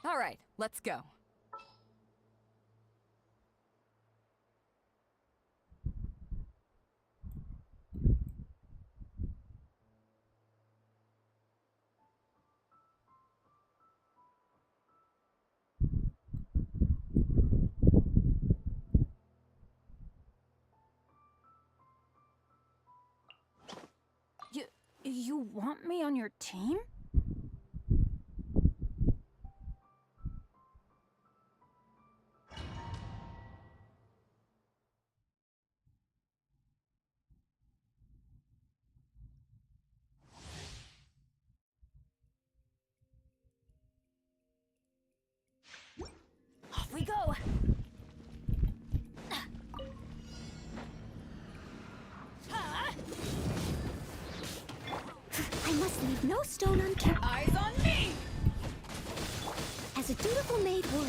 All right, let's go. You want me on your team? Off we go! I must leave no stone unturned. Eyes on me! As a dutiful maid would.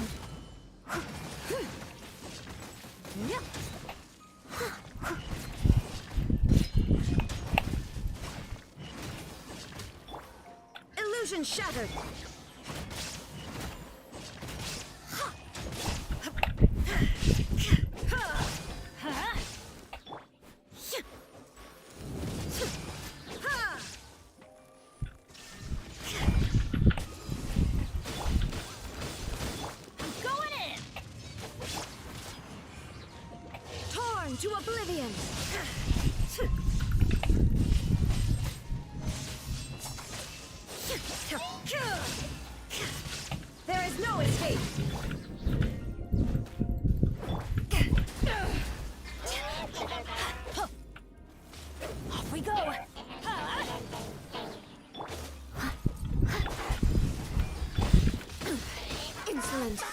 Illusion shattered! To oblivion! There is no escape! Off we go! Insolent!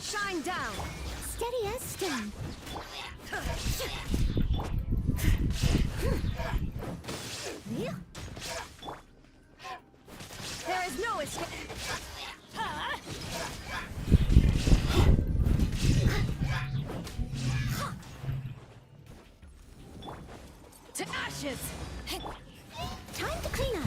Shine down! Steady as stone. There is no escape! To ashes! Time to clean up.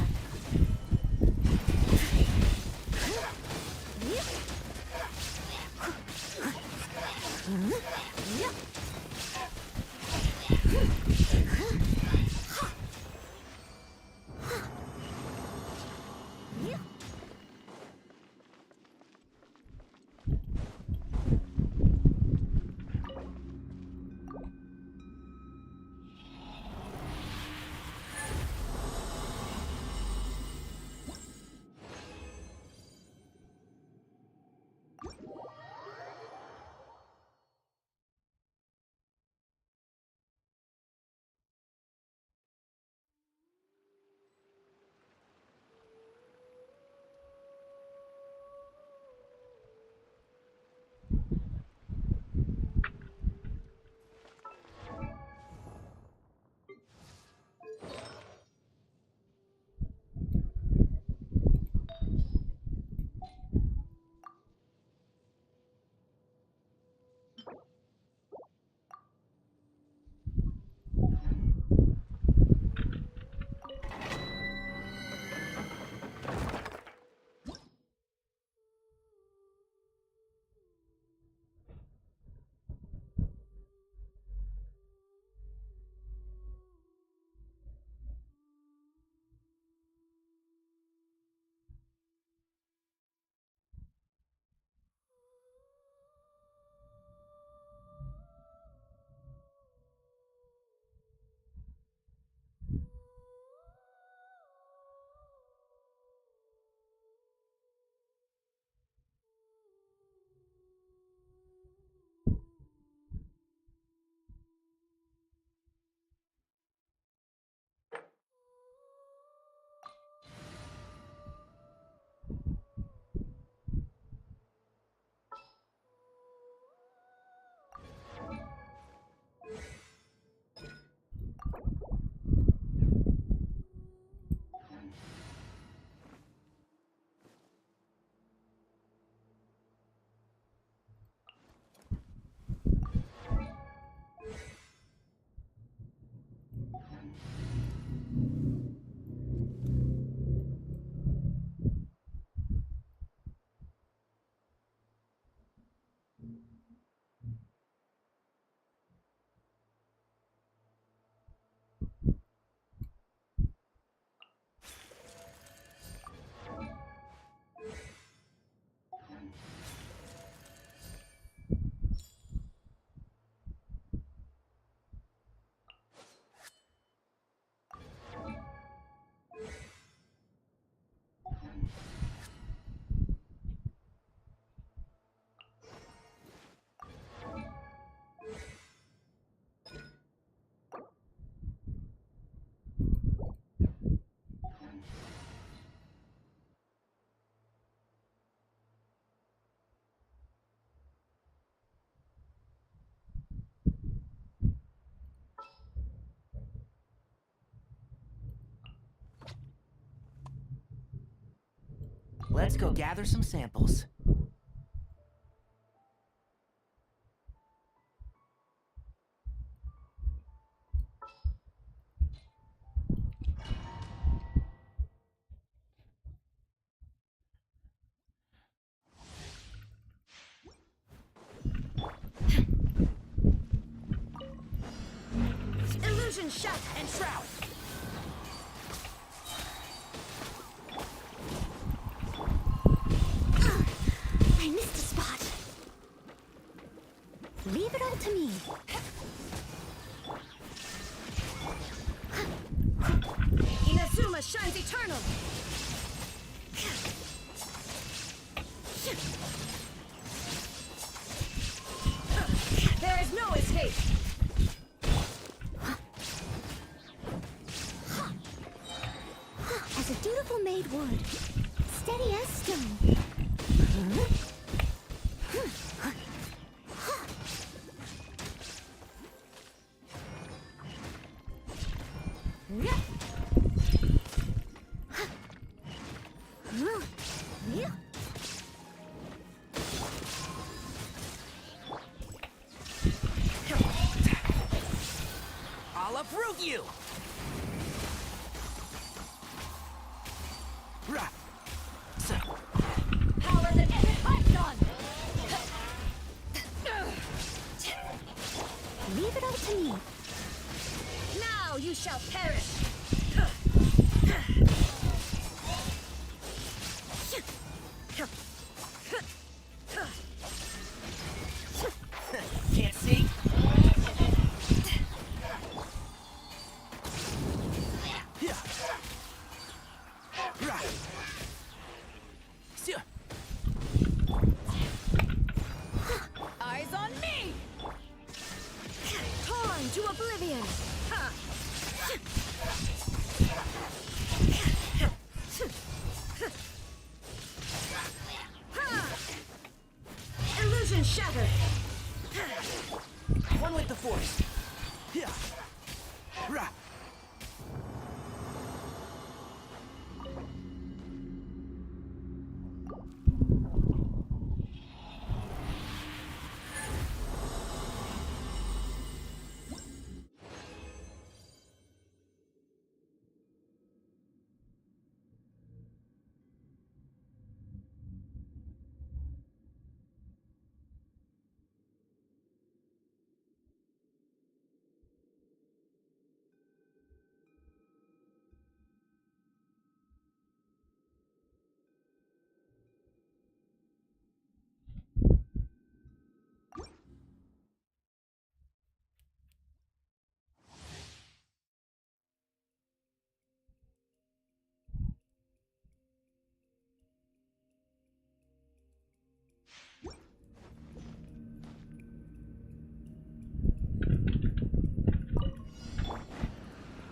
Let's go gather some samples. Illusion shut And shroud! I missed a spot. Leave it all to me. Inazuma shines eternal. There is no escape. As a dutiful maid would. Steady as stone. I'll uproot you! Rah! So, Power that isn't but none! Leave it all to me. Now you shall perish. can't see? Yeah. Rah! So, Eyes on me! Torn to oblivion. Ha! Illusion shattered. one with the force. Yeah. Rah!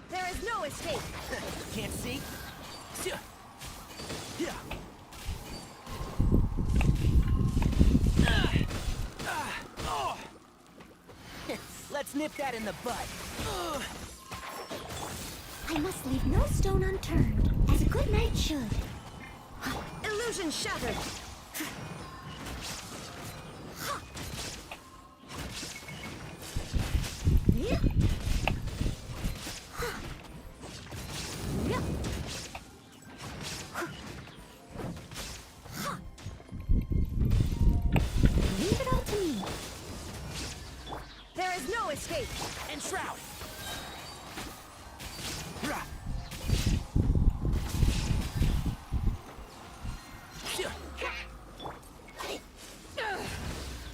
There is no escape. Can't see? So, yeah. Oh. Let's nip that in the bud. I must leave no stone unturned, as a good knight should. Illusion shattered. Leave it all to me. escape. And shroud. Rah.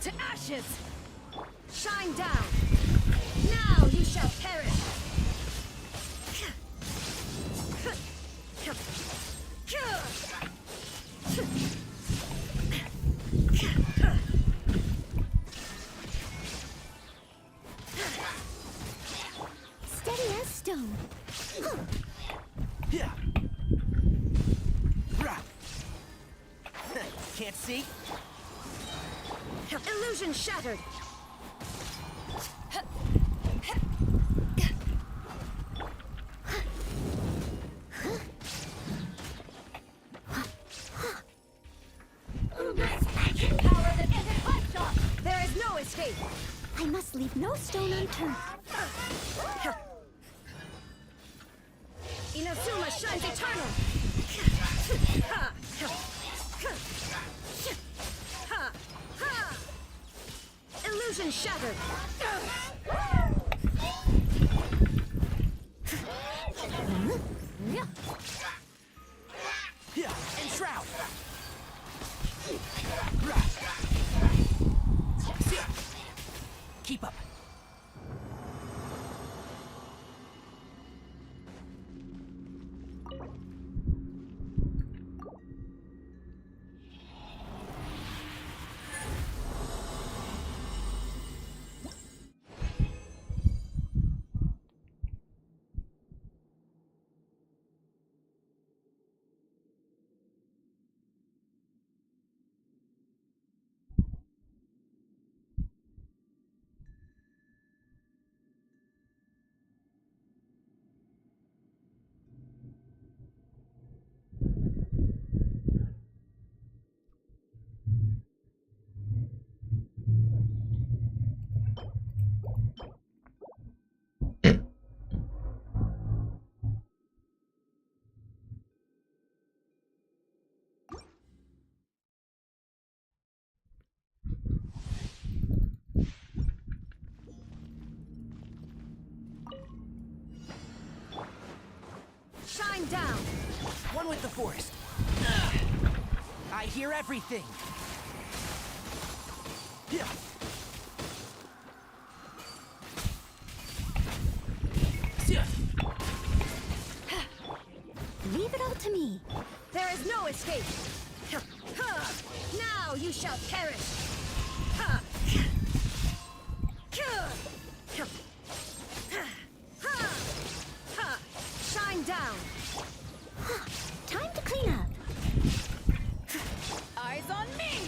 To ashes! Shine down! Now you shall perish! Steady as stone. Yeah. Rah. Can't see? Illusion shattered! Power that ended hot shot. There is no escape! I must leave no stone unturned. Inazuma shines eternal! Illusion shattered! Yeah. And shroud. Rah. Keep up. Shine down! One with the forest. I hear everything. Yeah. Leave it all to me. There is no escape! Now you shall perish! Shine down! Time to clean up. Eyes on me.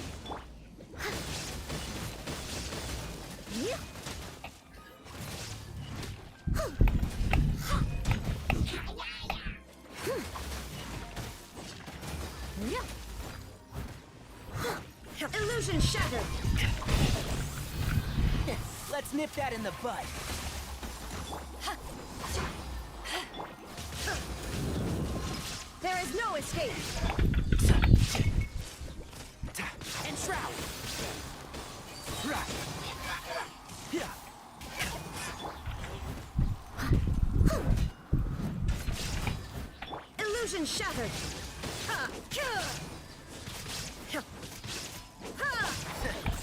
Illusion shattered! Let's nip that in the bud. There is no escape! And shroud. Right. Yeah. Illusion shattered!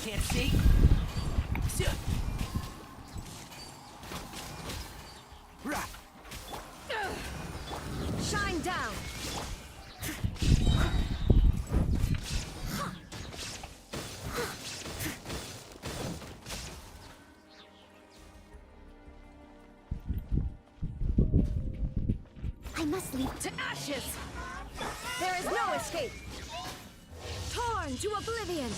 Can't see? Right. Shine down! I must leave. To ashes! There is no escape! Torn to oblivion!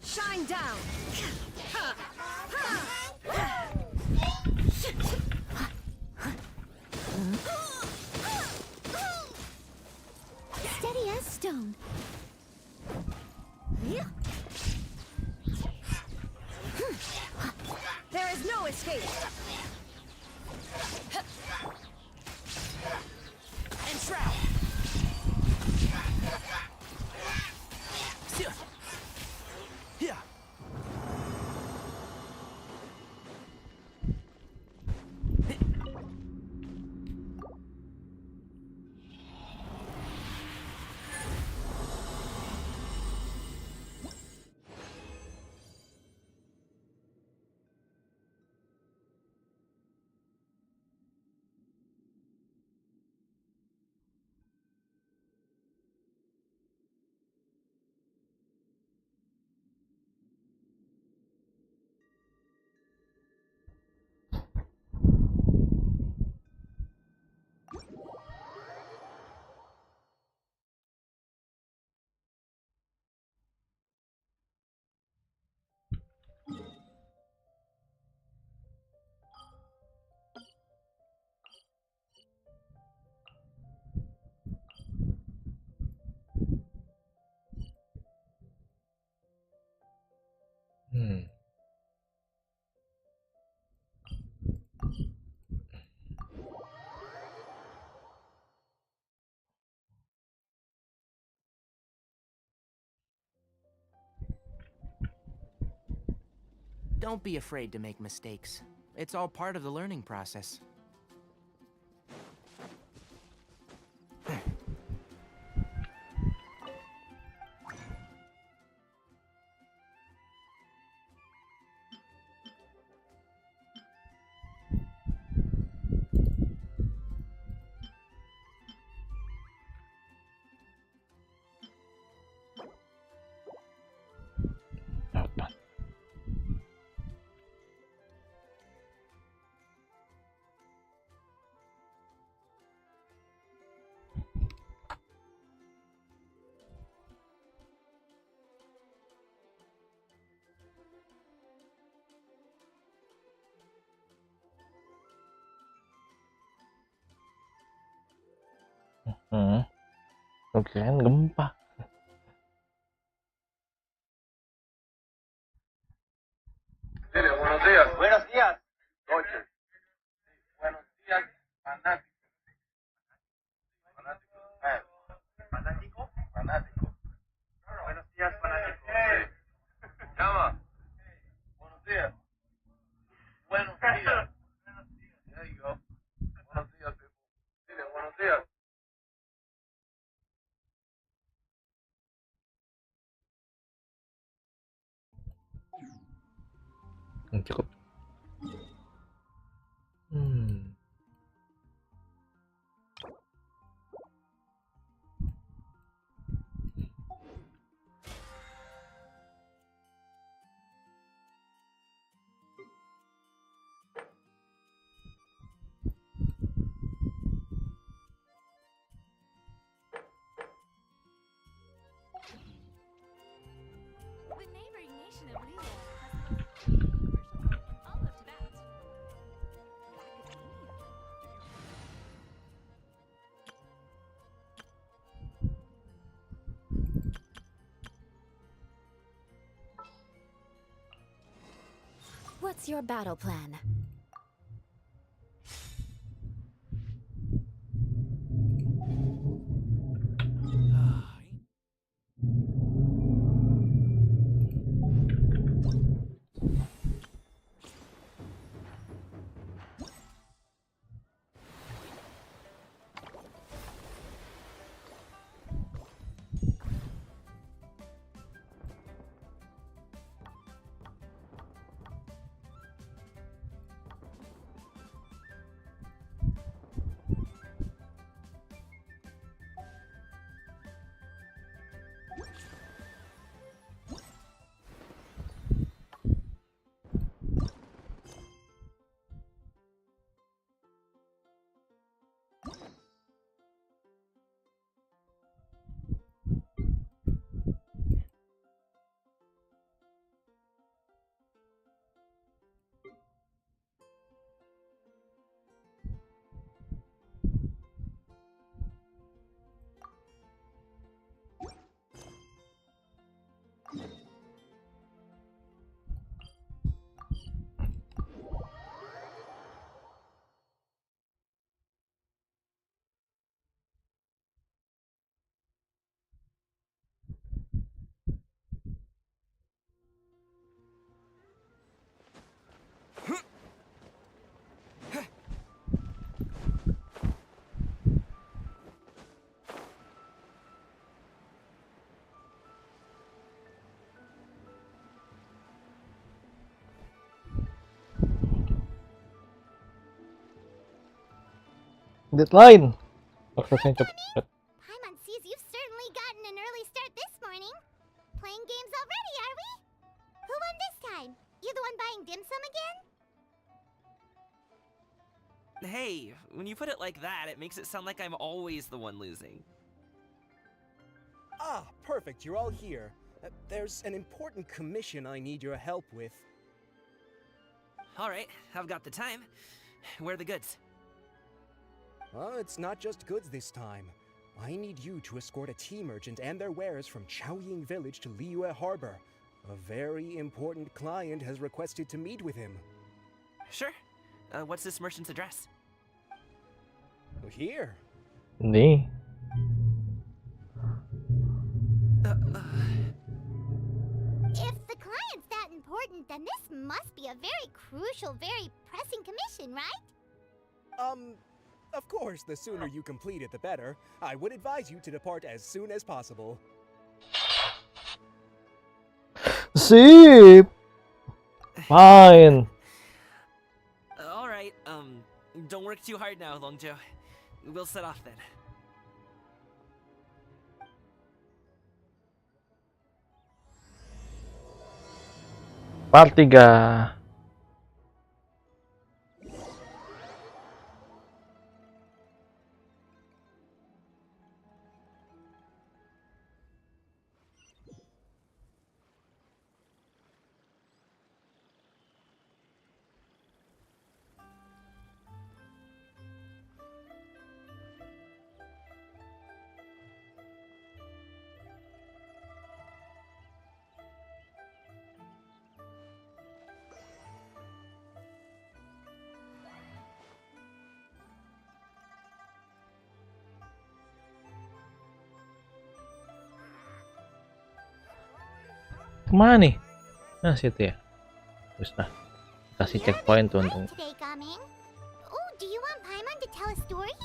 Shine down! Steady as stone. There is no escape! And shroud. Don't be afraid to make mistakes. It's all part of the learning process. Kirain gempa. Dile, buenos días. Buenos días. Noche. Buenos días, fanático. Fanático. ¿Fanático? Fanático. Buenos días, fanático. Llama. Buenos días. Buenos días. There you go. Buenos días, people. Dile, buenos días. Cukup. The neighboring nation of Bila has the most commercial in all of Tibet. What's your battle plan? Deadline. Prosesnya cepet. Paimon sees you've certainly gotten an early start this morning. Playing games already, are we? Who won this time? You the one buying dim sum again? Hey, when you put it like that, it makes it sound like I'm always the one losing. Ah, perfect, you're all here. There's an important commission I need your help with. Alright, I've got the time. Where are the goods? It's not just goods this time. I need you to escort a tea merchant and their wares from Chaoying Village to Liyue Harbor. A very important client has requested to meet with him. Sure. What's this merchant's address? Here. Nih. If the client's that important, then this must be a very crucial, very pressing commission, right? Of course, the sooner you complete it, the better. I would advise you to depart as soon as possible. Sip. Fine. All right. Don't work too hard now, Longjo. We'll set off then. Part 3. Kemana nih? Nah, situ ya. Terus nah. Kasih checkpoint tuh untung. Today, Gaming. Oh, do you want Paimon to tell a story?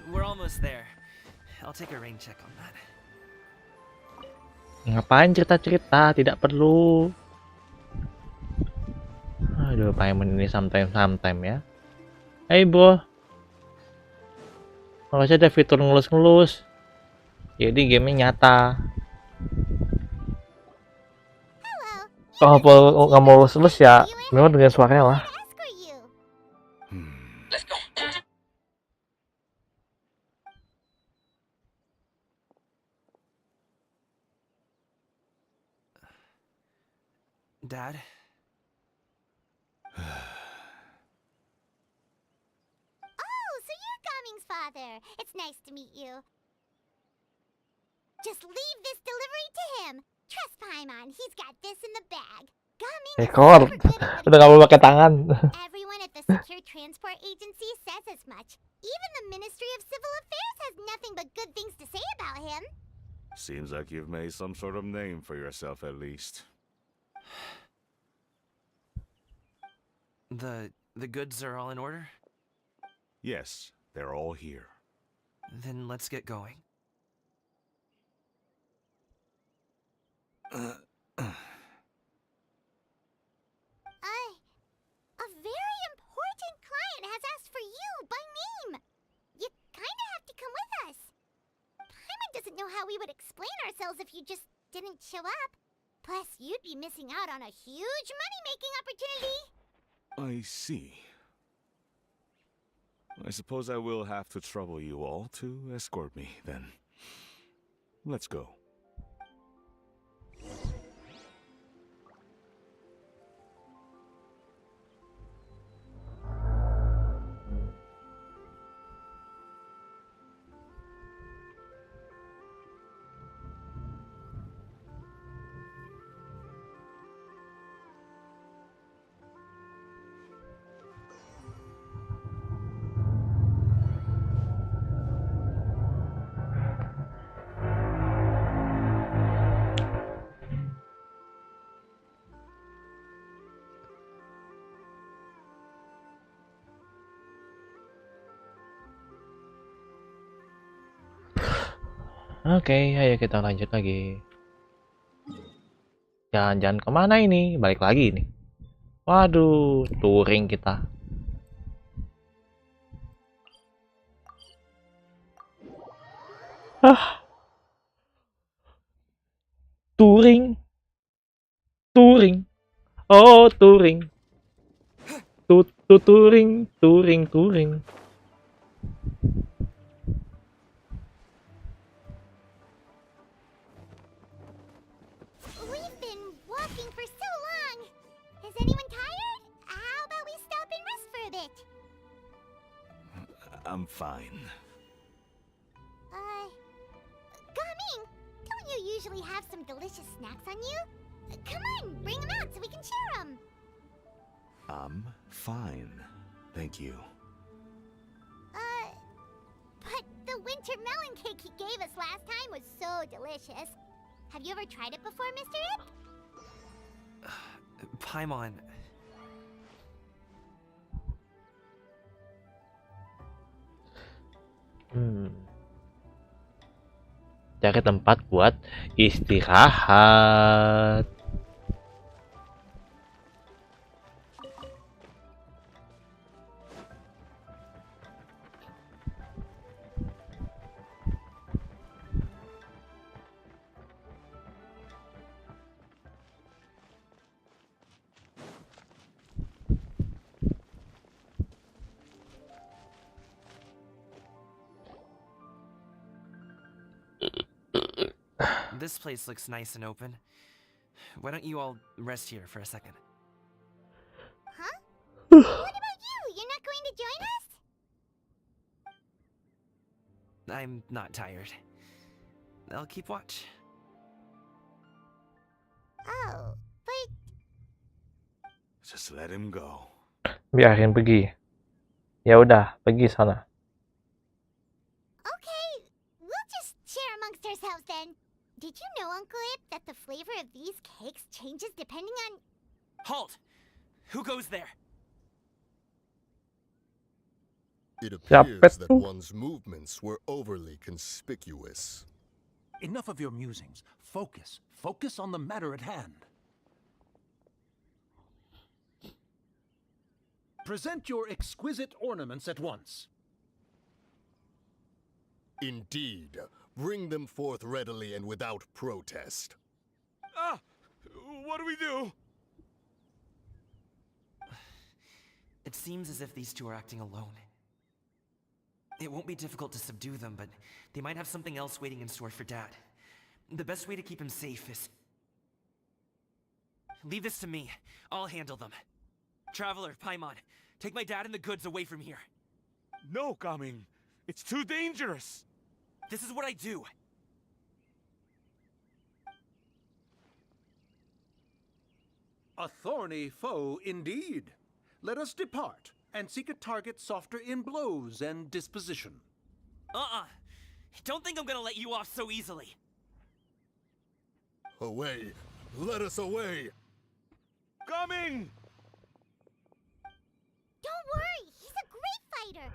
We're almost there. I'll take a rain check on that. Ngapain cerita-cerita? Tidak perlu. Aduh, Paimon ini sometime ya. Hey bro. Harusnya ada fitur ngelus-ngelus. Jadi gamenya nyata. Kalau nggak mau ngelus-ngelus ya, memang dengan suaranya lah. Dad? Oh, so you're Gaming's father. It's nice to meet you. Just leave this delivery to him. Trust Paimon, he's got this in the bag. Gaming is Ekor, super good at udah nggak mau pakai tangan. Everyone at the Secure Transport Agency says as much. Even the Ministry of Civil Affairs has nothing but good things to say about him. Seems like you've made some sort of name for yourself at least. The goods are all in order? Yes, they're all here. Then let's get going. A very important client has asked for you by name. You kinda have to come with us. Paimon doesn't know how we would explain ourselves if you just didn't show up. Plus, you'd be missing out on a huge money-making opportunity. I see. I suppose I will have to trouble you all to escort me, then. Let's go. Oke, ayo kita lanjut lagi. Jalan-jalan kemana ini? Balik lagi nih. Waduh, touring kita. Touring. Oh, touring. Touring. We've been walking for so long. Is anyone tired? How about we stop and rest for a bit? I'm fine. Gaming, don't you usually have some delicious snacks on you? Come on, bring them out so we can share them. I'm fine. Thank you. But the winter melon cake he gave us last time was so delicious. Have you ever tried it before, Mr. Ip? Paimon. Cari tempat buat istirahat. This place looks nice and open. Why don't you all rest here for a second? Huh? What about you? You're not going to join us? I'm not tired. I'll keep watch. Oh, but Just let him go. Biarin pergi. Ya udah, pergi sana. okay, we'll just share amongst ourselves then. Did you know, Uncle Ip, that the flavor of these cakes changes depending on... Halt! Who goes there? It Siapa appears that tuh? one's movements were overly conspicuous. Enough of your musings. Focus. Focus on the matter at hand. Present your exquisite ornaments at once. Indeed, bring them forth readily and without protest. Ah! What do we do? It seems as if these two are acting alone. It won't be difficult to subdue them, but they might have something else waiting in store for Dad. The best way to keep him safe is... Leave this to me. I'll handle them. Traveler, Paimon, take my dad and the goods away from here. No, Gaming. It's too dangerous. This is what I do. A thorny foe indeed. Let us depart and seek a target softer in blows and disposition. Don't think I'm gonna let you off so easily. Away! Let us away! Gaming! Don't worry, he's a great fighter.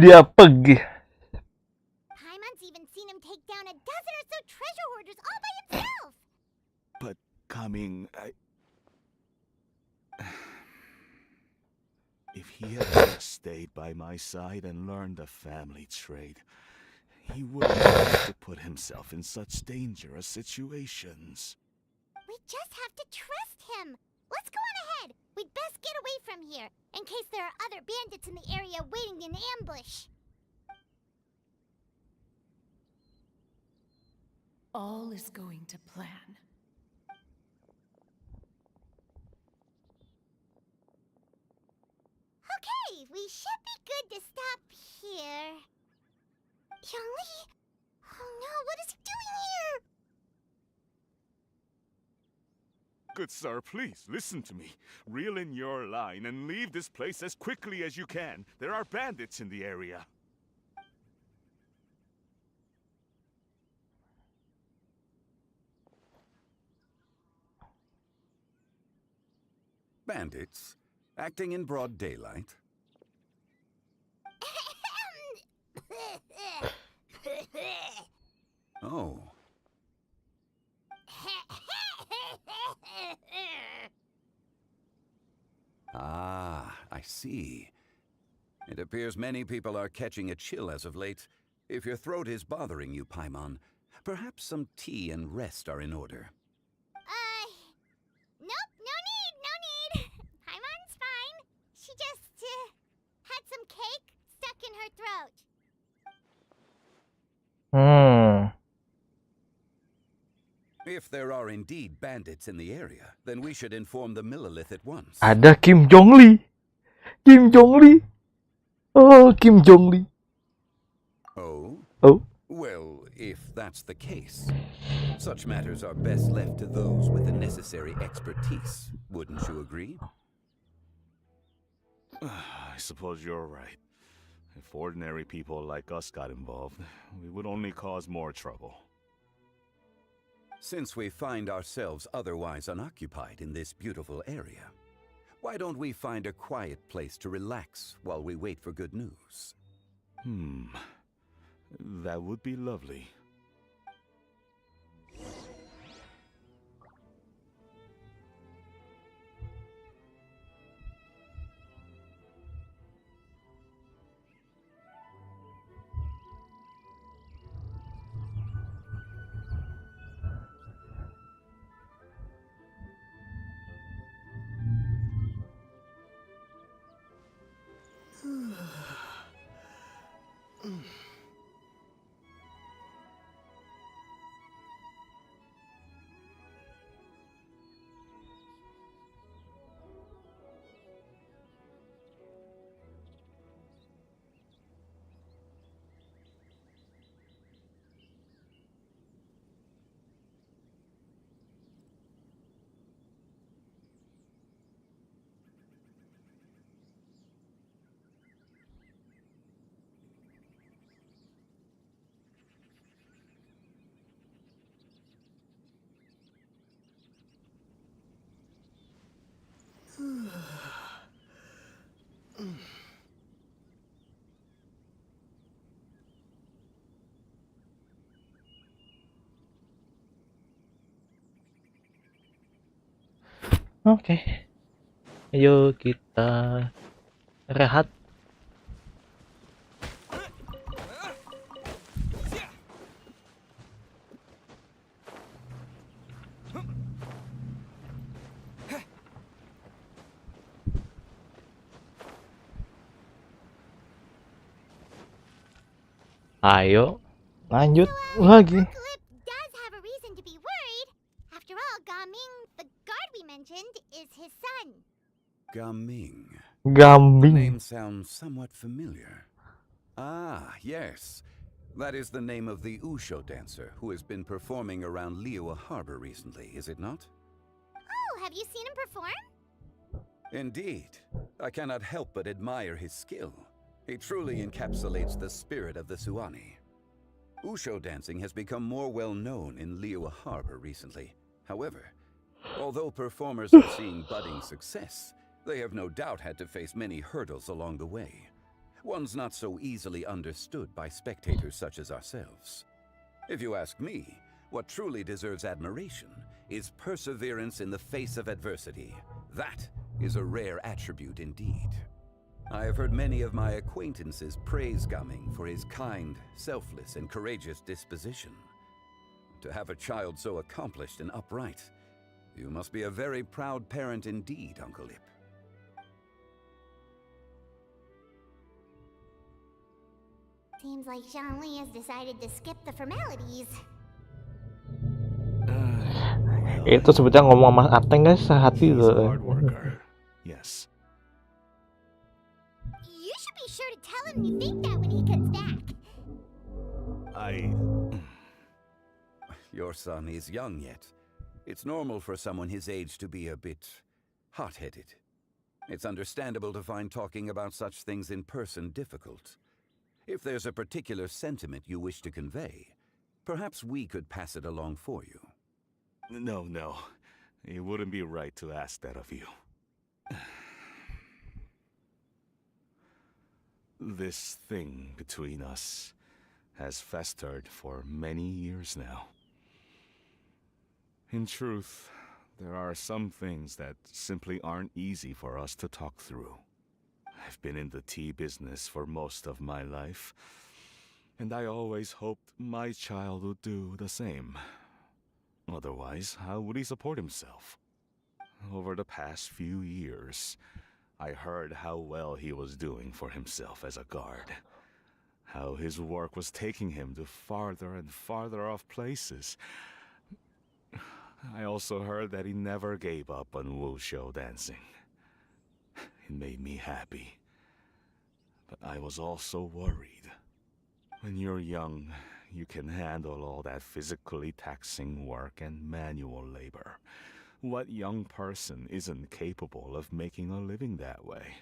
Dia pergi. Paimon's even seen him take down a dozen or so treasure hoarders all by himself. But, Gaming, if he had just stayed by my side and learned the family trade, he wouldn't have to put himself in such dangerous situations. We just have to trust him. Let's go on ahead. We'd best get away from here, in case there are other bandits in the area waiting in ambush. All is going to plan. Okay, we should be good to stop here. Yongli? Oh no, what is he doing here? Good sir, please, listen to me. Reel in your line and leave this place as quickly as you can. There are bandits in the area. Bandits? Acting in broad daylight? Oh. Ah, I see. It appears many people are catching a chill as of late. If your throat is bothering you, Paimon, perhaps some tea and rest are in order. Nope, no need. Paimon's fine. She just, had some cake stuck in her throat. If there are indeed bandits in the area, then we should inform the Millilith at once. Ada Kim Jong Lee. Kim Jong Lee. Oh, Kim Jong Lee. Oh? Oh. Well, if that's the case, such matters are best left to those with the necessary expertise. Wouldn't you agree? I suppose you're right. If ordinary people like us got involved, we would only cause more trouble. Since we find ourselves otherwise unoccupied in this beautiful area, why don't we find a quiet place to relax while we wait for good news? That would be lovely. Oke. Ayo kita rehat. Ayo lanjut lagi. Klub does have a reason to be worried. After all, Gaming, the guard we mentioned, is his son. Gaming. Gambing. Name sounds somewhat familiar. Ah, yes. That is the name of the Usho dancer who has been performing around Liyue Harbor recently, is it not? Oh, have you seen him perform? Indeed. I cannot help but admire his skill. He truly encapsulates the spirit of the Suani. Usho dancing has become more well known in Liyue Harbor recently. However, although performers are seeing budding success, they have no doubt had to face many hurdles along the way. Ones not so easily understood by spectators such as ourselves. If you ask me, what truly deserves admiration is perseverance in the face of adversity. That is a rare attribute indeed. I have heard many of my acquaintances praise Gaming for his kind, selfless, and courageous disposition. To have a child so accomplished and upright, you must be a very proud parent indeed, Uncle Ip. Seems like Zhangli has decided to skip the formalities. Itu sebetulnya ngomong sama Ateng guys, sehati He's a loh. hard worker. Yes. You should be sure to tell him you think that when he comes back. Your son is young yet. It's normal for someone his age to be a bit hot-headed. It's understandable to find talking about such things in person difficult. If there's a particular sentiment you wish to convey, perhaps we could pass it along for you. No. It wouldn't be right to ask that of you. This thing between us has festered for many years now. In truth, there are some things that simply aren't easy for us to talk through. I've been in the tea business for most of my life, and I always hoped my child would do the same. Otherwise, how would he support himself? Over the past few years, I heard how well he was doing for himself as a guard. How his work was taking him to farther and farther off places. I also heard that he never gave up on wushu dancing. It made me happy. But I was also worried. When you're young, you can handle all that physically taxing work and manual labor. What young person isn't capable of making a living that way?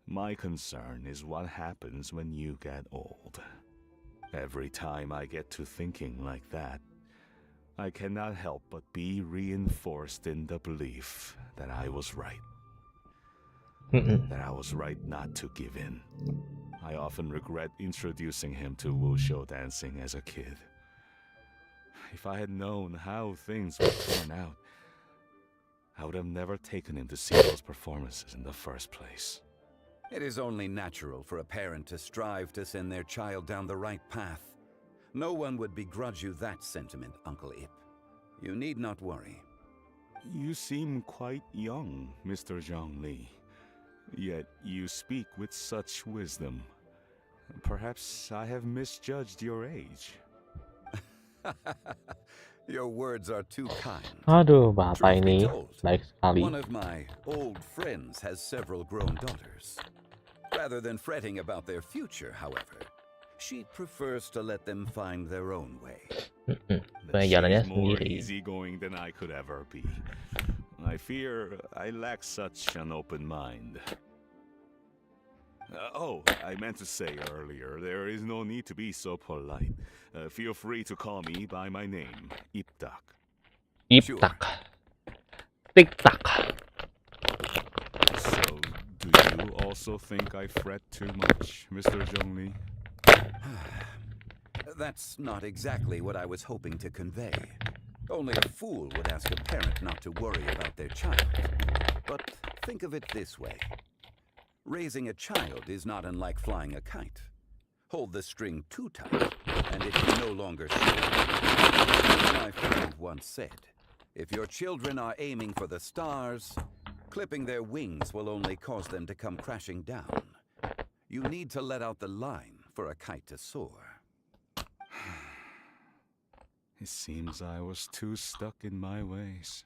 My concern is what happens when you get old. Every time I get to thinking like that, I cannot help but be reinforced in the belief that I was right. That I was right not to give in. I often regret introducing him to wuxia dancing as a kid. If I had known how things would turn out, I would have never taken him to see those performances in the first place. It is only natural for a parent to strive to send their child down the right path. No one would begrudge you that sentiment, Uncle Ip. You need not worry. You seem quite young, Mr. Zhongli. Yet you speak with such wisdom. Perhaps I have misjudged your age. Your words are too kind. Aduh, bapak Truth be ini told, baik sekali. one of my old friends has several grown daughters. Rather than fretting about their future, however, she prefers to let them find their own way. Jalannya She's more sendiri. easygoing than I could ever be. I fear I lack such an open mind. I meant to say earlier, there is no need to be so polite. Feel free to call me by my name, Iptak. Iptak. Tik-tak. So, do you also think I fret too much, Mr. Zhongli? That's not exactly what I was hoping to convey. Only a fool would ask a parent not to worry about their child. But think of it this way. Raising a child is not unlike flying a kite. Hold the string too tight, and it can no longer soar. My friend once said, if your children are aiming for the stars, clipping their wings will only cause them to come crashing down. You need to let out the line for a kite to soar. It seems I was too stuck in my ways.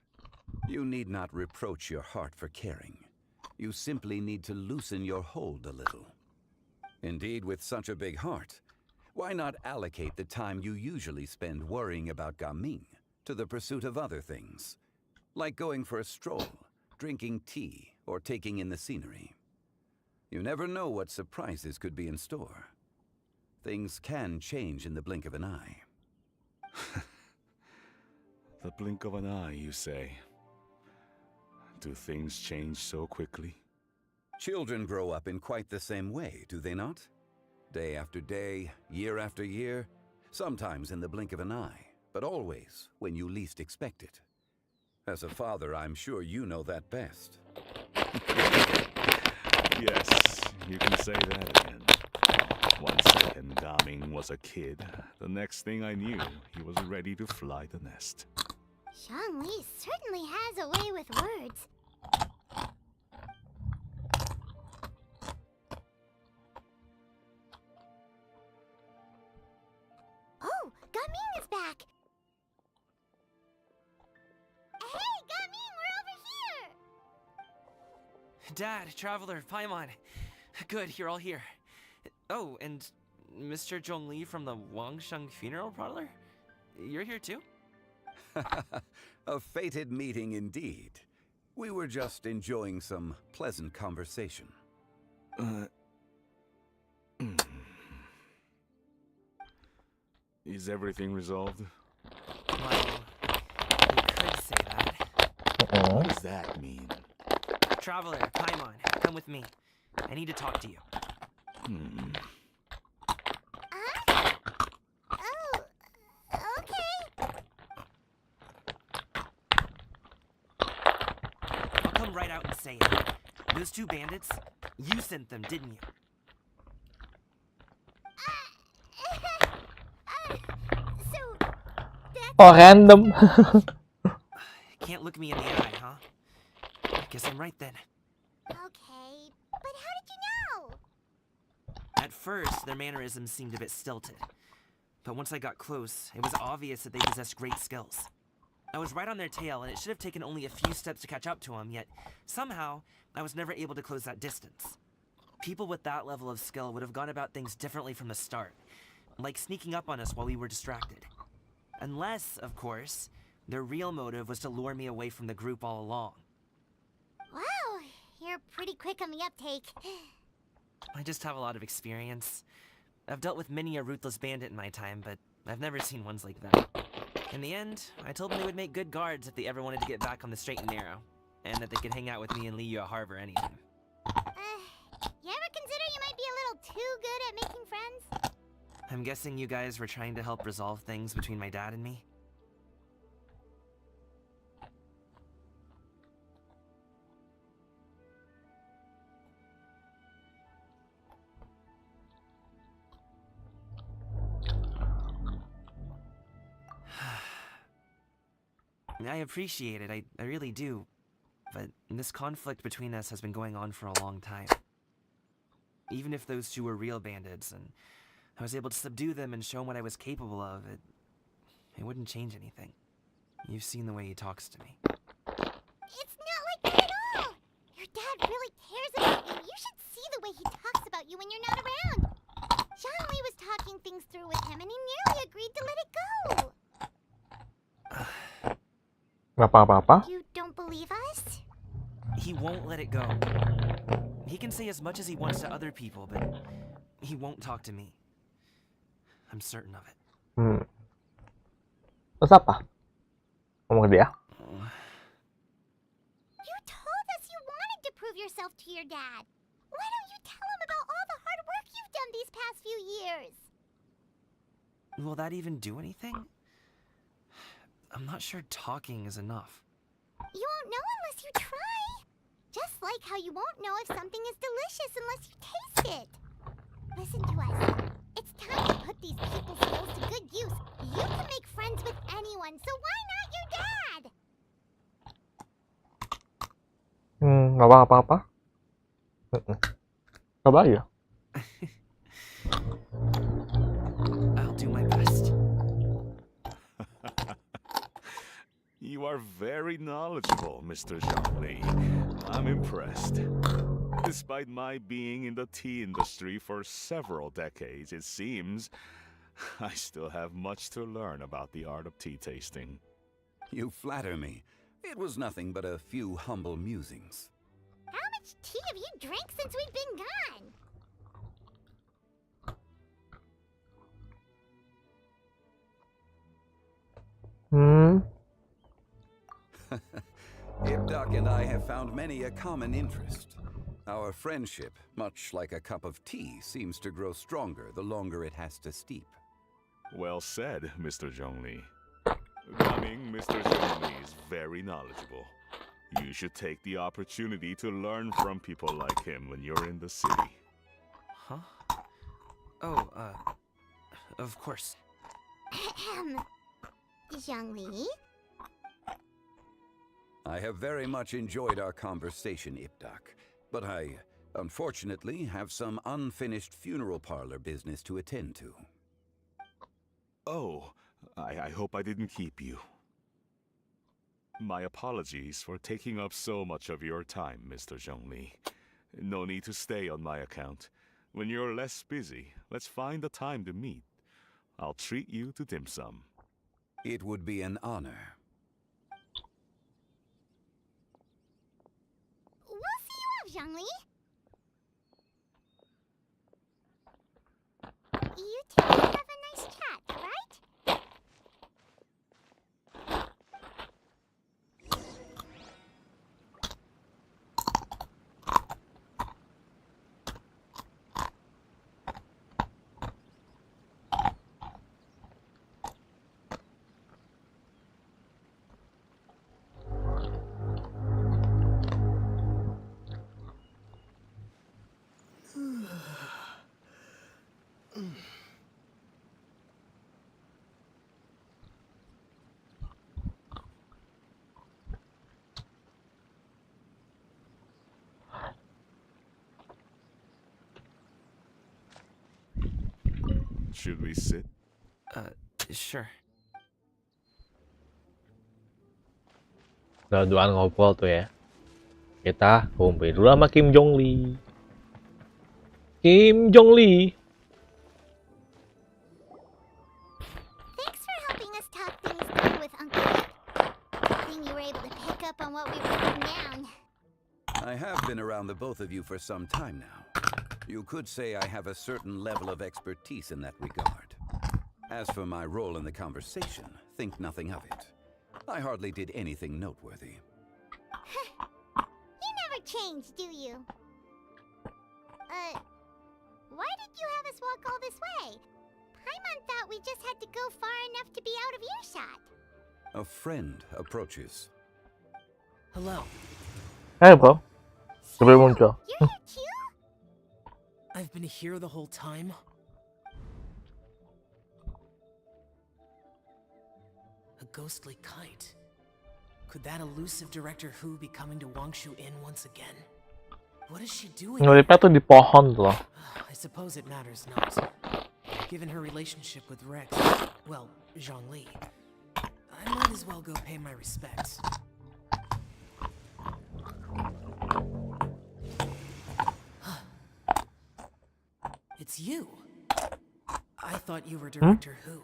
You need not reproach your heart for caring. You simply need to loosen your hold a little. Indeed, with such a big heart, why not allocate the time you usually spend worrying about Gaming to the pursuit of other things, like going for a stroll, drinking tea, or taking in the scenery? You never know what surprises could be in store. Things can change in the blink of an eye. The blink of an eye, you say? Do things change so quickly? Children grow up in quite the same way, do they not? Day after day, year after year, sometimes in the blink of an eye, but always when you least expect it. As a father, I'm sure you know that best. Yes, you can say that again. One second Gaming was a kid, the next thing I knew, he was ready to fly the nest. Zhongli certainly has a way with words. Oh, Gaming is back! Hey, Gaming, we're over here! Dad, Traveler, Paimon. Good, you're all here. Oh, and Mr. Zhongli from the Wangsheng Funeral Parlor? You're here too? A fated meeting indeed. We were just enjoying some pleasant conversation. Is everything resolved? Well, you could say that. What does that mean? Traveler, Paimon, come with me. I need to talk to you. Oh, okay. I'll come right out and say it. Those two bandits, you sent them, didn't you? So, that's... Oh, random. Can't look me in the eye, huh? I guess I'm right then. Okay, but how did you know? At first, their mannerisms seemed a bit stilted. But once I got close, it was obvious that they possessed great skills. I was right on their tail, and it should have taken only a few steps to catch up to them, yet somehow, I was never able to close that distance. People with that level of skill would have gone about things differently from the start, like sneaking up on us while we were distracted. Unless, of course, their real motive was to lure me away from the group all along. Wow, you're pretty quick on the uptake. I just have a lot of experience. I've dealt with many a ruthless bandit in my time, but I've never seen ones like that. In the end, I told them they would make good guards if they ever wanted to get back on the straight and narrow, and that they could hang out with me in Liyue Harbor anytime. You ever consider you might be a little too good at making friends? I'm guessing you guys were trying to help resolve things between my dad and me? I appreciate it, I really do. But this conflict between us has been going on for a long time. Even if those two were real bandits, and I was able to subdue them and show him what I was capable of, it wouldn't change anything. You've seen the way he talks to me. It's not like that at all! Your dad really cares about you. You should see the way he talks about you when you're not around. Zhongli was talking things through with him, and he nearly agreed to let it go. Apa-apa? You don't believe us? He won't let it go. He can say as much as he wants to other people, but he won't talk to me. I'm certain of it. Terus apa? Ngomong ke dia? You told us you wanted to prove yourself to your dad. Why don't you tell him about all the hard work you've done these past few years? Will that even do anything? I'm not sure talking is enough. You won't know unless you try. Just like how you won't know if something is delicious unless you taste it. Listen to us. It's time to put these people skills to good use. You can make friends with anyone, so why not your dad? Nggak apa-apa. Coba aja. I'll do my best. You are very knowledgeable, Mr. Zhongli. I'm impressed. Despite my being in the tea industry for several decades, it seems I still have much to learn about the art of tea tasting. You flatter me. It was nothing but a few humble musings. How much tea have you drank since we've been gone? Ibdak and I have found many a common interest. Our friendship, much like a cup of tea, seems to grow stronger the longer it has to steep. Well said, Mr. Zhongli. Coming, Mr. Zhongli is very knowledgeable. You should take the opportunity to learn from people like him when you're in the city. Huh? Oh, of course. Zhongli? I have very much enjoyed our conversation, Ibdak, but I, unfortunately, have some unfinished funeral parlor business to attend to. Oh, I hope I didn't keep you. My apologies for taking up so much of your time, Mr. Zhongli. No need to stay on my account. When you're less busy, let's find a time to meet. I'll treat you to dim sum. It would be an honor. We'll see you off, Zhongli. You two have a nice chat, right? Should we sit? Sure. Dua-duaan ngobrol tuh ya. Kita kumpul dulu sama Kim Jong Lee. Kim Jong Lee. Thanks for helping us talk things through with Uncle Nick. Good thing you were able to pick up on what we were putting down. I have been around the both of you for some time now. You could say I have a certain level of expertise in that regard. As for my role in the conversation, think nothing of it. I hardly did anything noteworthy. You never change, do you? Why did you have us walk all this way? Paimon thought we just had to go far enough to be out of earshot. A friend approaches. Hello. Hey bro, baru muncul. You're here too? I've been here the whole time. A ghostly kite. Could that elusive Director Who be coming to Wangshu Inn once again? What is she doing? Ngelipnya tuh di pohon loh. I suppose it matters not. Given her relationship with Rex, well, Zhongli, I might as well go pay my respects. It's you. I thought you were Director Who.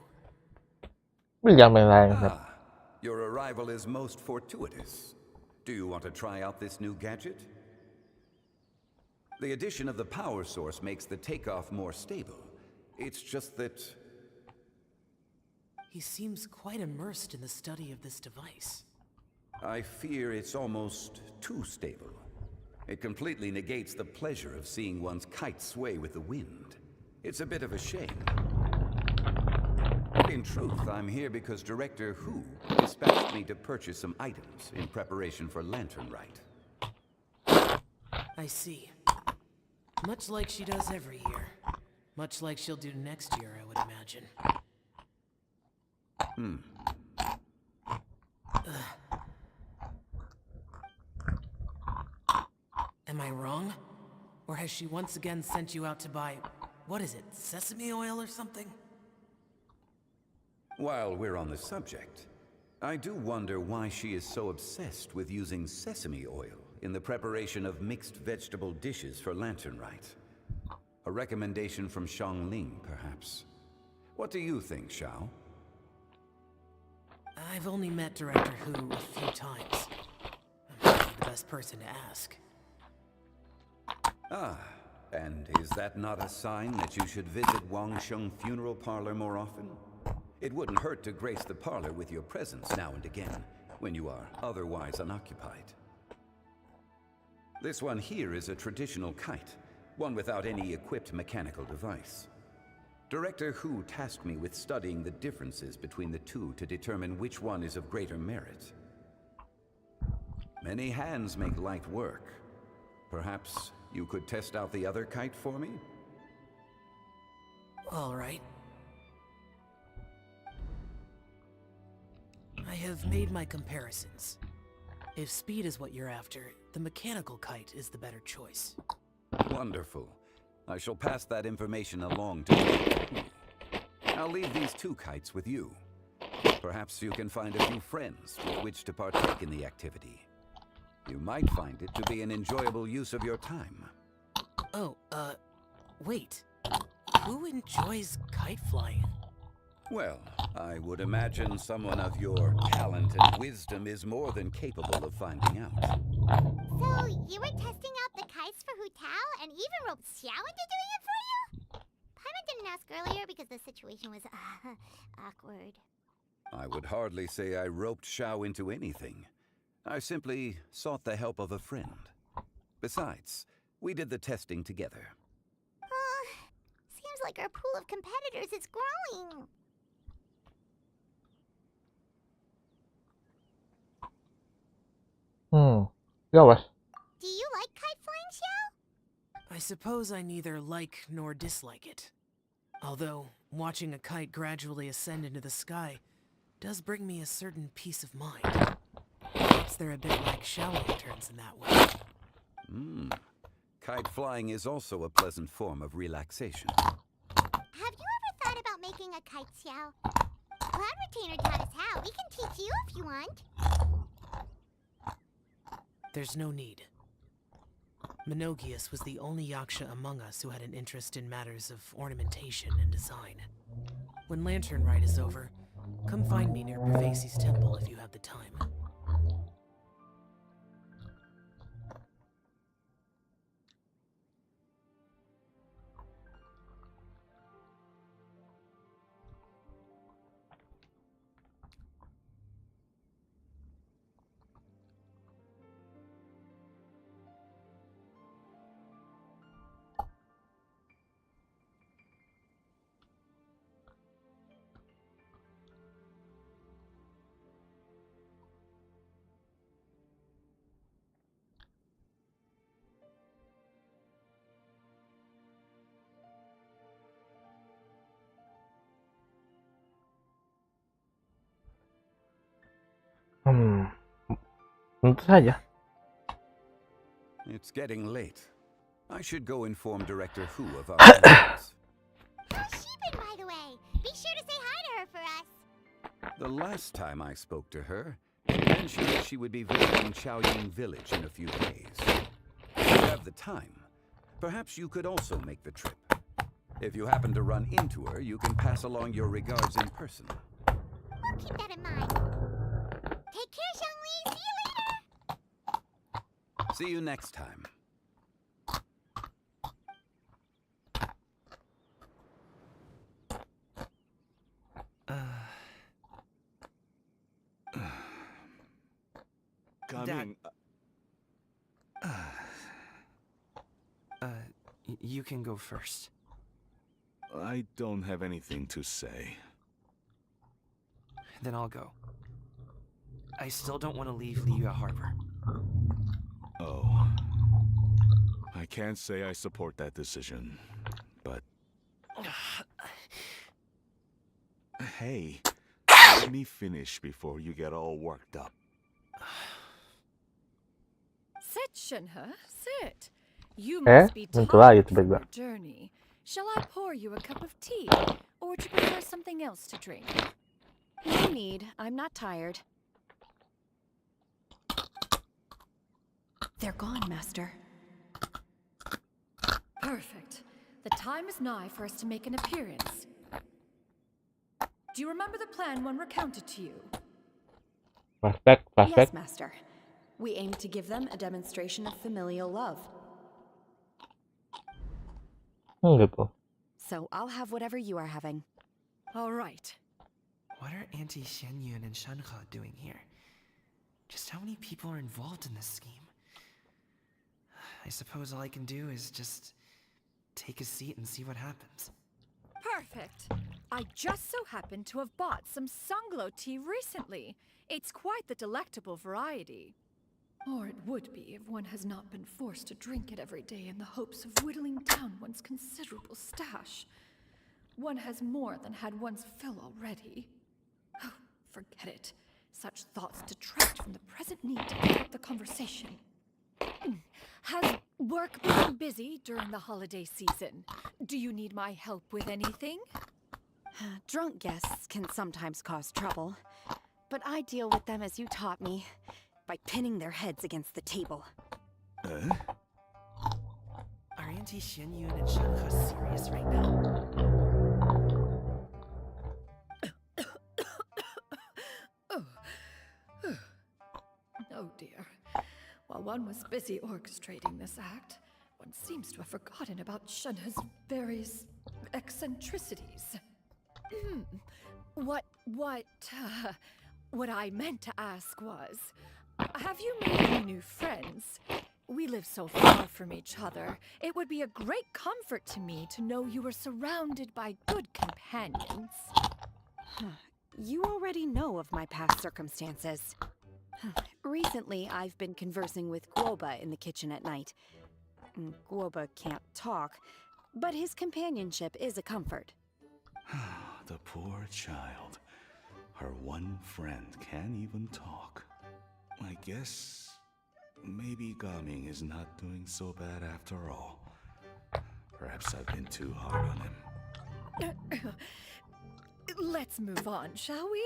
Your arrival is most fortuitous. Do you want to try out this new gadget? The addition of the power source makes the takeoff more stable. It's just that... He seems quite immersed in the study of this device. I fear it's almost too stable. It completely negates the pleasure of seeing one's kite sway with the wind. It's a bit of a shame. In truth, I'm here because Director Who dispatched me to purchase some items in preparation for Lantern Rite. I see. Much like she does every year. Much like she'll do next year, I would imagine. Am I wrong? Or has she once again sent you out to buy, what is it, sesame oil or something? While we're on the subject, I do wonder why she is so obsessed with using sesame oil in the preparation of mixed vegetable dishes for Lantern Rite. A recommendation from Xiangling, perhaps. What do you think, Xiao? I've only met Director Who a few times. I'm not the best person to ask. Ah, and is that not a sign that you should visit Wangsheng Funeral Parlor more often? It wouldn't hurt to grace the parlor with your presence now and again, when you are otherwise unoccupied. This one here is a traditional kite, one without any equipped mechanical device. Director Who tasked me with studying the differences between the two to determine which one is of greater merit. Many hands make light work. Perhaps you could test out the other kite for me? All right. I have made my comparisons. If speed is what you're after, the mechanical kite is the better choice. Wonderful. I shall pass that information along to you. I'll leave these two kites with you. Perhaps you can find a few friends with which to partake in the activity. You might find it to be an enjoyable use of your time. Oh, wait. Who enjoys kite flying? Well, I would imagine someone of your talent and wisdom is more than capable of finding out. So, you were testing out the kites for Hu Tao and even roped Xiao into doing it for you? Paimon didn't ask earlier because the situation was awkward. I would hardly say I roped Xiao into anything. I simply sought the help of a friend. Besides, we did the testing together. Seems like our pool of competitors is growing. Ya wes. Do you like kite flying, Xiao? I suppose I neither like nor dislike it. Although, watching a kite gradually ascend into the sky does bring me a certain peace of mind. Perhaps they're a bit like Xiao lanterns in that way. Kite flying is also a pleasant form of relaxation. Have you ever thought about making a kite, Xiao? Cloud Retainer taught us how. We can teach you if you want. There's no need. Menogius was the only Yaksha among us who had an interest in matters of ornamentation and design. When Lantern Rite is over, come find me near Pervasi's temple if you have the time. Tentu saja. It's getting late. I should go inform Director Hu of our plans. How's she been, by the way? Be sure to say hi to her for us. The last time I spoke to her, she mentioned that she would be visiting Chaoying Village in a few days. If you have the time, perhaps you could also make the trip. If you happen to run into her, you can pass along your regards in person. I'll keep that in mind. Take care, Xiangli. See you later. See you next time. Gaming. You can go first. I don't have anything to say. Then I'll go. I still don't want to leave Liyue Harbor. Oh. I can't say I support that decision, but... Hey, let me finish before you get all worked up. Sit, Shenhe, sit. You must be tentu aja tired from tiba-tiba. your journey. Shall I pour you a cup of tea, or would you prefer something else to drink? No need. I'm not tired. They're gone, Master. Perfect. The time is nigh for us to make an appearance. Do you remember the plan when recounted to you? Flashback. Yes, Master. We aim to give them a demonstration of familial love. Gitu. So I'll have whatever you are having. All right. What are Auntie Xianyun and Shenhe doing here? Just how many people are involved in this scheme? I suppose all I can do is just take a seat and see what happens. Perfect. I just so happen to have bought some Sunglow tea recently. It's quite the delectable variety. Or it would be if one has not been forced to drink it every day in the hopes of whittling down one's considerable stash. One has more than had one's fill already. Oh, forget it. Such thoughts detract from the present need to pick up the conversation. Has work been busy during the holiday season? Do you need my help with anything? Drunk guests can sometimes cause trouble, but I deal with them as you taught me, by pinning their heads against the table. Are Auntie Xianyun and Shenhe serious right now? Oh dear. While one was busy orchestrating this act, one seems to have forgotten about Shenhe's various eccentricities. What I meant to ask was, have you made any new friends? We live so far from each other. It would be a great comfort to me to know you were surrounded by good companions. You already know of my past circumstances. Recently, I've been conversing with Guoba in the kitchen at night. Guoba can't talk, but his companionship is a comfort. The poor child. Her one friend can't even talk. I guess maybe Gaming is not doing so bad after all. Perhaps I've been too hard on him. Let's move on, shall we?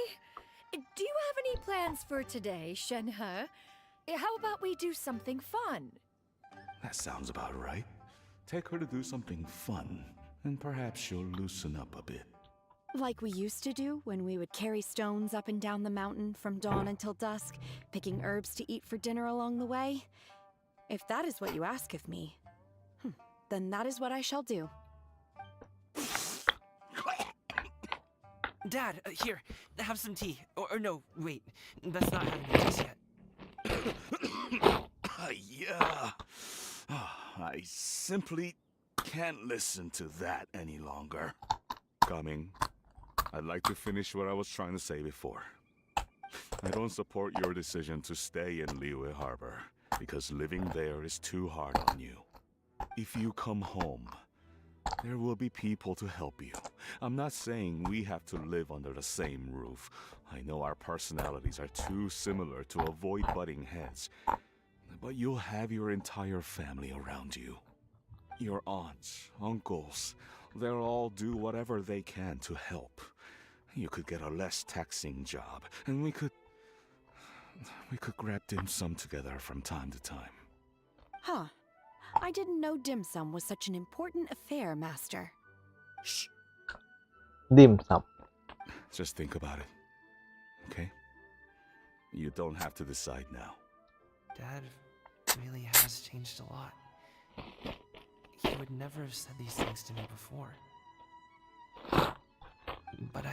Do you have any plans for today, Shenhe? How about we do something fun? That sounds about right. Take her to do something fun, and perhaps she'll loosen up a bit. Like we used to do when we would carry stones up and down the mountain from dawn until dusk, picking herbs to eat for dinner along the way? If that is what you ask of me, then that is what I shall do. Dad, here, have some tea. Or no, wait, that's not having it just yet. Yeah. I simply can't listen to that any longer. Gaming, I'd like to finish what I was trying to say before. I don't support your decision to stay in Liyue Harbor, because living there is too hard on you. If you come home, There will be people to help you. I'm not saying we have to live under the same roof. I know our personalities are too similar to avoid butting heads. But you'll have your entire family around you. Your aunts, uncles, they'll all do whatever they can to help. You could get a less taxing job, and we could grab dim sum together from time to time. Huh. I didn't know dim sum was such an important affair, Master. Shh. Dim sum. Just think about it. Okay? You don't have to decide now. Dad really has changed a lot. He would never have said these things to me before. But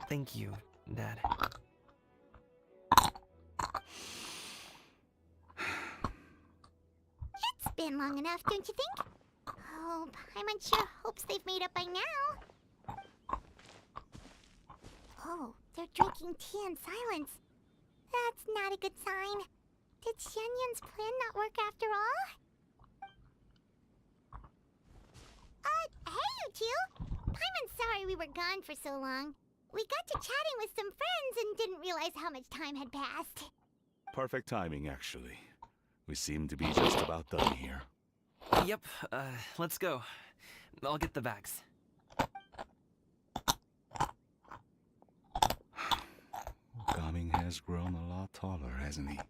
thank you, Dad. It's been long enough, don't you think? Oh, Paimon sure hopes they've made up by now. Oh, they're drinking tea in silence. That's not a good sign. Did Xianyun's plan not work after all? Hey, you two! Paimon's sorry we were gone for so long. We got to chatting with some friends and didn't realize how much time had passed. Perfect timing, actually. We seem to be just about done here. Yep, let's go. I'll get the bags. Mbahgaming has grown a lot taller, hasn't he?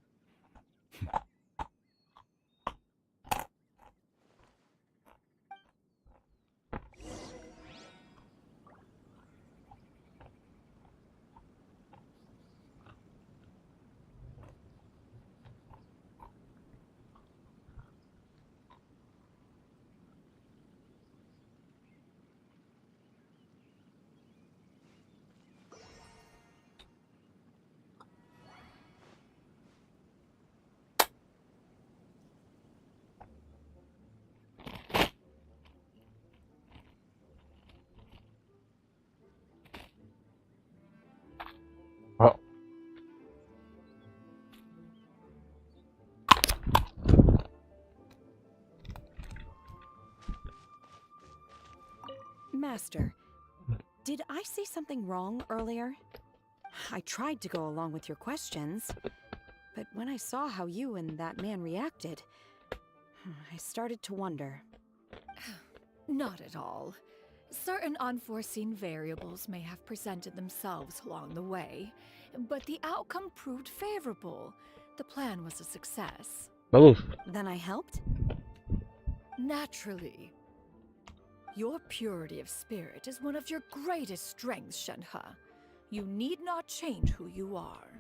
Oh. Master, did I say something wrong earlier? I tried to go along with your questions, but when I saw how you and that man reacted, I started to wonder. Not at all. Certain unforeseen variables may have presented themselves along the way, but the outcome proved favorable. The plan was a success. Bagus. Then I helped? Naturally. Your purity of spirit is one of your greatest strengths, Shenhe. You need not change who you are.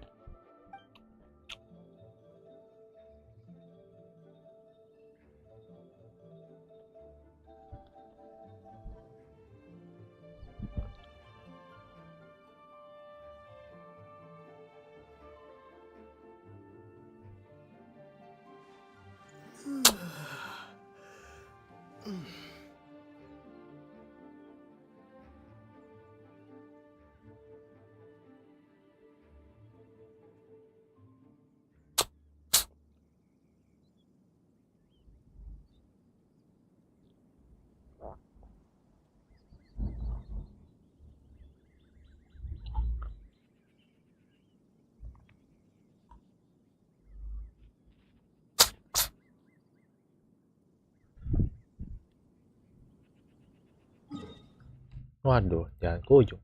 Waduh, jangan ke ujung.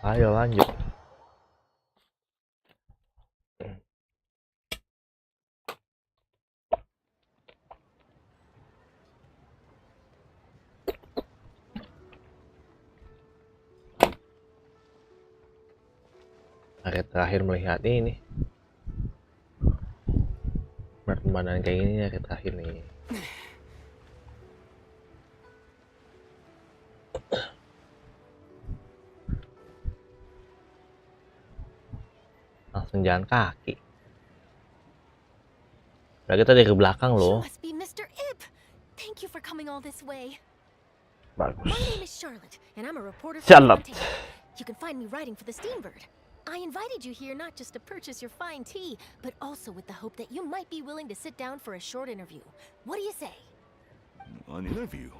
Ayo lanjut. Hari terakhir melihat ini. Pertemanan kayak gini hari terakhir nih. Langsung jalan kaki. Udah kita dari belakang loh. You must be Mr. Ip. Thank you for coming all this way. Bagus. My name is Charlotte, and I'm a reporter for Charlotte. Content. You can find me writing for the Steambird. I invited you here not just to purchase your fine tea, but also with the hope that you might be willing to sit down for a short interview. What do you say? An interview?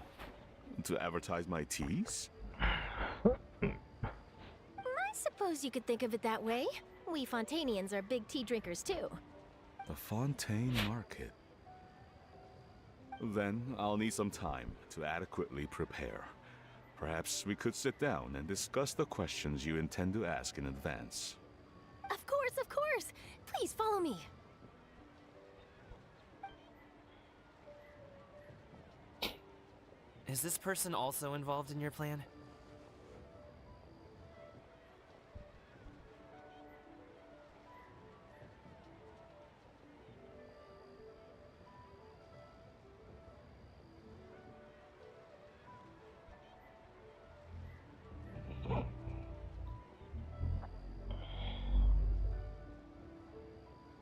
To advertise my teas? I suppose you could think of it that way. We Fontanians are big tea drinkers too. The Fontaine Market. Then I'll need some time to adequately prepare. Perhaps we could sit down and discuss the questions you intend to ask in advance. Of course, of course. Please follow me. Is this person also involved in your plan?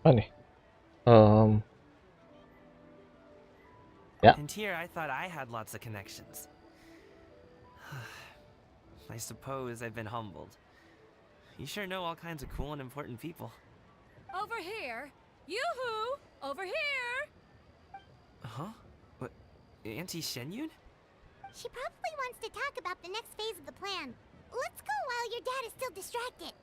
Apa nih? Yeah. And here I thought I had lots of connections. I suppose I've been humbled. You sure know all kinds of cool and important people. Over here! Yoo-hoo! Over here! Huh? What? Auntie Shenyun? She probably wants to talk about the next phase of the plan. Let's go while your dad is still distracted.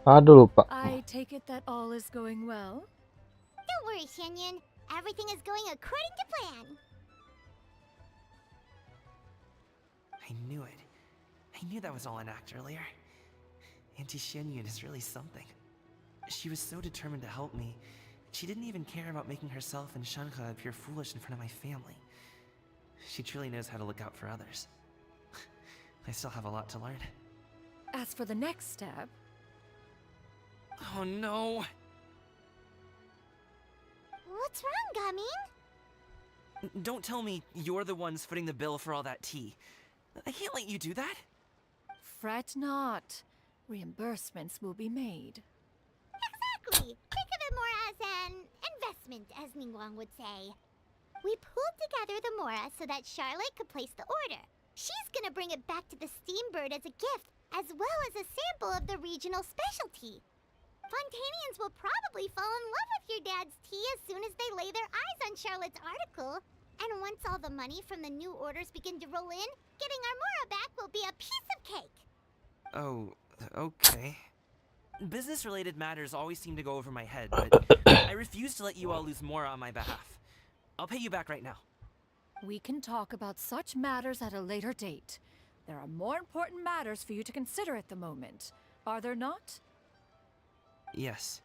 Aduh, lupa. I take it that all is going well? Don't worry, Shenyun. Everything is going according to plan. I knew it. I knew that was all an act earlier. Auntie Shenyun is really something. She was so determined to help me. She didn't even care about making herself and Shanka appear foolish in front of my family. She truly knows how to look out for others. I still have a lot to learn. As for the next step... Oh no! What's wrong, Gaming? Don't tell me you're the ones footing the bill for all that tea. I can't let you do that. Fret not. Reimbursements will be made. Exactly. Think of it more as an investment, as Ningguang would say. We pooled together the Mora so that Charlotte could place the order. She's gonna bring it back to the Steambird as a gift, as well as a sample of the regional specialty. Fontanians will probably fall in love with your dad's tea as soon as they lay their eyes on Charlotte's article. And once all the money from the new orders begin to roll in, getting our Mora back will be a piece of cake. Oh, okay. Business-related matters always seem to go over my head, but I refuse to let you all lose Mora on my behalf. I'll pay you back right now. We can talk about such matters at a later date. There are more important matters for you to consider at the moment, are there not? Yes.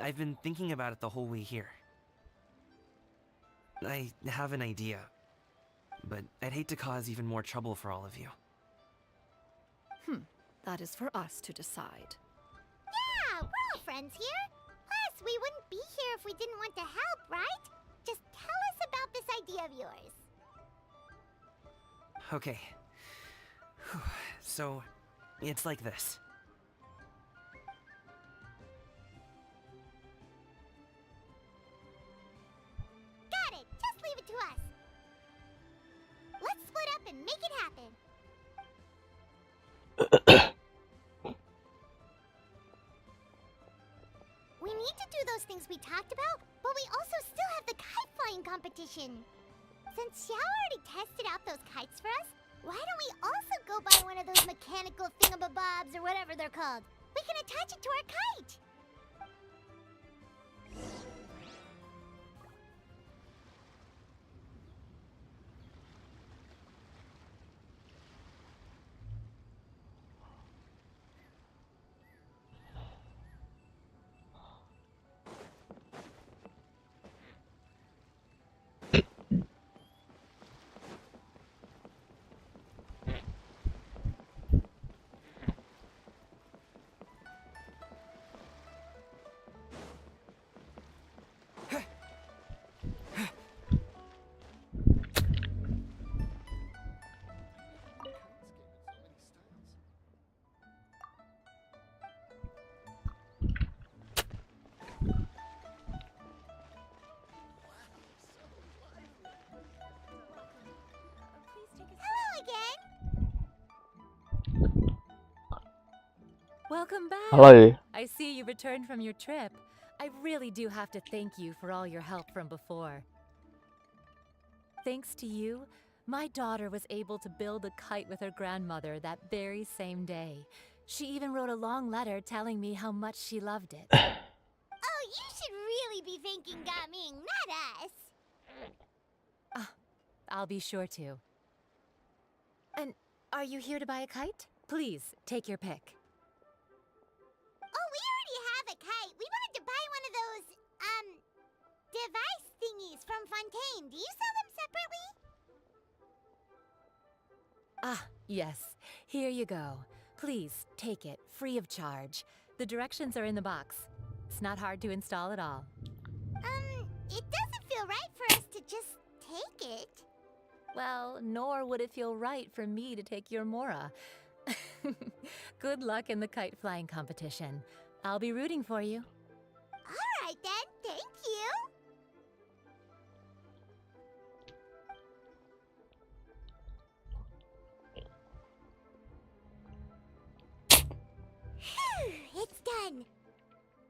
I've been thinking about it the whole way here. I have an idea, but I'd hate to cause even more trouble for all of you. That is for us to decide. Yeah, we're all friends here. Plus, we wouldn't be here if we didn't want to help, right? Just tell us about this idea of yours. Okay. So, it's like this. Got it! Just leave it to us. Let's split up and make it happen. We need to do those things we talked about, but we also still have the kite flying competition. Since Xiao already tested out those kites for us, why don't we also go buy one of those mechanical thingamabobs or whatever they're called? We can attach it to our kite. Welcome back. Hello. I see you returned from your trip. I really do have to thank you for all your help from before. Thanks to you, my daughter was able to build a kite with her grandmother that very same day. She even wrote a long letter telling me how much she loved it. Oh, you should really be thanking Gaming, not us. I'll be sure to. And are you here to buy a kite? Please, take your pick. Oh, we already have a kite. We wanted to buy one of those, device thingies from Fontaine. Do you sell them separately? Ah, yes. Here you go. Please, take it, free of charge. The directions are in the box. It's not hard to install at all. It doesn't feel right for us to just take it. Well, nor would it feel right for me to take your Mora. Good luck in the kite flying competition. I'll be rooting for you. All right then, thank you. Phew, it's done.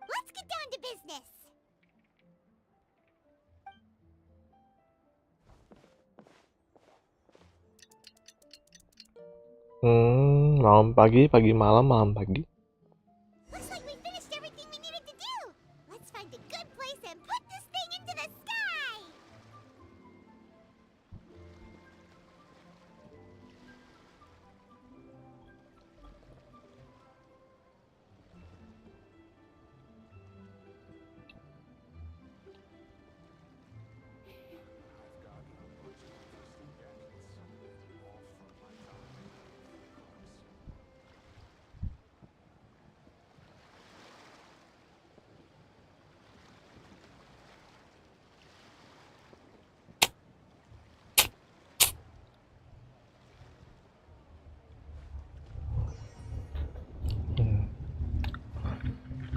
Let's get down to business. Malam pagi, pagi malam, malam pagi. Looks like we finished everything we needed to do. Let's find a good place and put this thing into the sky.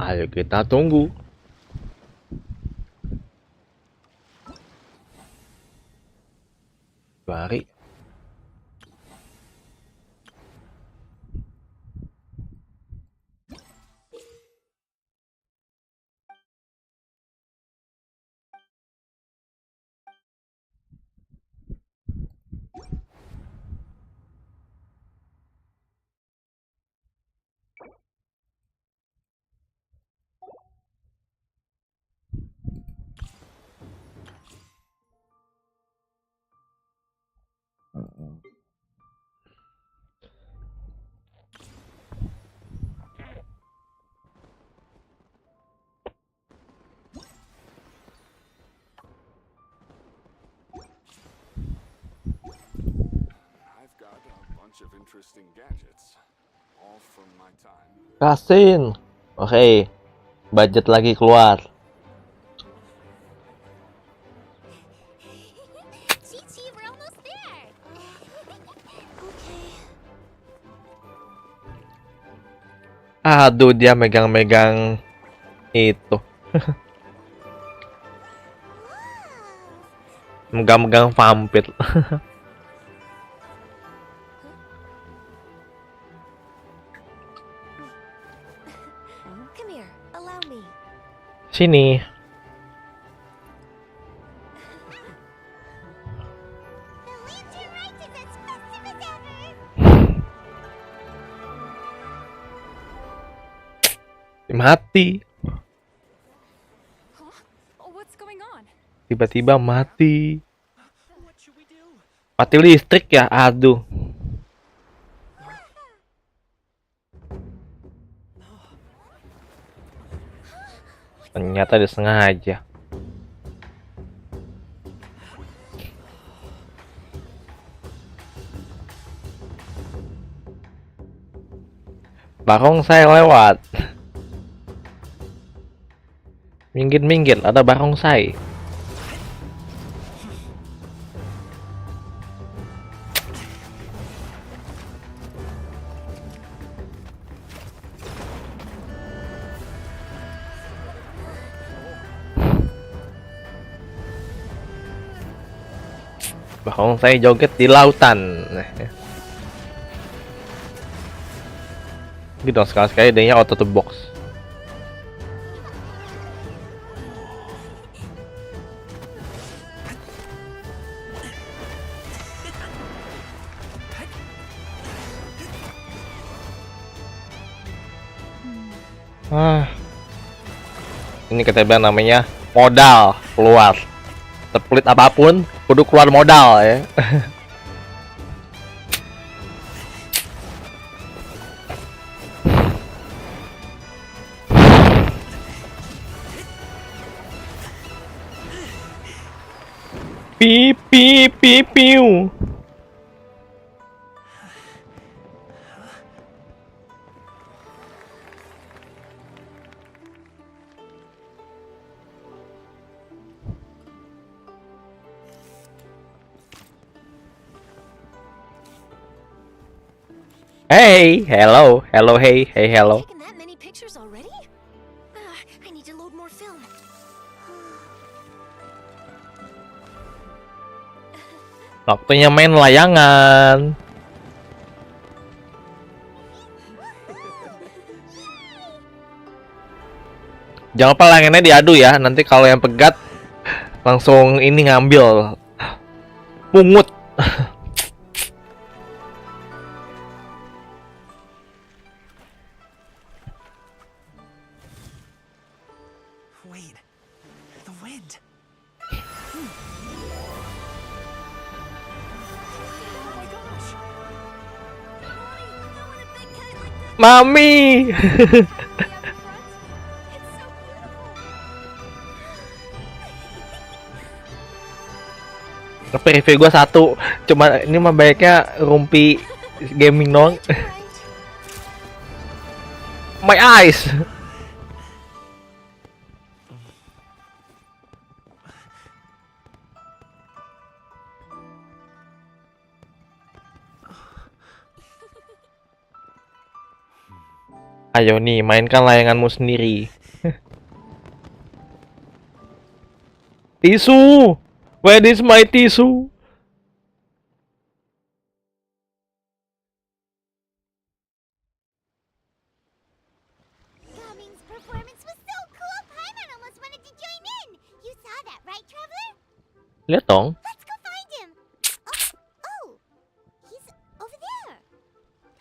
Ayo kita tunggu. Mari. Of interesting gadgets, all from my time. Kasin. Oke. Budget lagi keluar. Chichi, we're almost there. Okay. Aduh, dia megang-megang itu. Megang-megang vampir. Sini. Mati. Tiba-tiba mati. Mati listrik ya, aduh. Ternyata disengaja. Barongsai lewat. Minggir-minggir, ada barongsai. Barongsai joget di lautan. Gitu dong, sekali-sekali idenya out of the box. Ini kita bilang namanya modal keluar. Sepelit apapun, kudu keluar modal ya. Pipi pipiu. Hey, hello, hello, hey, hello. Taken that many pictures already? I need to load more film. Waktunya main layangan. Jangan lupa layangannya diadu ya. Nanti kalau yang pegat langsung ini ngambil. Pungut. Wait, the wind. Mami. PV gua 1, cuma ini mah baiknya rumpi gaming dong. My eyes. Ayo nih, mainkan layanganmu sendiri. Tisu! Where is my tissue? Gaming's performance was so cool, Paimon almost wanted to join in. You saw that, right, Traveler? Lihat dong. Let's go find him. Oh, he's over there,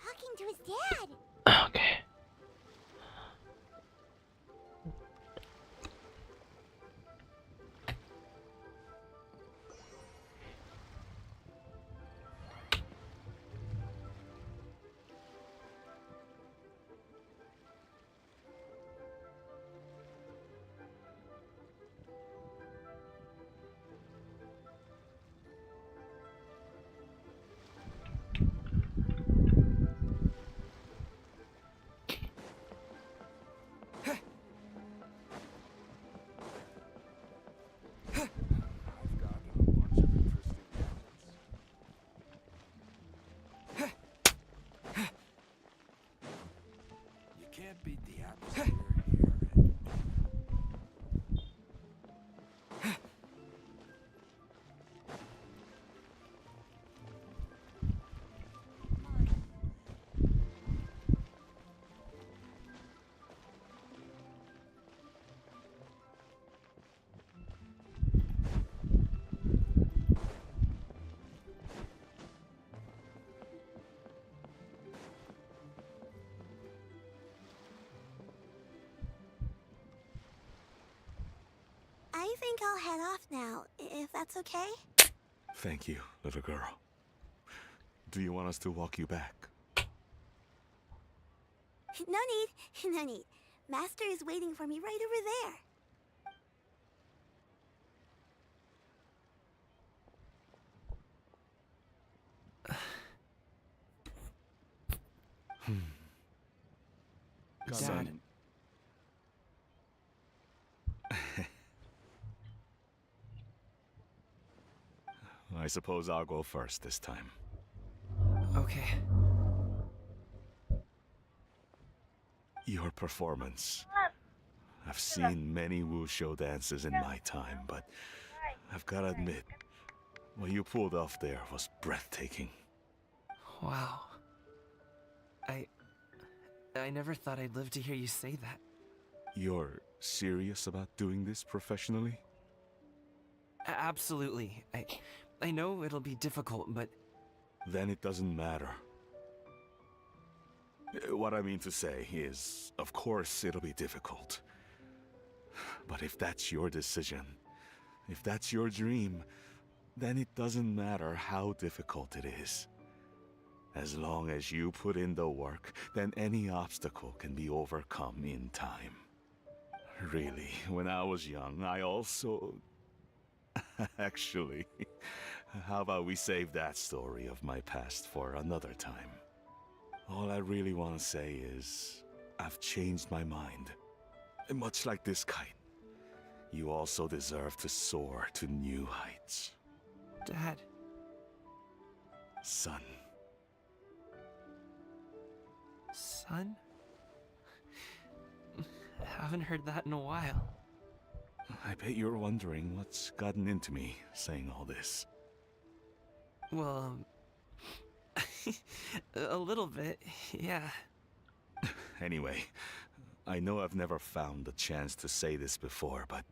talking to his dad. Oke. I think I'll head off now, if that's okay. Thank you, little girl. Do you want us to walk you back? No need, no need. Master is waiting for me right over there. Son. I suppose I'll go first this time. Okay. Your performance. I've seen many wuxia dances in my time, but I've gotta admit, what you pulled off there was breathtaking. Wow. I never thought I'd live to hear you say that. You're serious about doing this professionally? Absolutely. I know it'll be difficult, but... Then it doesn't matter. What I mean to say is, of course it'll be difficult. But if that's your decision, if that's your dream, then it doesn't matter how difficult it is. As long as you put in the work, then any obstacle can be overcome in time. Really, when I was young, I also... Actually, how about we save that story of my past for another time? All I really want to say is, I've changed my mind. Much like this kite, you also deserve to soar to new heights. Dad. Son. Son? Haven't heard that in a while. I bet you're wondering what's gotten into me saying all this. Well, a little bit, yeah. Anyway, I know I've never found the chance to say this before, but...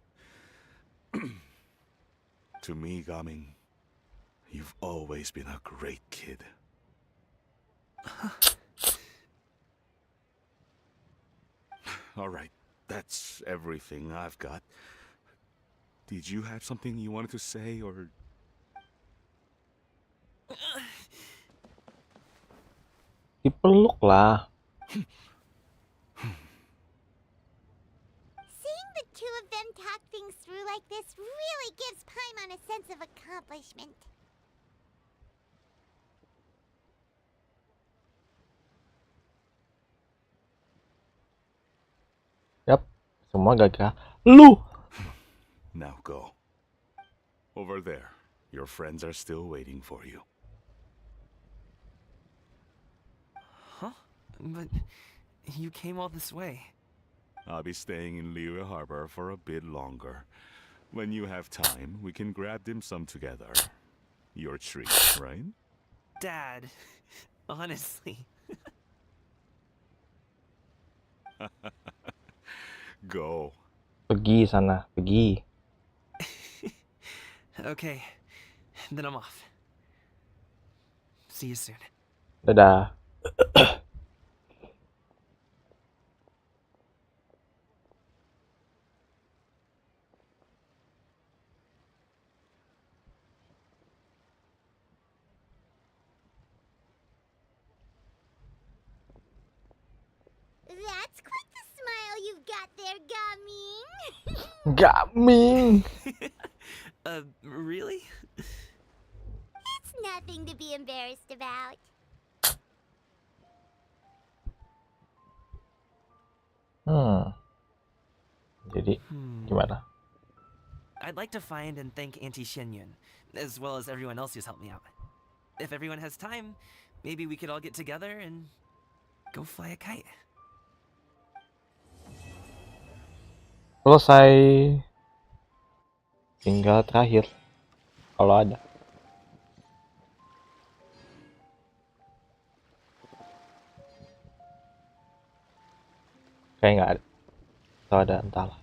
to me, Gaming, you've always been a great kid. Alright, that's everything I've got. Did you have something you wanted to say, or... Dipeluk lah. Seeing the two of them talk things through like this really gives Paimon a sense of accomplishment. Yap, semua gagal. Lu! Now go. Over there, your friends are still waiting for you. Huh? But you came all this way. I'll be staying in Liyue Harbor for a bit longer. When you have time, we can grab dim sum together. Your treat, right? Dad, honestly. Go. Pergi sana, pergi. Okay, then I'm off. See you soon. Dadah. That's quite the smile you've got there, Gaming. Gaming. Really? It's nothing to be embarrassed about. Jadi, gimana? I'd like to find and thank Auntie Xianyun, as well as everyone else who's helped me out. If everyone has time, maybe we could all get together and go fly a kite. Selesai. Tinggal terakhir. Kalau ada. Kayak nggak ada. Atau ada, entahlah.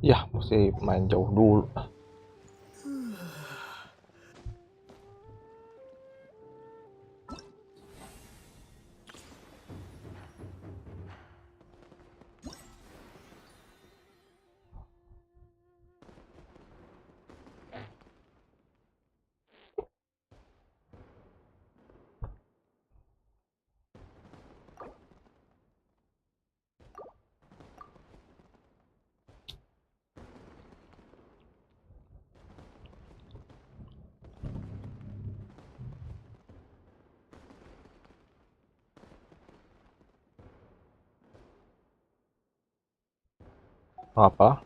Ya, mesti main jauh dulu. Apa?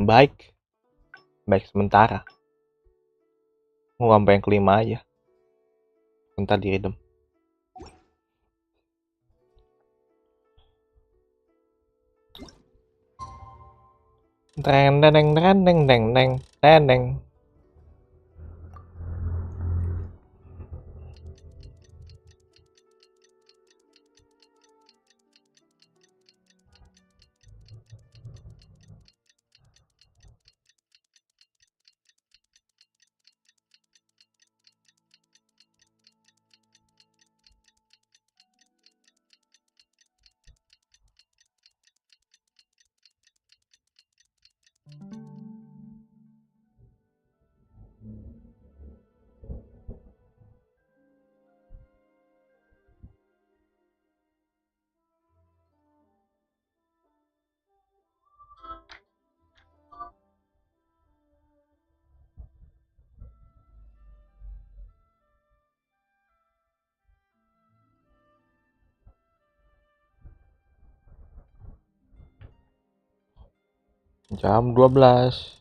baik. Baik sementara. Mau sampai yang kelima aja. Bentar diredem. Deng deng deng deng deng deng deng deng. Jam 12.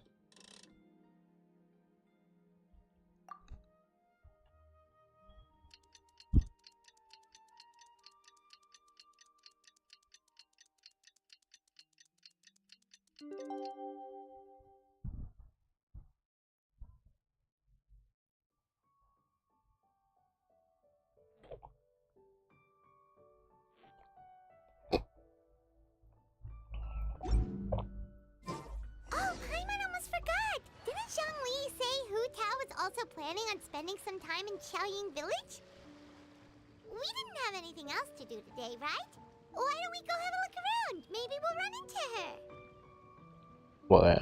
Oh, Paimon almost forgot! Didn't Zhongli say Hu Tao was also planning on spending some time in Chaoying Village? We didn't have anything else to do today, right? Why don't we go have a look around? Maybe we'll run into her. Boleh.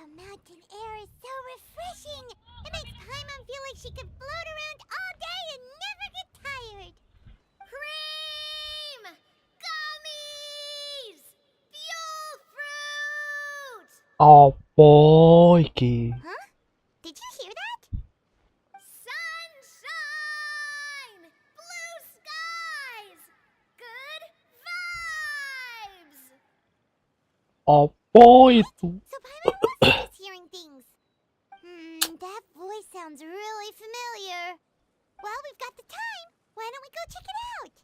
The mountain air is so refreshing! It makes Paimon feel like she could float around all day and never get tired! Cream! Gummies! Fuel fruit! Apa iki? Huh? Did you hear that? Sunshine! Blue skies! Good vibes! Apa itu? So Paimon was just hearing things. That voice sounds really familiar. Well, we've got the time. Why don't we go check it out?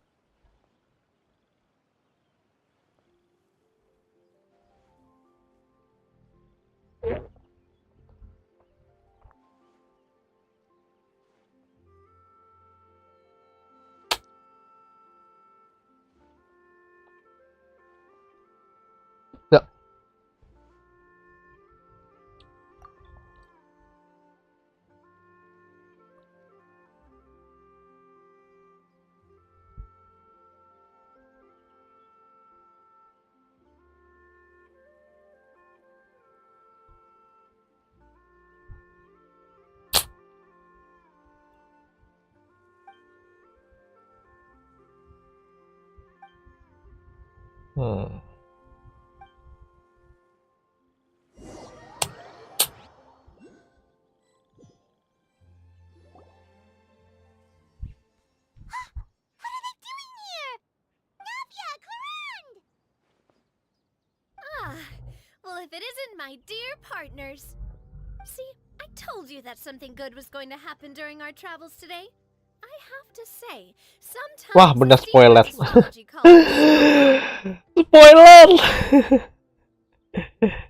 Well, if it isn't my dear partners. See, I told you that something good was going to happen during our travels today. I have to say, sometimes Wah, bener spoiler. spoiler.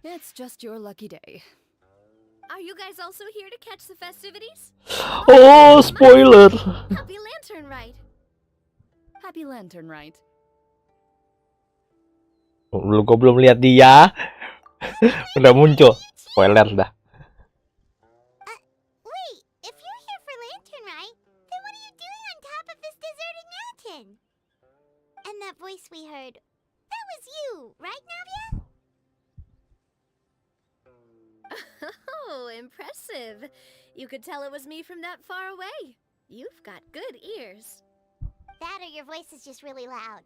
It's just your lucky day. Are you guys also here to catch the festivities? Oh, spoiler. Happy Lantern Ride. Happy Lantern Ride. Gue belum lihat dia. Udah muncul. Spoiler dah. Wait, if you're here for Lantern Ride, then what are you doing on top of this deserted mountain? And that voice we heard, that was you, right, Navia? Oh, impressive. You could tell it was me from that far away. You've got good ears. That or your voice is just really loud.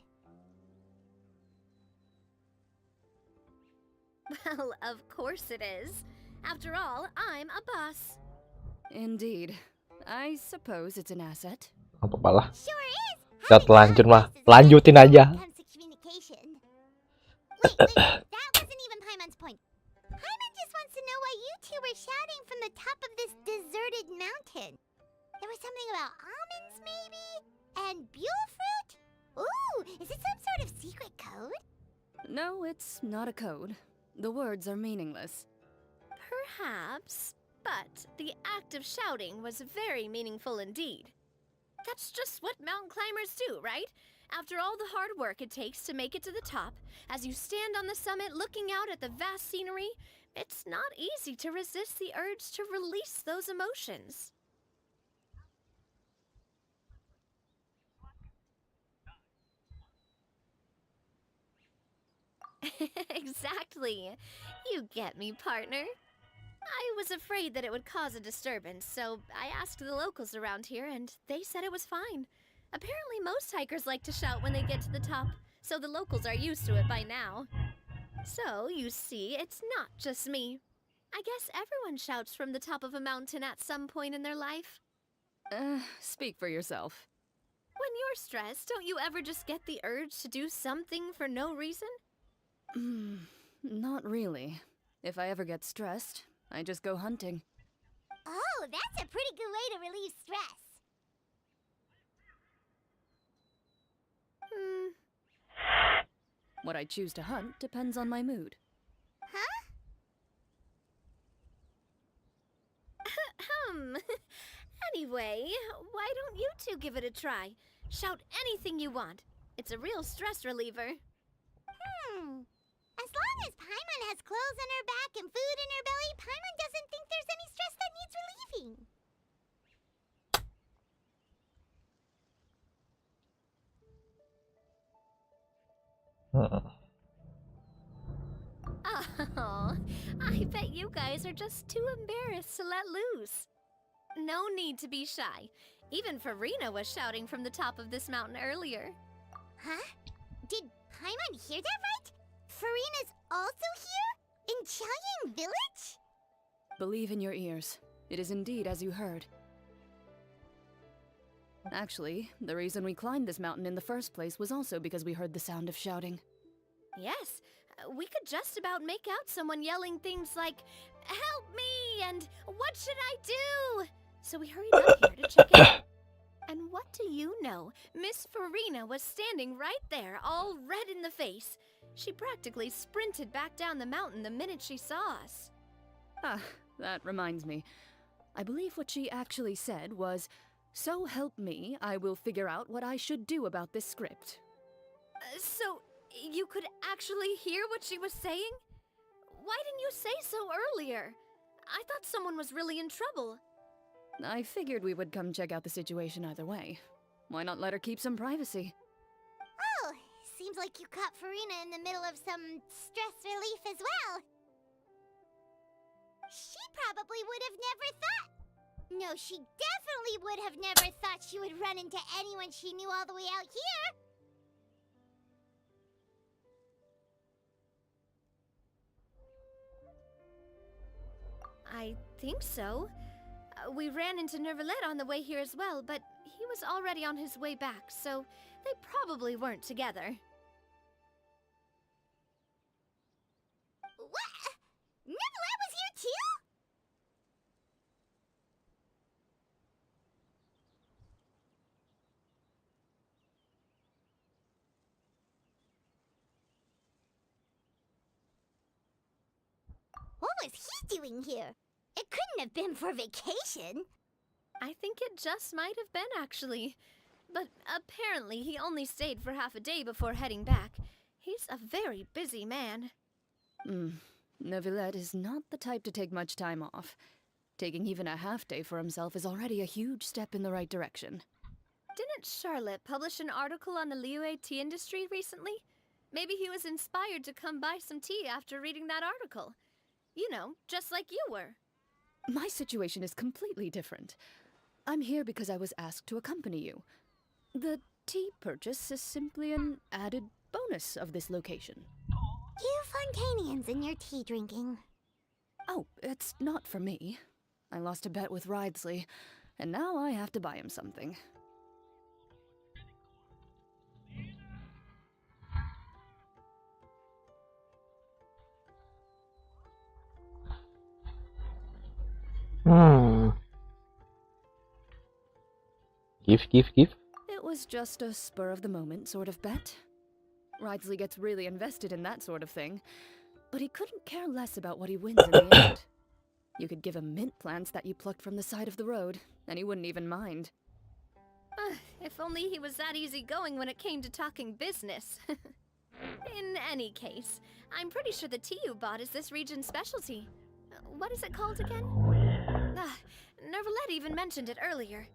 Well, of course it is. After all, I'm a boss. Indeed. I suppose it's an asset. Apa lah? Sure is. Udah telanjur mah. Lanjutin aja. Wait, that wasn't even Paimon's point. Paimon just wants to know why you two were shouting from the top of this deserted mountain. There was something about almonds, maybe? And buell fruit? Ooh, is it some sort of secret code? No, it's not a code. The words are meaningless. Perhaps, but the act of shouting was very meaningful indeed. That's just what mountain climbers do, right? After all the hard work it takes to make it to the top, as you stand on the summit looking out at the vast scenery, it's not easy to resist the urge to release those emotions. Exactly. You get me, partner. I was afraid that it would cause a disturbance, so I asked the locals around here, and they said it was fine. Apparently most hikers like to shout when they get to the top, so the locals are used to it by now. So, you see, it's not just me. I guess everyone shouts from the top of a mountain at some point in their life. Speak for yourself. When you're stressed, don't you ever just get the urge to do something for no reason? Not really. If I ever get stressed, I just go hunting. Oh, that's a pretty good way to relieve stress. What I choose to hunt depends on my mood. Huh? Anyway, why don't you two give it a try? Shout anything you want. It's a real stress reliever. As long as Paimon has clothes on her back and food in her belly, Paimon doesn't think there's any stress that needs relieving. Oh, I bet you guys are just too embarrassed to let loose. No need to be shy. Even Farina was shouting from the top of this mountain earlier. Huh? Did Paimon hear that right? Farina's also here? In Tayang village? Believe in your ears. It is indeed as you heard. Actually, the reason we climbed this mountain in the first place was also because we heard the sound of shouting. Yes, we could just about make out someone yelling things like, "Help me!" and "What should I do?" So we hurried up here to check it out. And what do you know? Miss Farina was standing right there, all red in the face. She practically sprinted back down the mountain the minute she saw us. Ah, that reminds me. I believe what she actually said was, "So help me, I will figure out what I should do about this script." So, you could actually hear what she was saying? Why didn't you say so earlier? I thought someone was really in trouble. I figured we would come check out the situation either way. Why not let her keep some privacy? Oh, seems like you caught Farina in the middle of some stress relief as well. She probably would have never thought. No, she definitely would have never thought she would run into anyone she knew all the way out here. I think so. We ran into Nervalet on the way here as well, but he was already on his way back, so they probably weren't together. What? Nervalet was here too? What was he doing here? It couldn't have been for vacation. I think it just might have been, actually. But apparently he only stayed for half a day before heading back. He's a very busy man. Neuvillette is not the type to take much time off. Taking even a half day for himself is already a huge step in the right direction. Didn't Charlotte publish an article on the Liyue tea industry recently? Maybe he was inspired to come buy some tea after reading that article. You know, just like you were. My situation is completely different. I'm here because I was asked to accompany you. The tea purchase is simply an added bonus of this location. You Fontanians and your tea drinking. Oh, it's not for me. I lost a bet with Ridesley, and now I have to buy him something. Give. It was just a spur-of-the-moment sort of bet. Ridesley gets really invested in that sort of thing, but he couldn't care less about what he wins in the end. You could give him mint plants that you plucked from the side of the road, and he wouldn't even mind. If only he was that easygoing when it came to talking business. In any case, I'm pretty sure the tea you bought is this region's specialty. What is it called again? Nervalet even mentioned it earlier.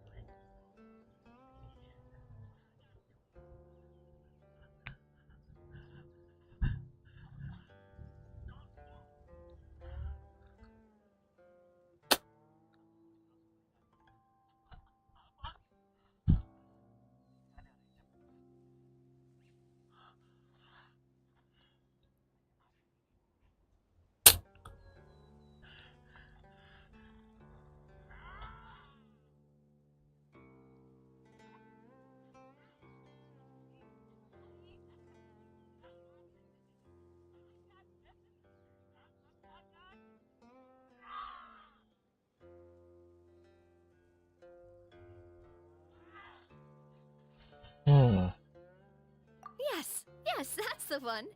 Yes, that's the one.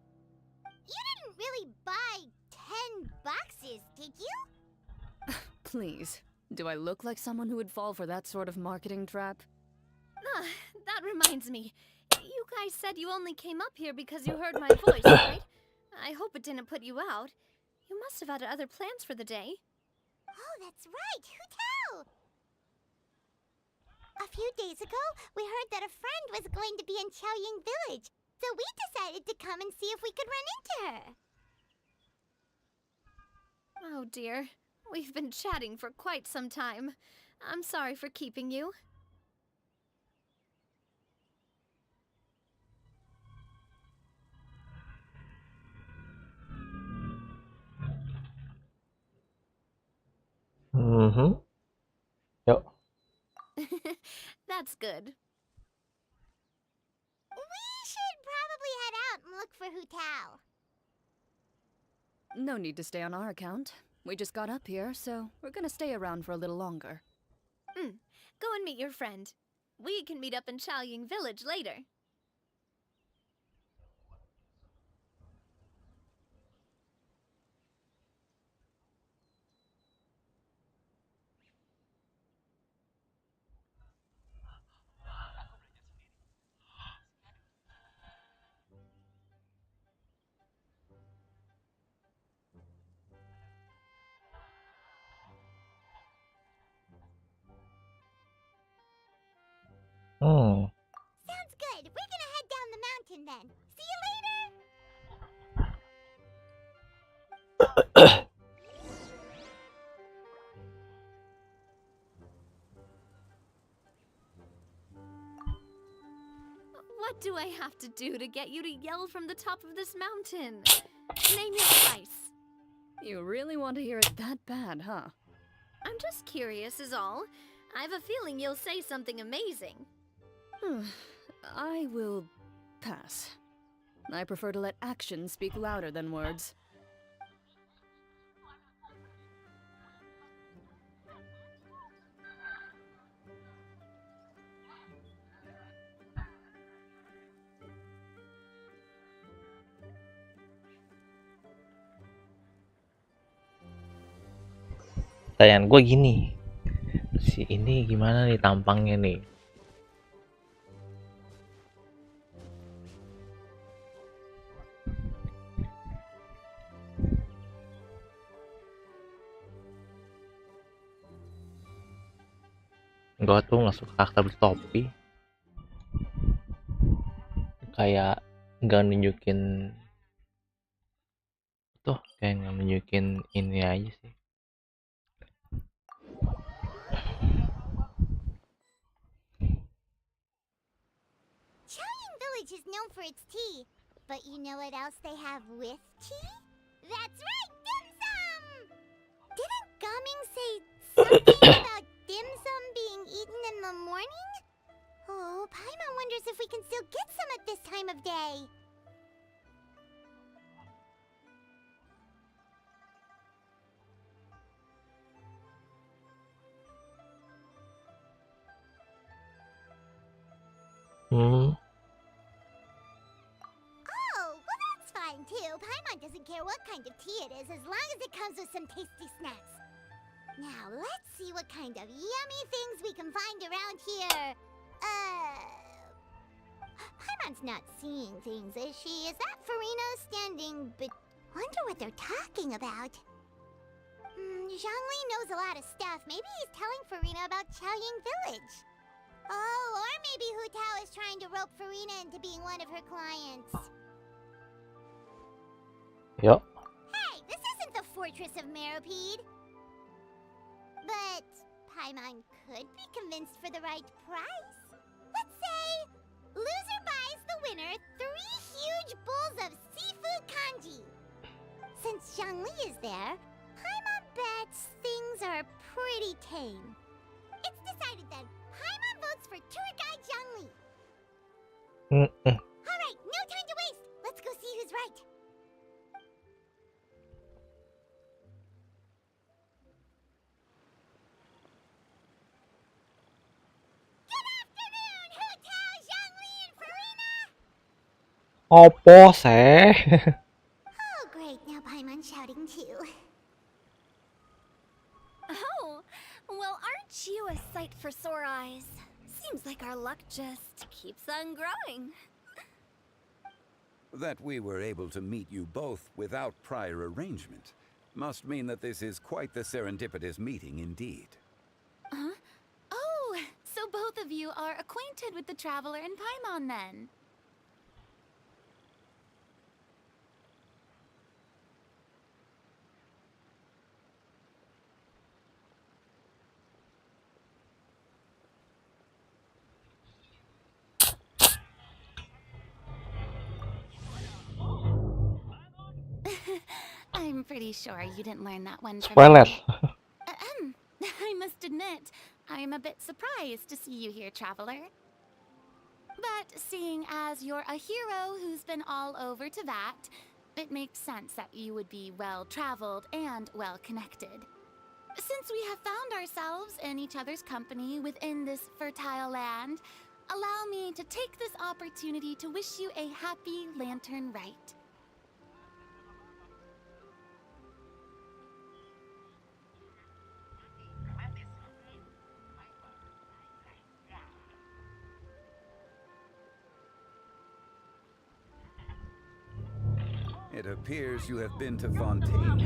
You didn't really buy 10 boxes, did you? Please, do I look like someone who would fall for that sort of marketing trap? That reminds me. You guys said you only came up here because you heard my voice, right? I hope it didn't put you out. You must have had other plans for the day. Oh, that's right. Who tell? A few days ago, we heard that a friend was going to be in Chaoying Village, so we decided to come and see if we could run into her. Oh dear. We've been chatting for quite some time. I'm sorry for keeping you. Yuk. That's good. We should probably head out and look for Hu Tao. No need to stay on our account. We just got up here, so we're gonna stay around for a little longer. Go and meet your friend. We can meet up in Chaoying Village later. Sounds good. We're gonna head down the mountain then. See you later! What do I have to do to get you to yell from the top of this mountain? Name your price. You really want to hear it that bad, huh? I'm just curious is all. I have a feeling you'll say something amazing. I will pass. I prefer to let actions speak louder than words. Pertanyaan gue gini, si ini gimana nih tampangnya nih? Gue tuh nggak suka karakter bertopi, kayak nggak nunjukin tuh, kayak nggak nunjukin ini aja sih. Chaoying Village is known for its tea, but you know what else they have with tea? That's right, dim sum! Didn't Gaming say something about dim sum being eaten in the morning? Oh, Paimon wonders if we can still get some at this time of day. Oh, well that's fine too. Paimon doesn't care what kind of tea it is as long as it comes with some tasty snacks. Now let's see what kind of yummy things we can find around here. Paimon's not seeing things, is she? Is that Farina standing wonder what they're talking about. Zhongli knows a lot of stuff. Maybe he's telling Farina about Chaoying Village. Oh, or maybe Hu Tao is trying to rope Farina into being one of her clients. Yuk. Hey, this isn't the Fortress of Meropide. But Paimon could be convinced for the right price. Let's say loser buys the winner 3 huge bowls of seafood kanji. Since Zhongli is there, Paimon bets things are pretty tame. It's decided then. Paimon votes for tour guide Zhongli. Alright, no time to waste. Let's go see who's right. Good afternoon, Hu Tao, Zhongli, and Farina! Opo sih? Oh, great. Now Paimon's shouting too. Oh, well, aren't you a sight for sore eyes? Seems like our luck just keeps on growing. That we were able to meet you both without prior arrangement must mean that this is quite the serendipitous meeting indeed. Huh? Oh, so both of you are acquainted with the Traveler and Paimon then? I'm pretty sure you didn't learn that one from Spoiler. me. I must admit, I'm a bit surprised to see you here, Traveler. But seeing as you're a hero who's been all over Teyvat, it makes sense that you would be well-traveled and well-connected. Since we have found ourselves in each other's company within this fertile land, allow me to take this opportunity to wish you a happy Lantern Rite. It appears you have been to Fontaine.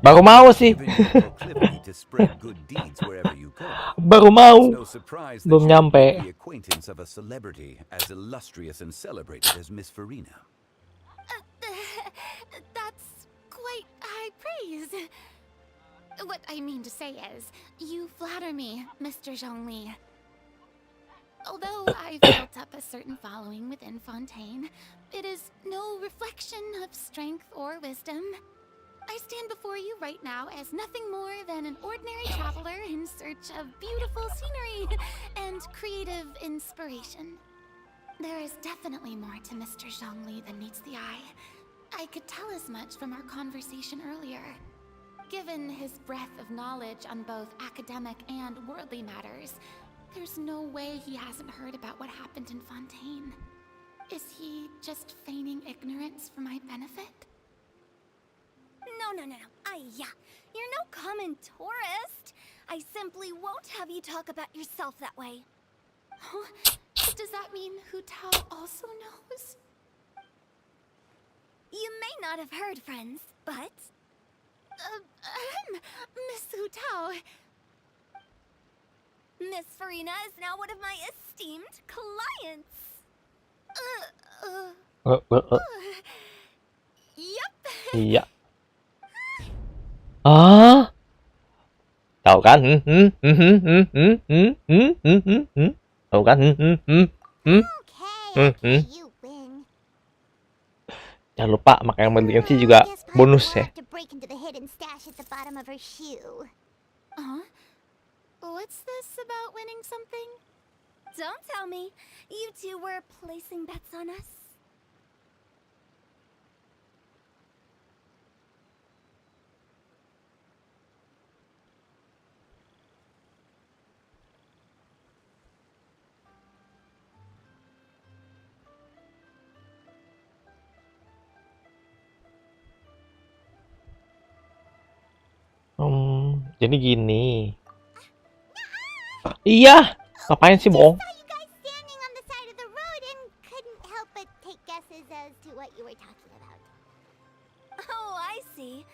Baru mau sih. To spread good deeds wherever you go. Baru mau. It's no surprise that Belum you nyampe. the acquaintance of a celebrity as illustrious and celebrated as Miss Farina. That's quite high praise. What I mean to say is, you flatter me, Mr. Zhongli. Although I've built up a certain following within Fontaine, it is no reflection of strength or wisdom. I stand before you right now as nothing more than an ordinary traveler in search of beautiful scenery and creative inspiration. There is definitely more to Mr. Zhongli than meets the eye. I could tell as much from our conversation earlier. Given his breadth of knowledge on both academic and worldly matters, there's no way he hasn't heard about what happened in Fontaine. Is he just feigning ignorance for my benefit? No. You're no common tourist. I simply won't have you talk about yourself that way. Oh, does that mean Hu Tao also knows? You may not have heard, friends, but... Miss Hu Tao. Miss Farina is now one of my esteemed clients. Yup. Iya. Ah. Tahu kan? Tahu kan? You win. Jangan lupa makanan bentuk sih juga bonus ya. To break into the hidden stash at the bottom of her shoe. What's this about winning something? Don't tell me. You two were placing bets on us. Jadi gini. Iya, ngapain sih bohong? Standing on the side of the road and couldn't help but take guesses as to what you were talking about. Oh, I see.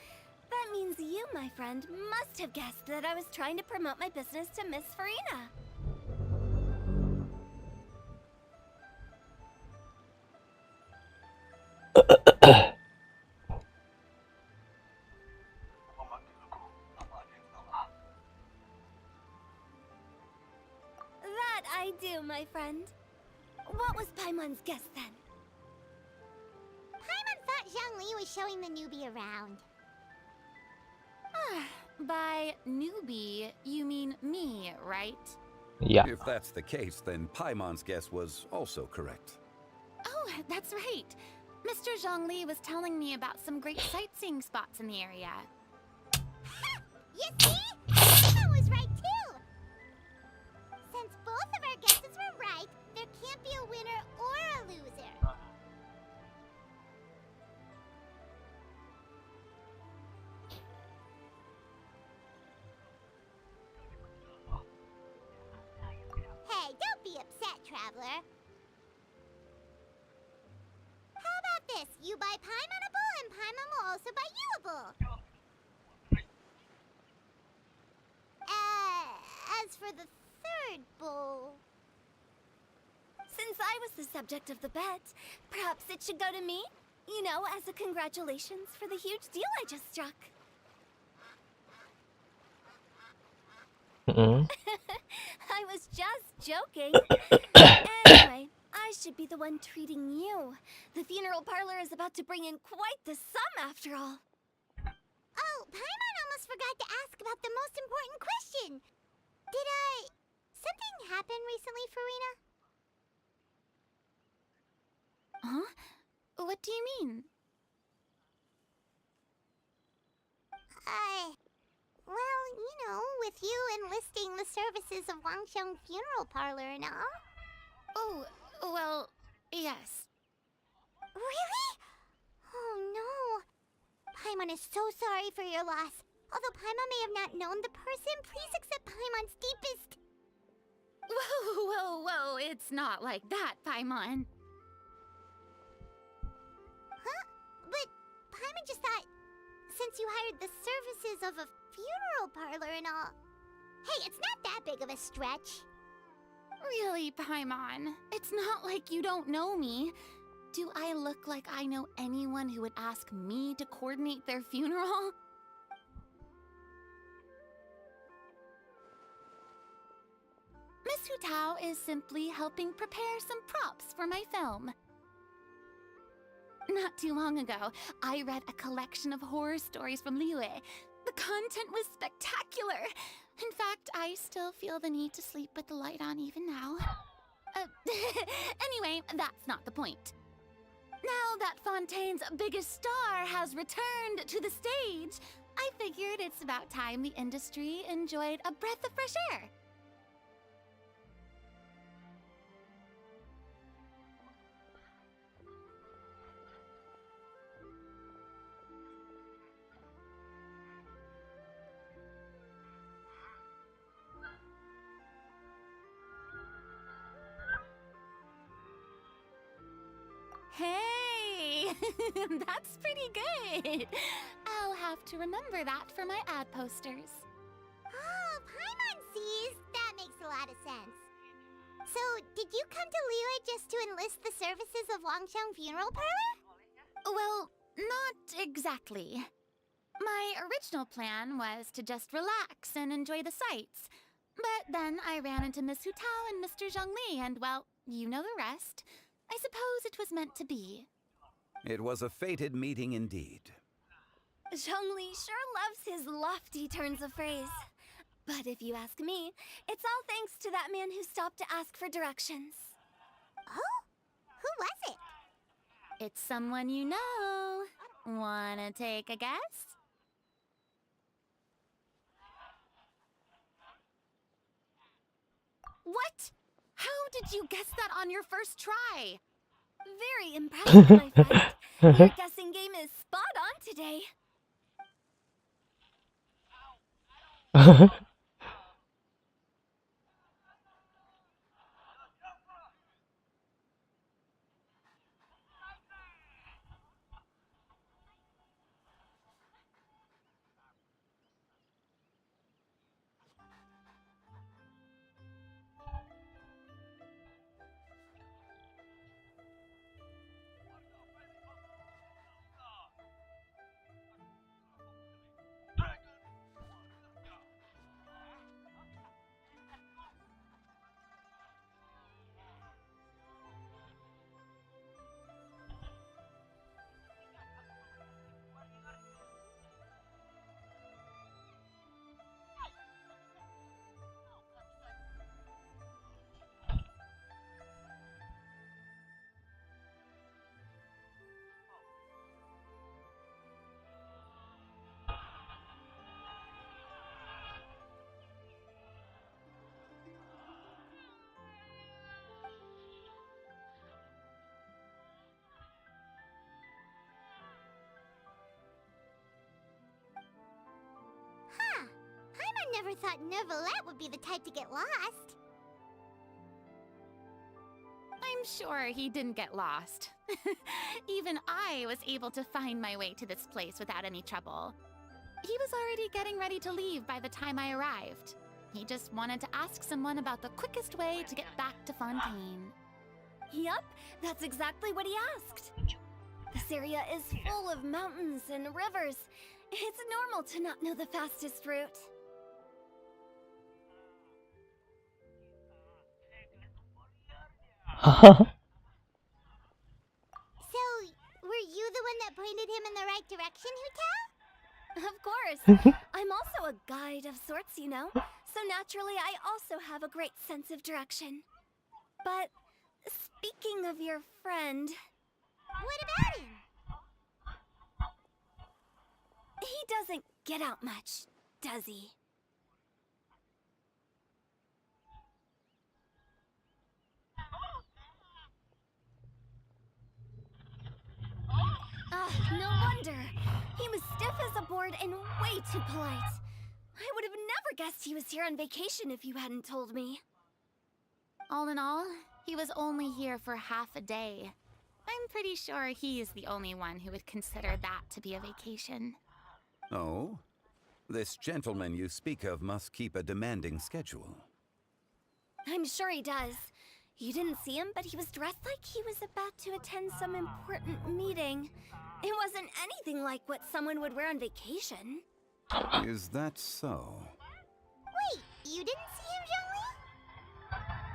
That means you, my friend, must have guessed that I was trying to promote my business to Miss Farina. That I do, my friend. What was Paimon's guess then? Paimon thought Zhongli was showing the newbie around. By newbie, you mean me, right? Yeah. If that's the case, then Paimon's guess was also correct. Oh, that's right. Mr. Zhongli was telling me about some great sightseeing spots in the area. You see? Paimon was right too! Since both of our guesses were right, there can't be a winner or a loser. Hey, don't be upset, traveler. How about this? You buy Paimonable and Paimon will also buy youable. As for the third bowl... Since I was the subject of the bet, perhaps it should go to me? You know, as a congratulations for the huge deal I just struck. I was just joking. Anyway, I should be the one treating you. The funeral parlor is about to bring in quite the sum after all. Oh, Paimon almost forgot to ask about the most important question. Something happen recently, Farina? Huh? What do you mean? Well, you know, with you enlisting the services of Wangxiang Funeral Parlor and all. Oh, well, yes. Really? Oh no. Paimon is so sorry for your loss. Although Paimon may have not known the person, please accept Paimon's deepest... Whoa, it's not like that, Paimon. Huh? But Paimon just thought, since you hired the services of a funeral parlor and all... Hey, it's not that big of a stretch. Really, Paimon? It's not like you don't know me. Do I look like I know anyone who would ask me to coordinate their funeral? Miss Hu Tao is simply helping prepare some props for my film. Not too long ago, I read a collection of horror stories from Liyue. The content was spectacular. In fact, I still feel the need to sleep with the light on even now. Anyway, that's not the point. Now that Fontaine's biggest star has returned to the stage, I figured it's about time the industry enjoyed a breath of fresh air. Hey, that's pretty good. I'll have to remember that for my ad posters. Oh, Paimon sees. That makes a lot of sense. So, did you come to Liyue just to enlist the services of Wangsheng Funeral Parlor? Well, not exactly. My original plan was to just relax and enjoy the sights. But then I ran into Miss Hu Tao and Mr. Zhongli, and well, you know the rest. I suppose it was meant to be. It was a fated meeting indeed. Zhongli sure loves his lofty turns of phrase. But if you ask me, it's all thanks to that man who stopped to ask for directions. Oh? Who was it? It's someone you know. Wanna take a guess? What? How did you guess that on your first try? Very impressive, my friend. Your guessing game is spot on today. I never thought Neuvillette would be the type to get lost. I'm sure he didn't get lost. Even I was able to find my way to this place without any trouble. He was already getting ready to leave by the time I arrived. He just wanted to ask someone about the quickest way to get back to Fontaine. Yup, that's exactly what he asked. This area is full of mountains and rivers. It's normal to not know the fastest route. So, were you the one that pointed him in the right direction, Hu Tao? Of course. I'm also a guide of sorts, you know. So naturally, I also have a great sense of direction. But speaking of your friend... What about him? He doesn't get out much, does he? No wonder. He was stiff as a board and way too polite. I would have never guessed he was here on vacation if you hadn't told me. All in all, he was only here for half a day. I'm pretty sure he's the only one who would consider that to be a vacation. Oh? This gentleman you speak of must keep a demanding schedule. I'm sure he does. You didn't see him, but he was dressed like he was about to attend some important meeting. It wasn't anything like what someone would wear on vacation. Is that so? Wait, you didn't see him, Zhongli?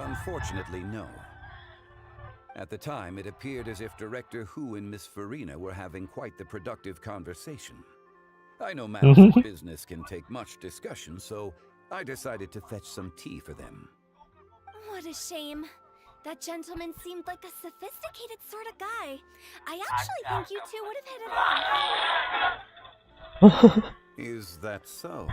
Unfortunately, no. At the time, it appeared as if Director Hu and Miss Farina were having quite the productive conversation. I know matters of business can take much discussion, so I decided to fetch some tea for them. What a shame. That gentleman seemed like a sophisticated sort of guy. I actually think you two would have hit it off. Is that so?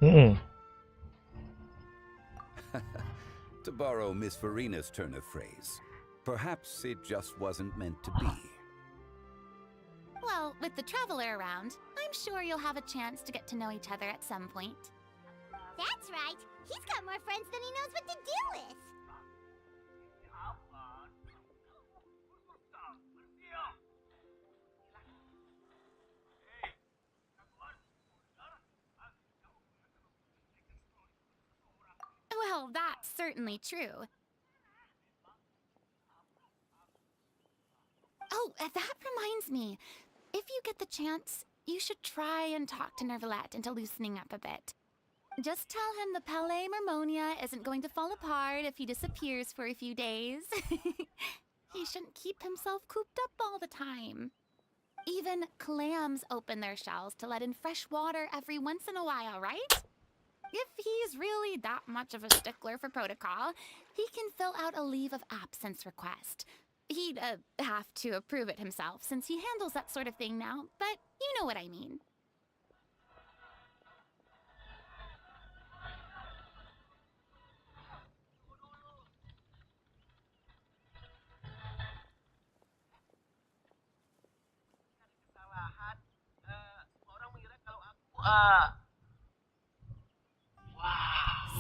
Hmm? To borrow Miss Farina's turn of phrase, perhaps it just wasn't meant to be. Well, with the traveler around, I'm sure you'll have a chance to get to know each other at some point. That's right. He's got more friends than he knows what to do with. Well, that's certainly true. Oh, that reminds me. If you get the chance, you should try and talk to Nervalette into loosening up a bit. Just tell him the Palais Mermonia isn't going to fall apart if he disappears for a few days. He shouldn't keep himself cooped up all the time. Even clams open their shells to let in fresh water every once in a while, right? If he's really that much of a stickler for protocol, he can fill out a leave of absence request. He'd have to approve it himself since he handles that sort of thing now, but you know what I mean.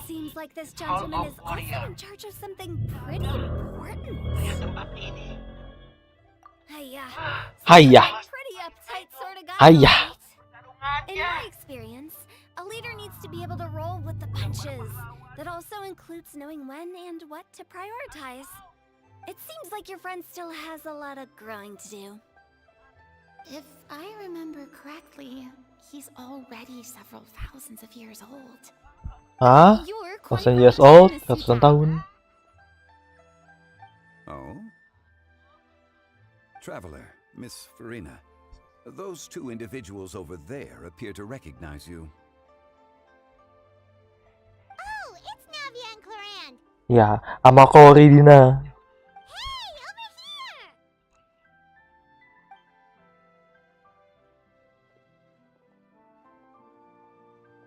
Seems like this gentleman is also in charge of something pretty important. Hiya. Hiya. Pretty uptight sort of guy. Hiya. Right? In my experience, a leader needs to be able to roll with the punches. That also includes knowing when and what to prioritize. It seems like your friend still has a lot of growing to do. If I remember correctly, he's already several thousands of years old. Hah? 1000 years old? Ratusan tahun. Oh? Traveler, Miss Farina, those two individuals over there appear to recognize you. Oh, it's Navia and Cloran. Ya, sama Cory Dina. Hey, over here!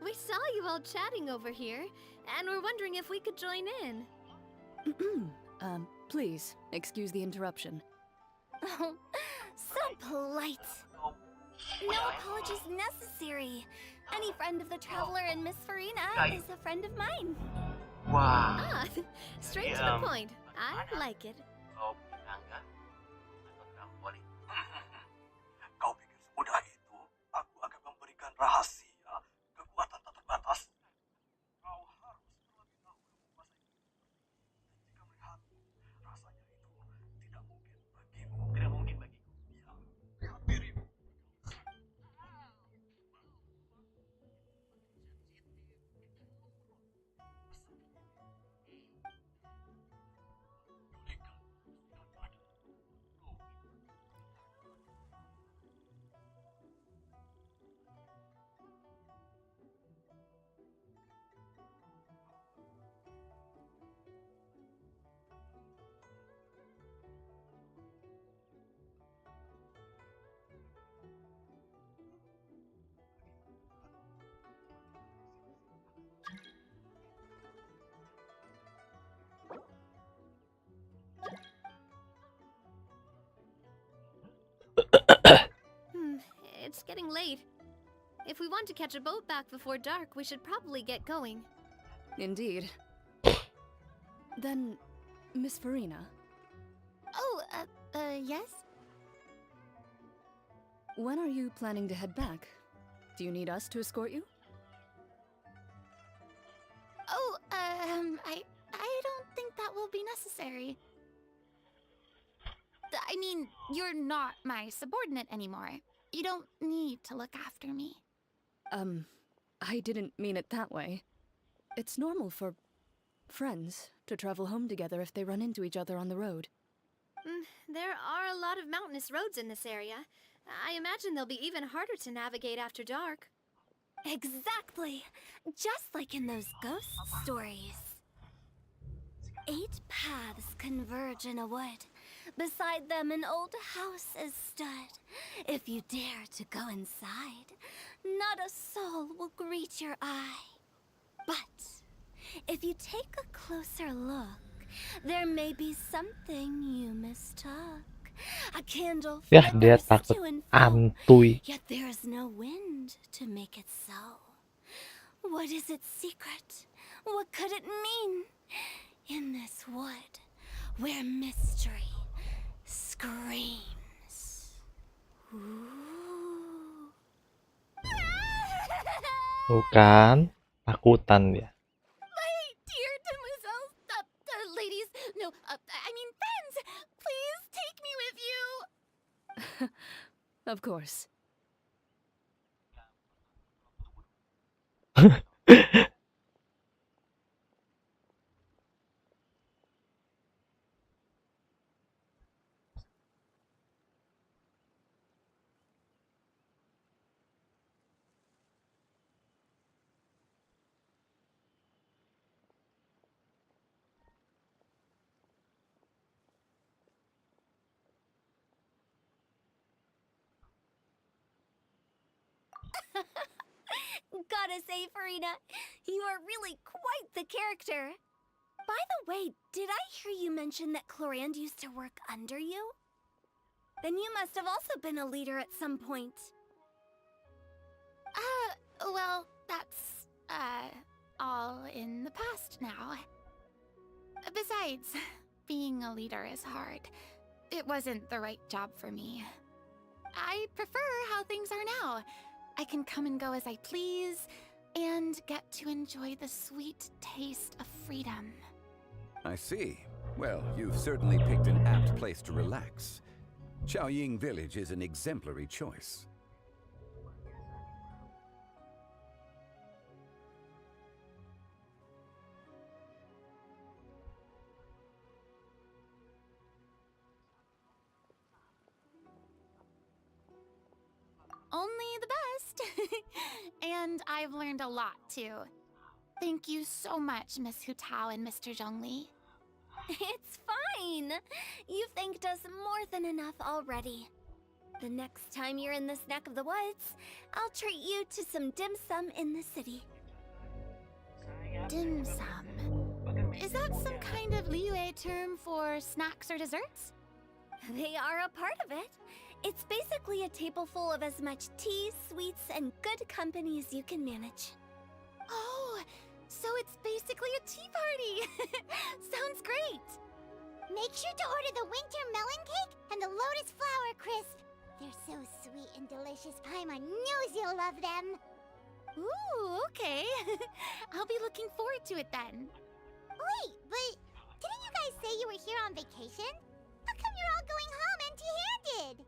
We saw you all chatting over here, and we're wondering if we could join in. Please, excuse the interruption. Oh, so polite. No apologies necessary. Any friend of the traveler and Miss Farina is a friend of mine. Wow. Ah, straight to the point. I like it. Kau pikir semudah itu? Aku akan memberikan rahasia, kekuatan tak terbatas. Kau harus terlebih dahulu menguasai. Jika melihatmu, rasanya itu tidak mungkin bagimu. Tidak mungkin bagiku. Ya, hampirimu. getting late. If we want to catch a boat back before dark, we should probably get going. Indeed. Then, Miss Farina. Oh, yes? When are you planning to head back? Do you need us to escort you? Oh, I don't think that will be necessary. I mean, you're not my subordinate anymore. You don't need to look after me. I didn't mean it that way. It's normal for friends to travel home together if they run into each other on the road. There are a lot of mountainous roads in this area. I imagine they'll be even harder to navigate after dark. Exactly! Just like in those ghost stories. 8 paths converge in a wood. Beside them an old house is stood. If you dare to go inside, not a soul will greet your eye. But if you take a closer look, there may be something you mistook. A candle Yah, dia flickers takut to and fro, antuy. yet there is no wind to make it so. What is its secret? What could it mean? In this wood, where mystery screams. Ooh. Tuh kan, takutan dia. My dear demoiselles, ladies, no, I mean friends, please take me with you. Of course. Gotta say, Farina, you are really quite the character. By the way, did I hear you mention that Clorand used to work under you? Then you must have also been a leader at some point. Well, that's, all in the past now. Besides, being a leader is hard. It wasn't the right job for me. I prefer how things are now. I can come and go as I please, and get to enjoy the sweet taste of freedom. I see. Well, you've certainly picked an apt place to relax. Chaoying Village is an exemplary choice. Only the best. And I've learned a lot, too. Thank you so much, Miss Hu Tao and Mr. Zhongli. It's fine. You've thanked us more than enough already. The next time you're in this neck of the woods, I'll treat you to some dim sum in the city. Dim sum? Is that some kind of Liyue term for snacks or desserts? They are a part of it. It's basically a table full of as much tea, sweets, and good company as you can manage. Oh, so it's basically a tea party! Sounds great! Make sure to order the winter melon cake and the lotus flower crisp. They're so sweet and delicious, Paimon knows you'll love them. Ooh, okay. I'll be looking forward to it then. Wait, but didn't you guys say you were here on vacation? How come you're all going home empty-handed?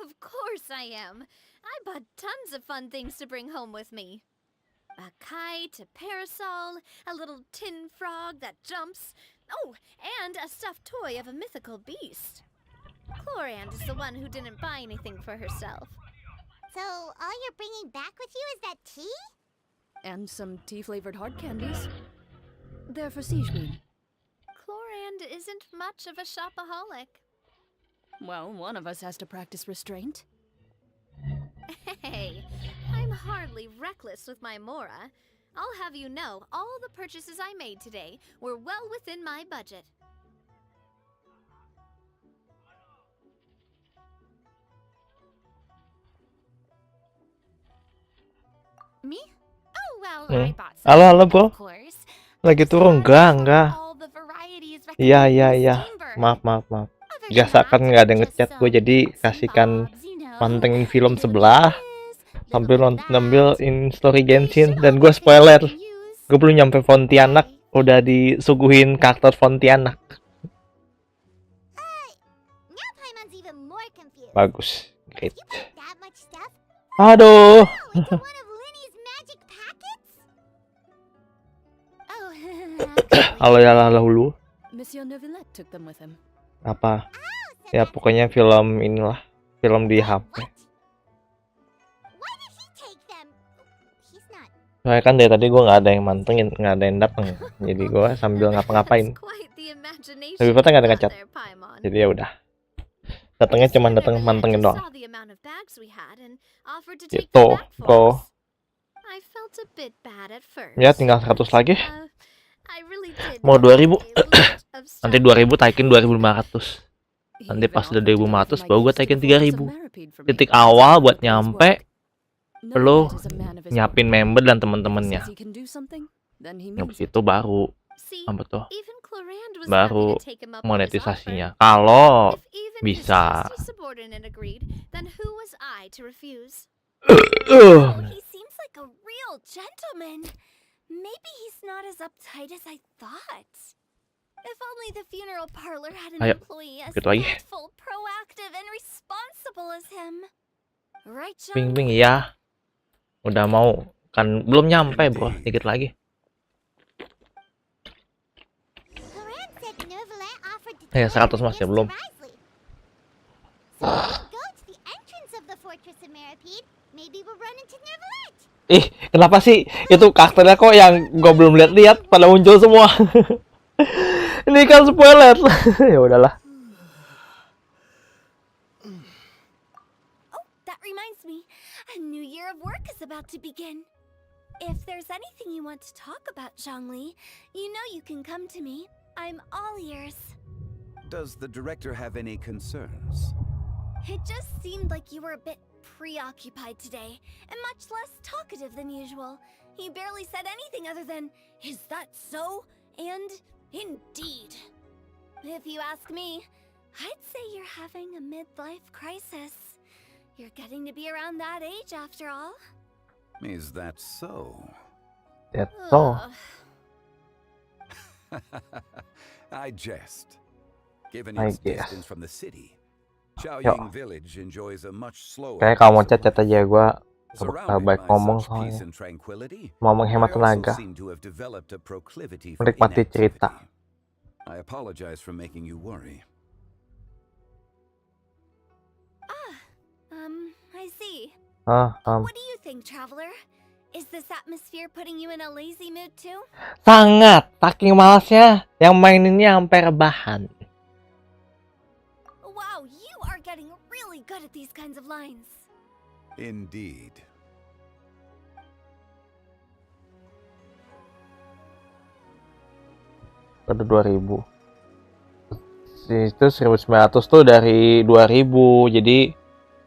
Of course I am. I bought tons of fun things to bring home with me. A kite, a parasol, a little tin frog that jumps. Oh, and a stuffed toy of a mythical beast. Chlorand is the one who didn't buy anything for herself. So, all you're bringing back with you is that tea? And some tea-flavored hard candies. They're for Siege Queen. Chlorand isn't much of a shopaholic. Well, one of us has to practice restraint. Hey, I'm hardly reckless with my Mora. I'll have you know, all the purchases I made today were well within my budget. Me? Oh, well, Hmm. I bought Halo, halo, some, bro. of course. Lagi turun? Enggak. All the varieties Iya, recommended iya, in iya. Steamburg. Maaf. Other than Biasa kan that, nggak ada yang just ngechat gue, some jadi bits and kasihkan bobs, you know. mantengin film Little sebelah this, sambil little ngambil that. in story They Genshin, should dan all gue be things spoiler. you can use. Gue belum nyampe Pontianak, udah disuguhin karakter Pontianak. Now Paimon's even more confused. Bagus, great. You bought that much stuff? Aduh. Into one of Linny's magic packets? Oh, Halo ya dahulu. Monsieur Neuvillette took them with him. Apa? Ya pokoknya film inilah, film di HP. What? Why did he take them? He's not. Soalnya kan dari tadi gue nggak ada yang mantengin, nggak ada yang dateng, jadi gue sambil ngapa-ngapain. Lebih penting nggak ada ngechat, jadi ya udah. Datengnya cuma dateng mantengin doang. Gitu, bro. Ya tinggal 100 lagi. Mau 2000. Nanti 2000 taikin 2500. Nanti pas udah 2500 baru gue taikin 3000. Titik awal buat nyampe lo nyiapin member dan temen-temennya. Habis itu baru apa tuh? Baru monetisasinya. Kalau bisa. he seems like a real gentleman. Maybe he's not as uptight as I thought. If only the funeral parlor had an Ayo, employee as gitu lagi. thoughtful, proactive, and responsible as him. Right, John? Ping ya. Udah mau kan belum nyampe bro, dikit lagi. Chlorand said Neuvillette offered to Ya deliver 100 mas ya gifts belum. to Risley. So if we go to the entrance of the fortress of Meripede, maybe we'll run into Neuvillette. Ih, kenapa sih itu karakternya kok yang gue belum lihat pada muncul semua? Ini kan spoiler. Ya udahlah. Oh, that reminds me. A new year of work is about to begin. If there's anything you want to talk about, Zhongli, you know you can come to me. I'm all ears. Does the director have any concerns? It just seemed like you were a bit preoccupied today, and much less talkative than usual. He barely said anything other than, "Is that so?" and "Indeed." If you ask me, I'd say you're having a midlife crisis. You're getting to be around that age after all. Is that so? That's so. I jest. Given I its guess. distance from the city, Yo. Chaoying Village enjoys a much slower. Kayak kalau mau chat aja gue Surrounded baik by ngomong such peace soalnya. and tranquility, Mau menghemat I also tenaga. seem to have developed a proclivity for Menikmati inactivity. cerita. I apologize for making you worry. I see. What do you think, traveler? Is this atmosphere putting you in a lazy mood too? Sangat, saking malasnya yang maininnya sampai rebahan. Wow, you are getting really good at these kinds of lines. Indeed. Ada 2000. Itu 1900 tuh dari 2000. Jadi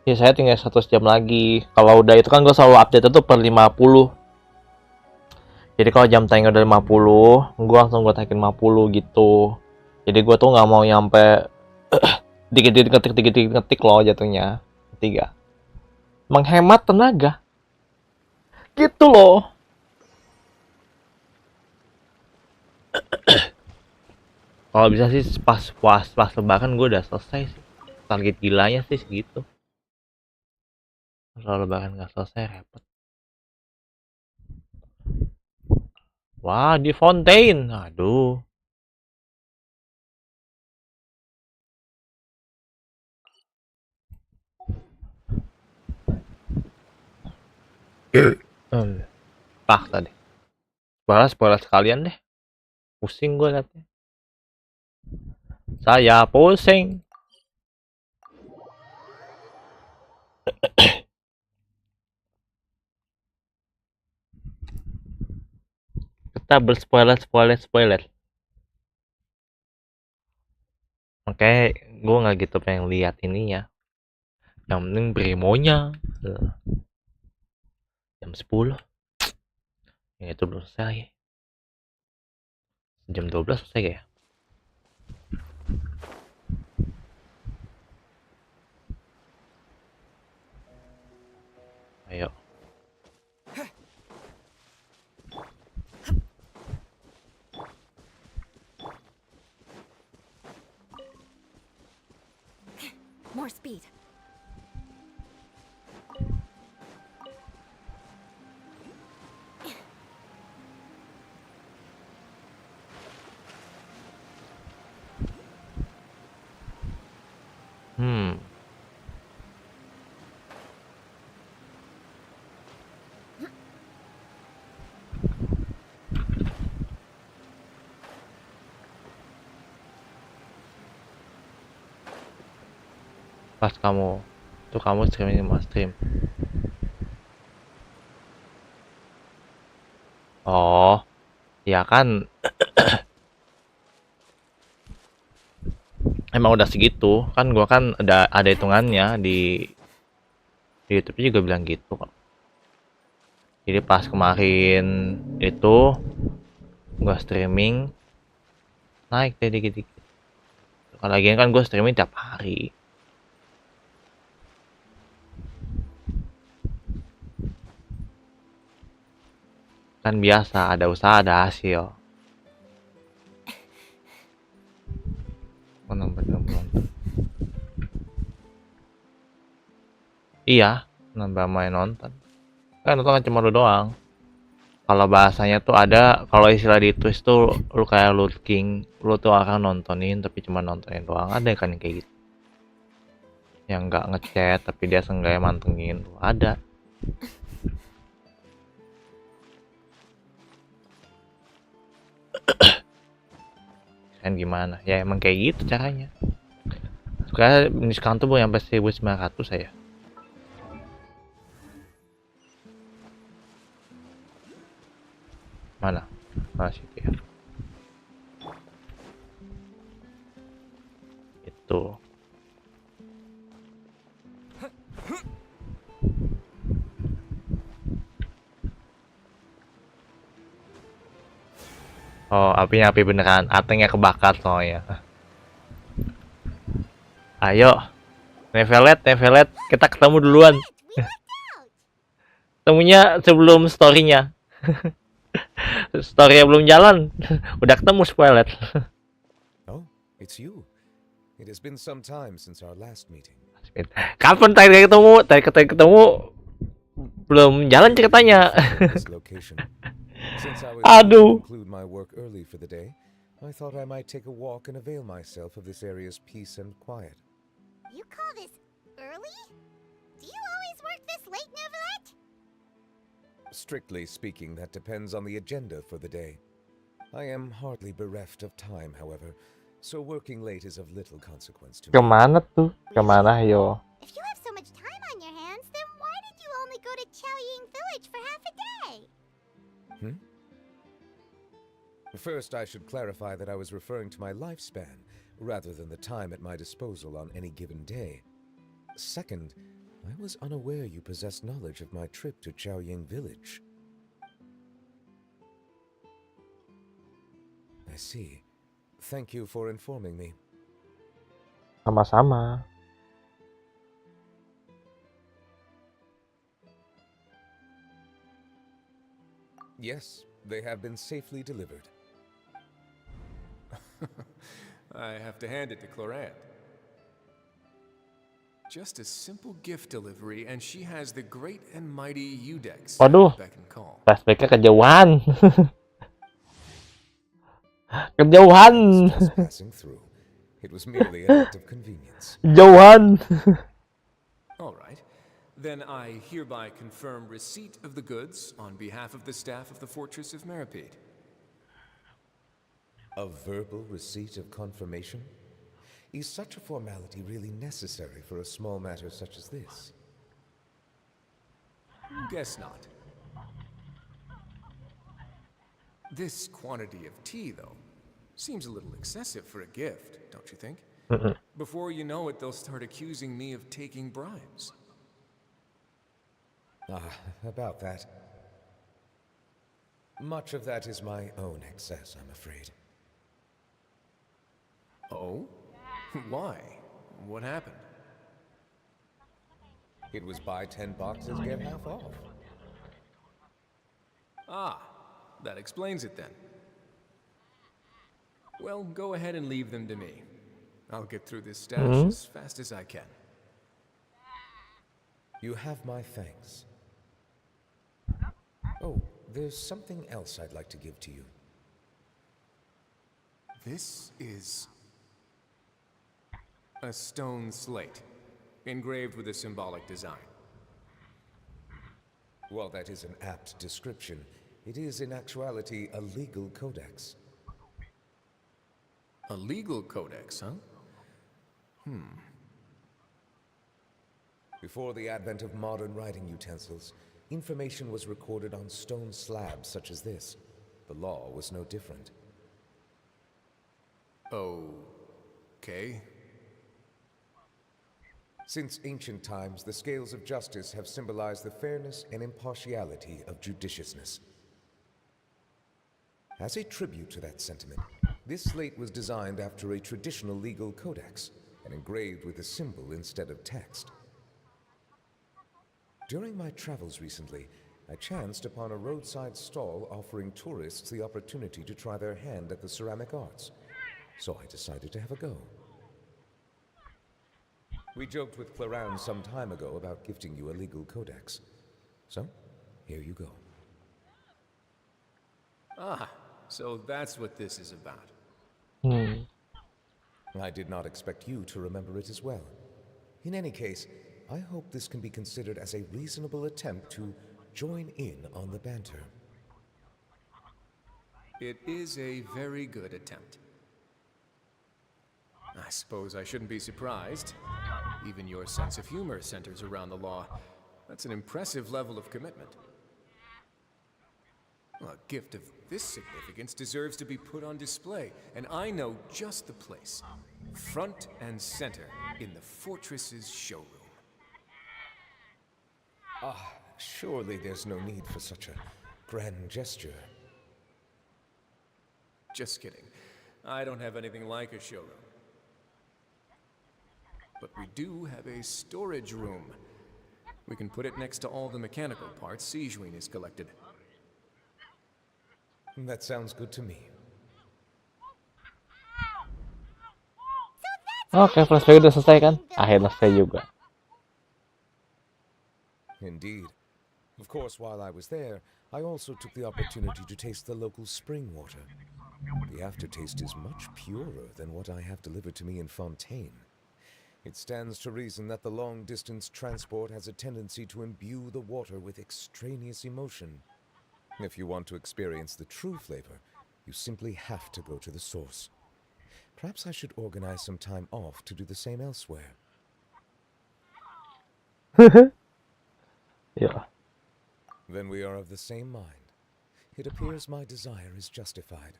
ya saya tinggal 100 jam lagi. Kalau udah itu kan gue selalu update itu per 50. Jadi kalau jam tayang udah 50, gue langsung gue taikin 50 gitu. Jadi gue tuh nggak mau nyampe dikit-dikit ngetik loh jatuhnya. Ketiga, menghemat tenaga. Gitu loh. Kalau bisa sih pas lebaran gue udah selesai sih. Target gilanya sih segitu. Kalau lebaran nggak selesai repot. Wah, di Fontaine. Aduh. Tadi. Spoiler sekalian deh. Pusing gue liatnya. Saya pusing. Kita spoiler. Makanya gue nggak gitu pengen lihat ininya. Yang penting Brimonya. Jam 10. Ya itu belum selesai. Jam 12 selesai ya. Ayo. More speed. Pas kamu streaming sama stream. Oh, ya kan. Emang udah segitu kan, gua kan ada hitungannya di YouTube juga bilang gitu kok. Jadi pas kemarin itu gua streaming naik deh dikit-dikit. Kalau lagi kan gua streaming tiap hari. Kan biasa, ada usaha ada hasil. Iya, nambah main nonton. Kan nonton kan cuma lu doang. Kalau bahasanya tuh ada, kalau istilah di twist tuh lu kayak lurking, lu tuh akan nontonin tapi cuma nontonin doang. Ada kan yang kayak gitu. Yang nggak ngechat tapi dia seenggaknya mantengin. Ada. Kan gimana? Ya emang kayak gitu caranya. Sekarang diskon tuh sampai 1.900 saya. Mana situ ya, itu apinya api beneran, atengnya kebakar soalnya. Ayo Nevelet kita ketemu duluan. Ketemunya sebelum storynya. Story belum jalan, udah ketemu spoiler. Oh, it's you. It has been some time since our last meeting. Kapan tadi ketemu? Belum jalan ceritanya. Aduh. Conclude my work early for the day. I thought I might take a walk and avail myself of this area's peace and quiet. You call this early? Do you always work this late, Nevelet? Strictly speaking, that depends on the agenda for the day. I am hardly bereft of time, however, so working late is of little consequence to me. Kemana tuh? Kemana yo? If you have so much time on your hands, then why did you only go to Chaoying Village for half a day? First, I should clarify that I was referring to my lifespan, rather than the time at my disposal on any given day. Second, I was unaware you possessed knowledge of my trip to Chaoying Village. I see. Thank you for informing me. Sama-sama. Yes, they have been safely delivered. I have to hand it to Clorant. Just a simple gift delivery, and she has the great and mighty Udex. Waduh, flashbacknya kejauhan. Kejauhan. Just passing through. It was merely an act of convenience. Jauhan. All right. Then I hereby confirm receipt of the goods on behalf of the staff of the Fortress of Meripede. A verbal receipt of confirmation? Is such a formality really necessary for a small matter such as this? Guess not. This quantity of tea, though, seems a little excessive for a gift, don't you think? Before you know it, they'll start accusing me of taking bribes. About that. Much of that is my own excess, I'm afraid. Oh? Why? What happened? It was buy 10 boxes, get half off. Ah, that explains it then. Well, go ahead and leave them to me. I'll get through this stash as fast as I can. You have my thanks. Oh, there's something else I'd like to give to you. This is a stone slate, engraved with a symbolic design. While that is an apt description, it is in actuality a legal codex. A legal codex, huh? Before the advent of modern writing utensils, information was recorded on stone slabs such as this. The law was no different. Okay. Since ancient times, the scales of justice have symbolized the fairness and impartiality of judiciousness. As a tribute to that sentiment, this slate was designed after a traditional legal codex and engraved with a symbol instead of text. During my travels recently, I chanced upon a roadside stall offering tourists the opportunity to try their hand at the ceramic arts, so I decided to have a go. We joked with Claran some time ago about gifting you a legal codex. So, here you go. Ah, so that's what this is about. I did not expect you to remember it as well. In any case, I hope this can be considered as a reasonable attempt to join in on the banter. It is a very good attempt. I suppose I shouldn't be surprised. Even your sense of humor centers around the law. That's an impressive level of commitment. Well, a gift of this significance deserves to be put on display, and I know just the place. Front and center in the Fortress's showroom. Surely there's no need for such a grand gesture. Just kidding. I don't have anything like a showroom. But we do have a storage room. We can put it next to all the mechanical parts Sijuin has collected. That sounds good to me. Oke, flashback udah selesai kan? Akhirnya selesai juga. Indeed. Of course, while I was there, I also took the opportunity to taste the local spring water. The aftertaste is much purer than what I have delivered to me in Fontaine. It stands to reason that the long-distance transport has a tendency to imbue the water with extraneous emotion. If you want to experience the true flavor, you simply have to go to the source. Perhaps I should organize some time off to do the same elsewhere. Yeah. Then we are of the same mind. It appears my desire is justified.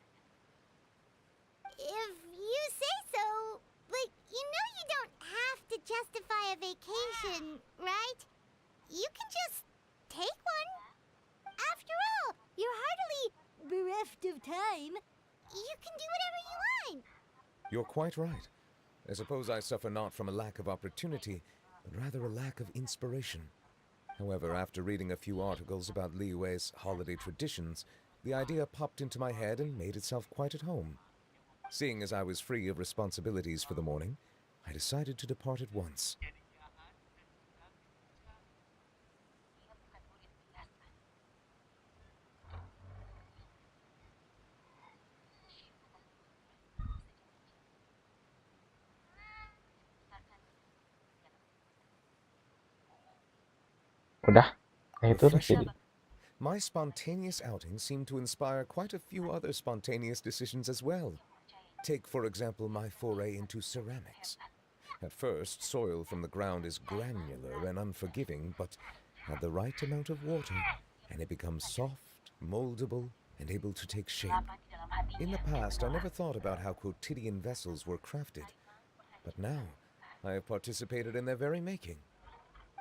If you say so, but you know you don't have to justify a vacation, right? You can just take one. After all, you're hardly bereft of time. You can do whatever you want. You're quite right. I suppose I suffer not from a lack of opportunity, but rather a lack of inspiration. However, after reading a few articles about Liyue's holiday traditions, the idea popped into my head and made itself quite at home. Seeing as I was free of responsibilities for the morning, I decided to depart at once. Udah, nah itu Refreshing. jadi. My spontaneous outing seemed to inspire quite a few other spontaneous decisions as well. Take, for example, my foray into ceramics. At first, soil from the ground is granular and unforgiving, but add the right amount of water, and it becomes soft, moldable, and able to take shape. In the past, I never thought about how quotidian vessels were crafted, but now I have participated in their very making.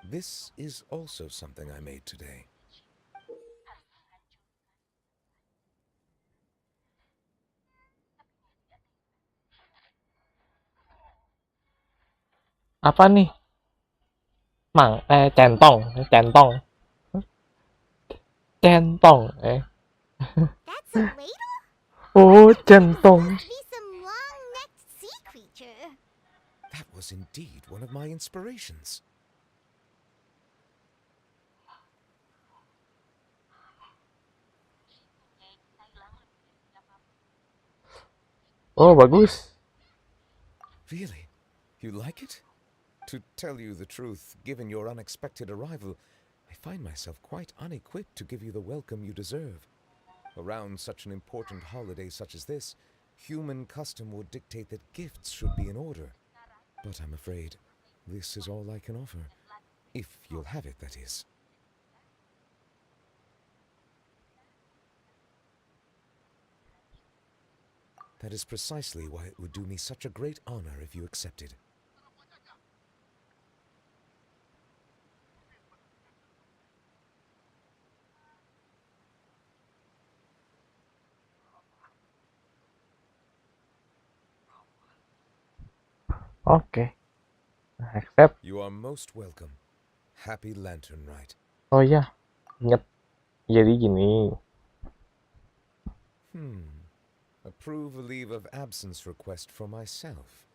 This is also something I made today. Apa nih? Centong, centong, centong. That's a ladle? Oh, centong. Must be some long-necked sea creature. That was indeed one of my inspirations. Oh, bagus. Really? You like it? To tell you the truth, given your unexpected arrival, I find myself quite unequipped to give you the welcome you deserve. Around such an important holiday such as this, human custom would dictate that gifts should be in order. But I'm afraid this is all I can offer. If you'll have it, that is. That is precisely why it would do me such a great honor if you accepted. Oke. Accept. You are most welcome. Happy Lantern Rite. Oh iya, inget. Jadi gini. Approve a leave of absence request for myself.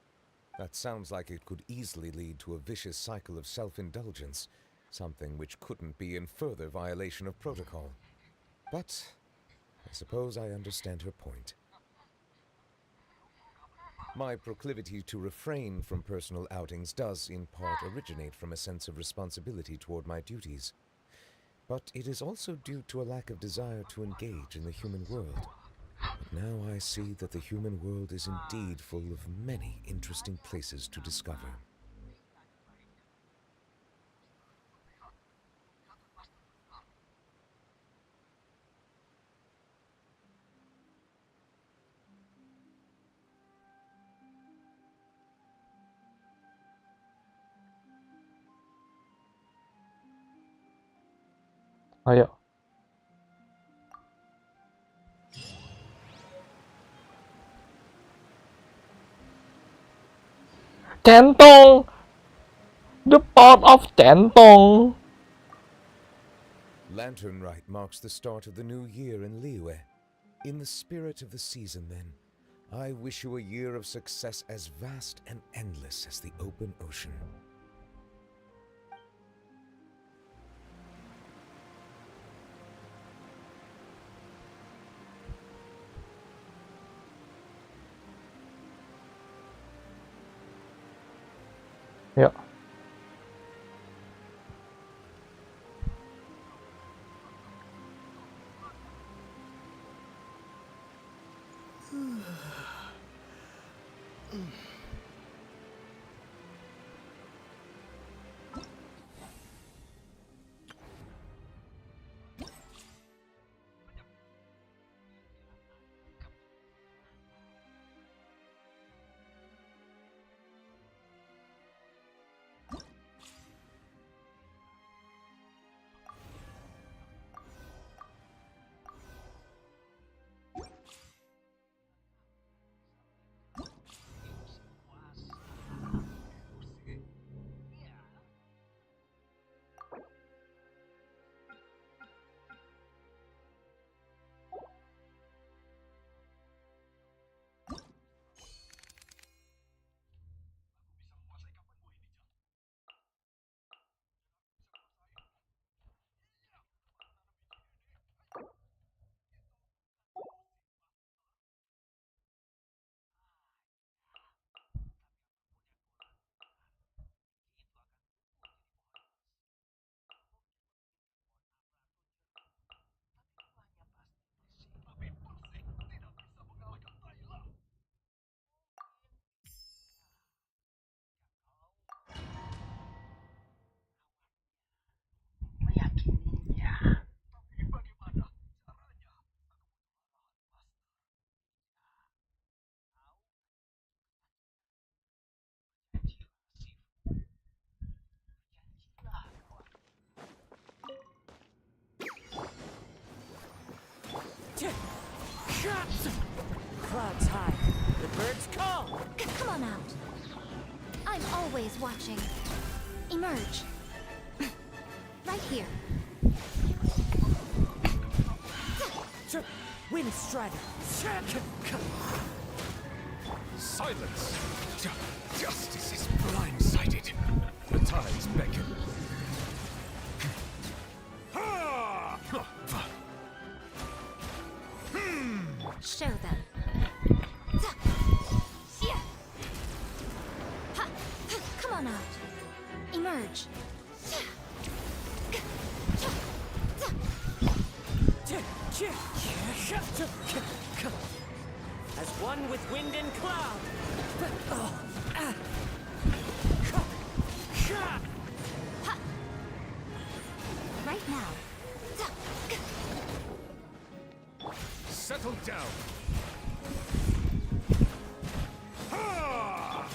That sounds like it could easily lead to a vicious cycle of self-indulgence, something which couldn't be in further violation of protocol. But I suppose I understand her point. My proclivity to refrain from personal outings does, in part, originate from a sense of responsibility toward my duties. But it is also due to a lack of desire to engage in the human world. But now I see that the human world is indeed full of many interesting places to discover. Ayo. Centong. The part of centong. Lantern Rite marks the start of the new year in Liyue. In the spirit of the season, then, I wish you a year of success as vast and endless as the open ocean. Yuk. Clouds high. The birds call. Come on out. I'm always watching. Emerge. Right here. Wind Strider. Silence! Justice is blindsided. The tides beckon. Show them. Come on out. Emerge. As one with wind and cloud. Right now. Settle down.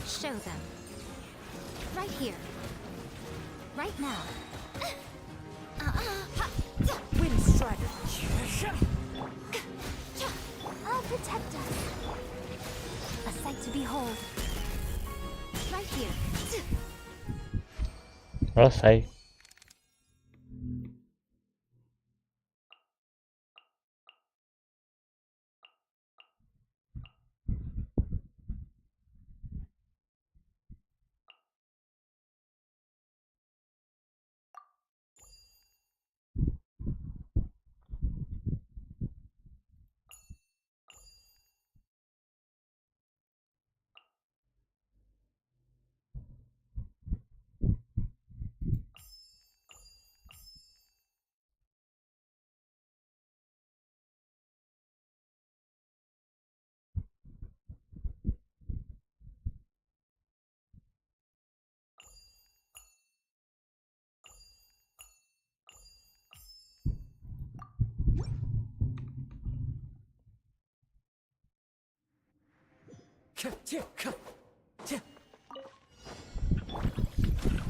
Show them. Right here. Right now. Wind Strider. I'll protect us. A sight to behold. Right here. Selesai.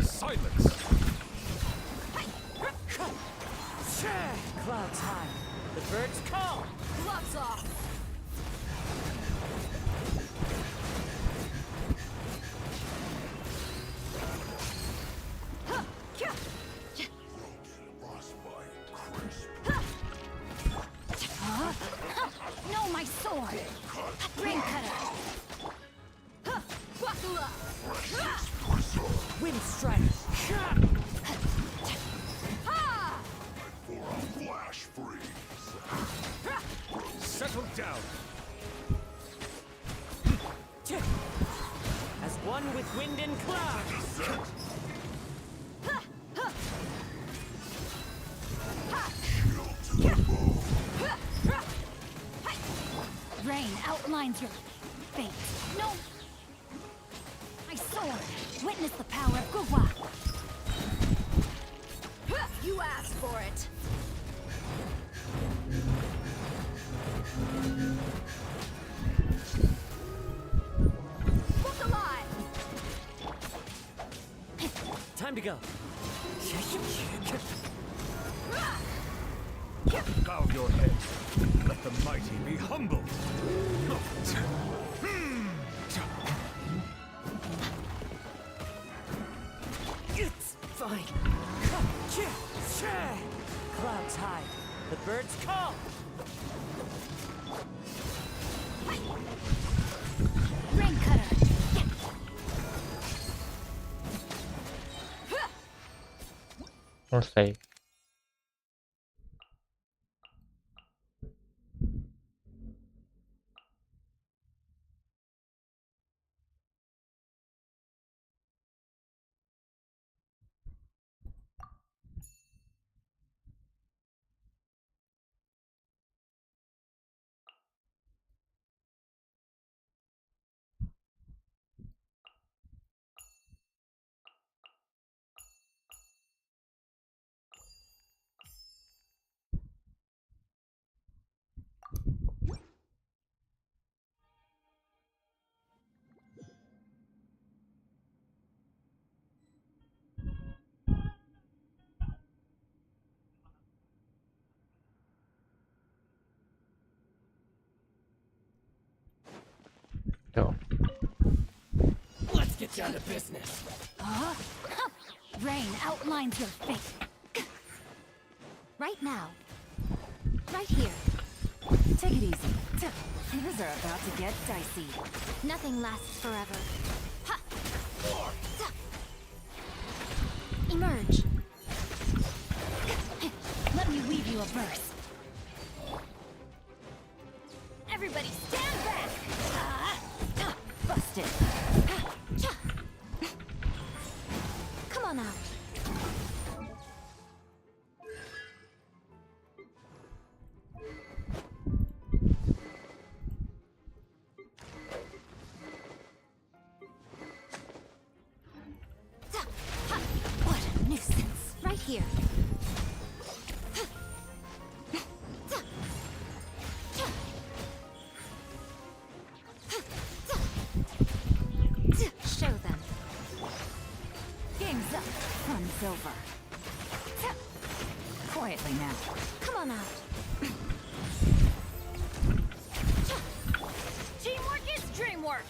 Silence! Clouds high. The birds call. Gloves off. No, my sword. Rain cutter. Buckle up. Wind Strider. Flash freeze. Settle down. As one with wind and cloud. Rain outlines your fate. No! My sword! Witness the power of Gugwa! You asked for it. Look alive! Time to go. Bow your head. Let the mighty be humbled. It's fine. Clouds high. The birds call. Rain cutter! Selesai. down to business. Rain outlines your fate. Right now. Right here. Take it easy. Things are about to get dicey. Nothing lasts forever. Ha! Emerge. Let me weave you a verse. Everybody stand back! Busted. Come on out. What a nuisance! Right here. Show them. Game's up. Fun's over. Quietly now. Come on out. Teamwork is dreamwork!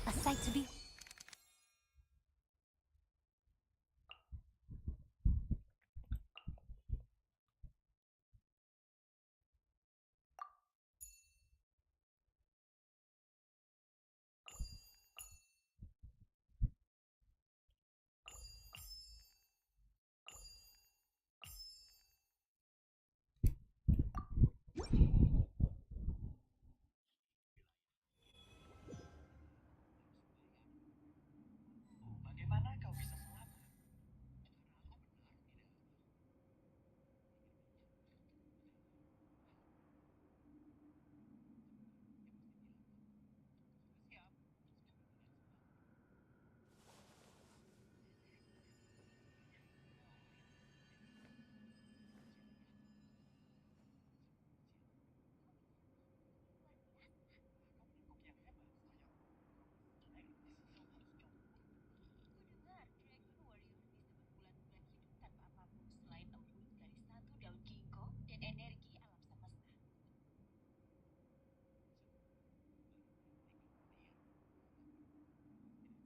A sight to be...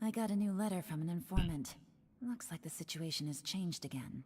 I got a new letter from an informant. Looks like the situation has changed again.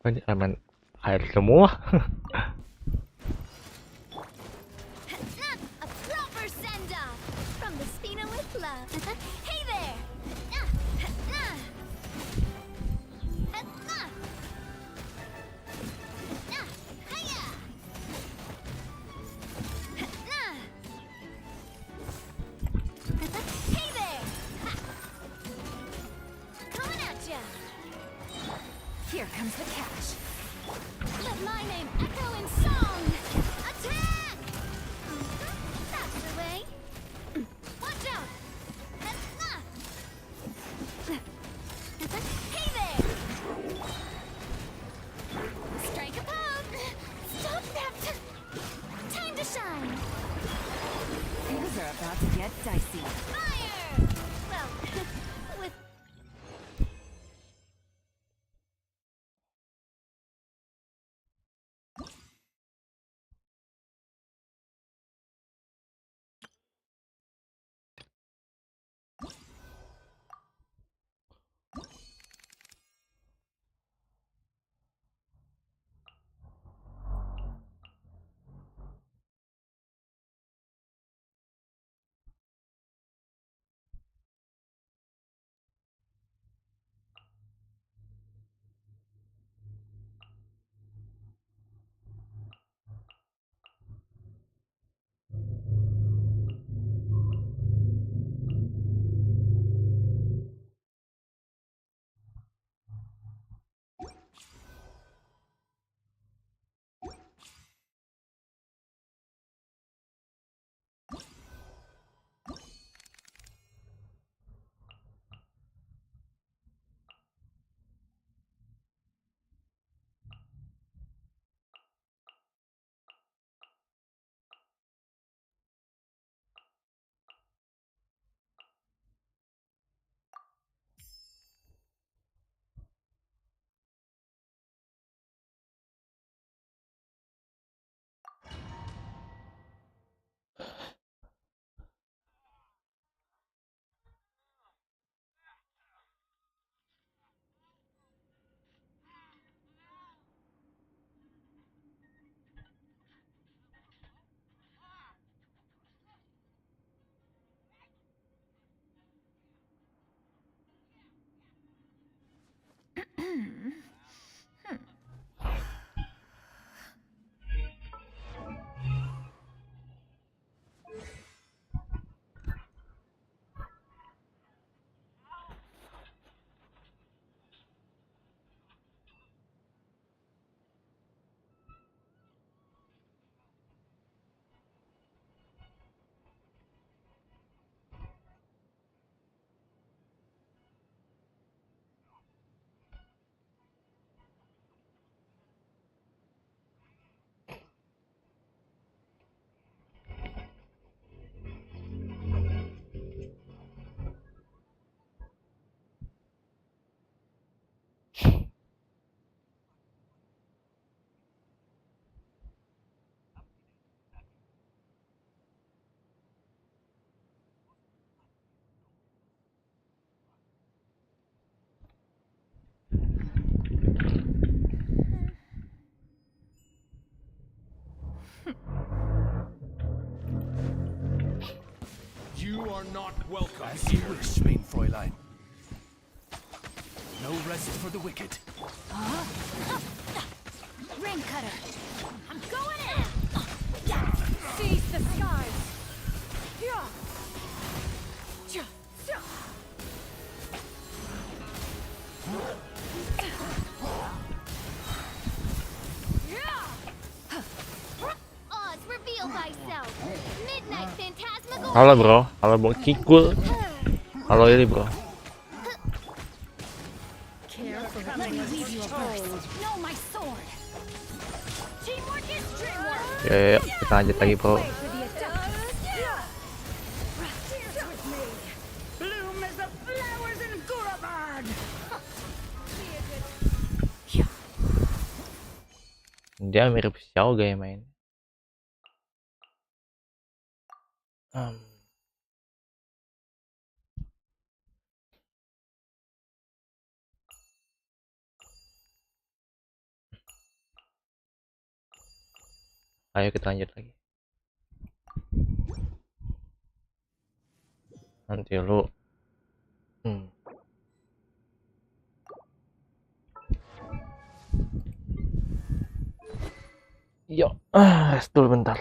Kan elemen air semua. A proper send-off from the Spina with love. Hey there! Hey there! Coming at ya! Here comes the cash. Let my name echo in song! Attack! That's the way. Watch out! Hey there! Strike a pose! Stop that! Time to shine! Things are about to get dicey. Fire! Well, with... You are not welcome. As you wish, mein Fräulein. No rest for the wicked. Ring cutter! I'm going in! Seize the skies! Oz, reveal thyself. Midnight Phantasmagoria. Halo bro, halo bro Kikul. Halo ini bro. Let me leave you a verse. Know my sword. Teamwork is dreamwork. Ya, kita lanjut lagi bro. Bloom as the flowers in Gurabad! Dia mirip Xiao gaya main. Ayo kita lanjut lagi. Nanti lu Yuk, rest dulu bentar.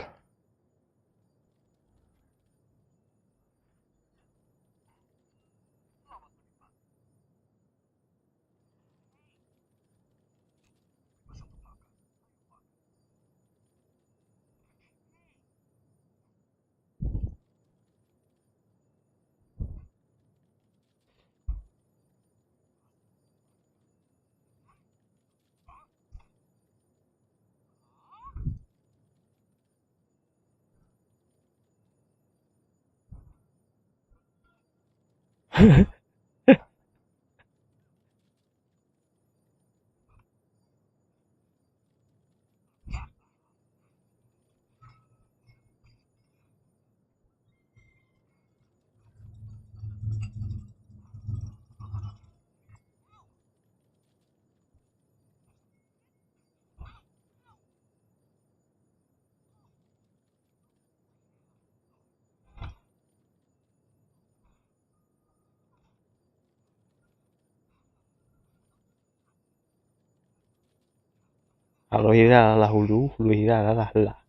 Halo hira lah hulu hira lah lah.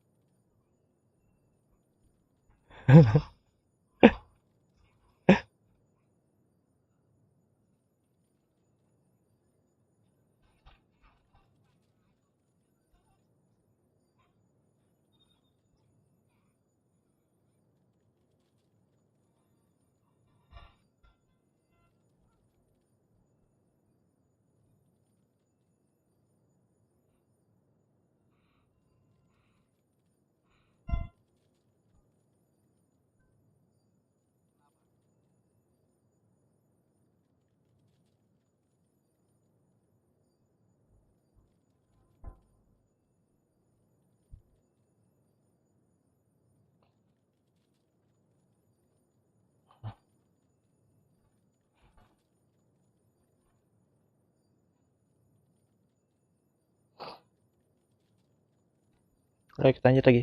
Ayo kita lanjut lagi.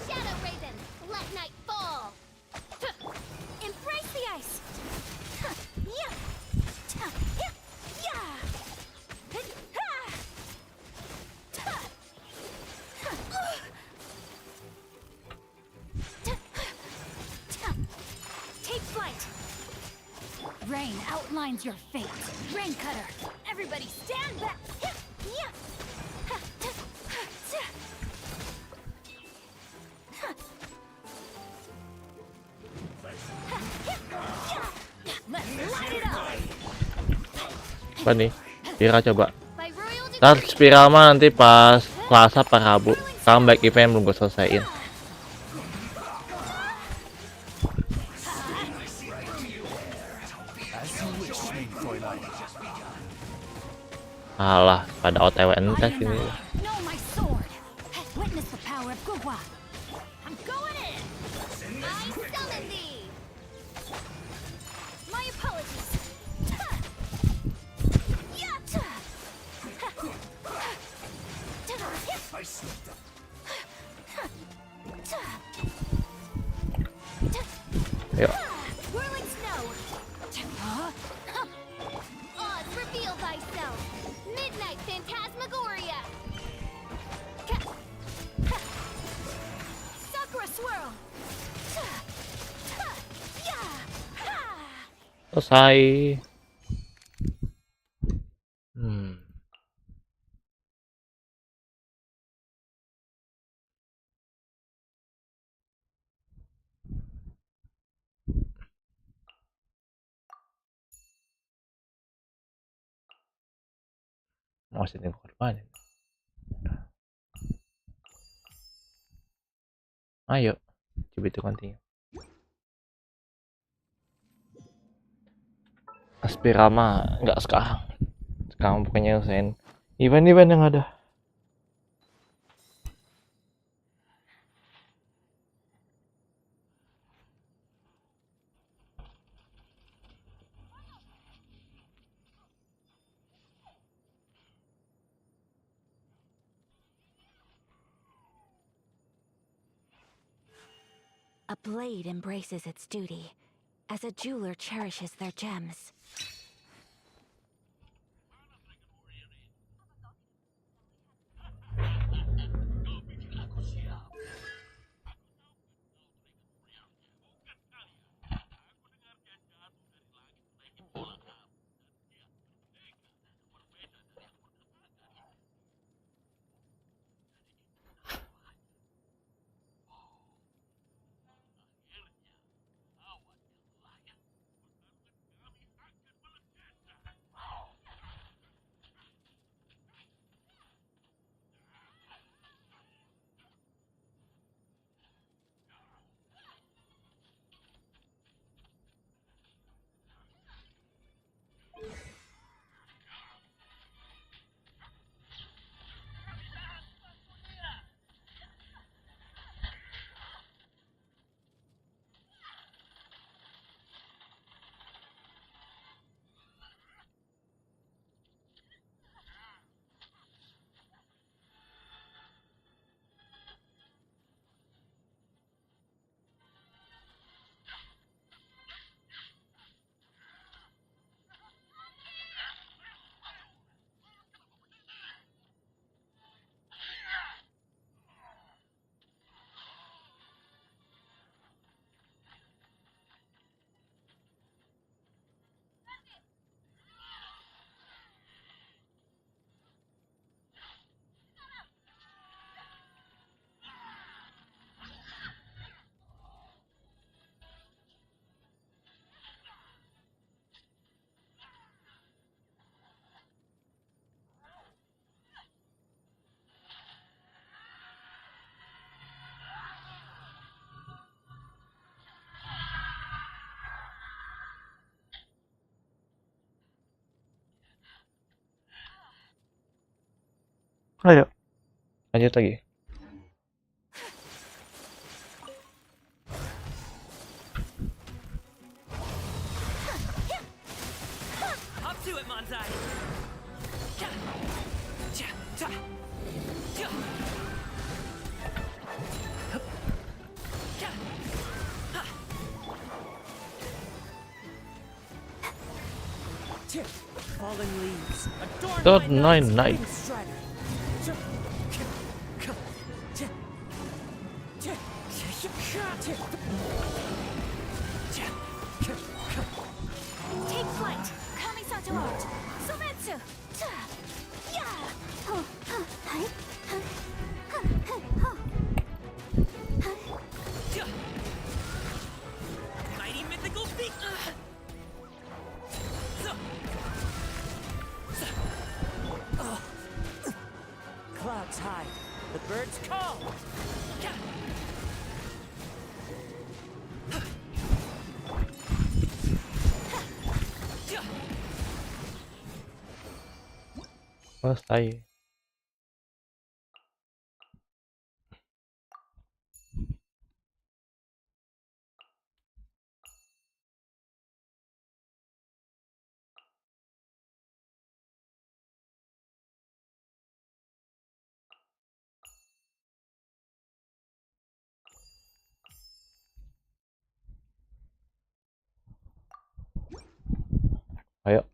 Shadow Raven, let night fall. Embrace the ice. Yeah. Yeah. Take flight. Rain outlines your fate. Rain cutter. Everybody stand back. Let's light it up. Apa nih? Kira coba. Ntar spiral mah nanti pas Selasa apa Rabu. Sekarang back event belum gue selesaiin. Alah, pada OTW entes ini. Yuk. Selesai. Mau sini ke depan. Ayo, coba itu continue. Aspirama nggak sekarang. Sekarang pokoknya nyelesain event-event yang ada. A blade embraces its duty, as a jeweler cherishes their gems. Ayo, lanjut lagi. Up to it, Manzai! Fallen leaves, Good night. Take flight. Kamisato art. Sumetsu. mighty mythical feat! Clouds hide, the birds call! Selesai. Ayo.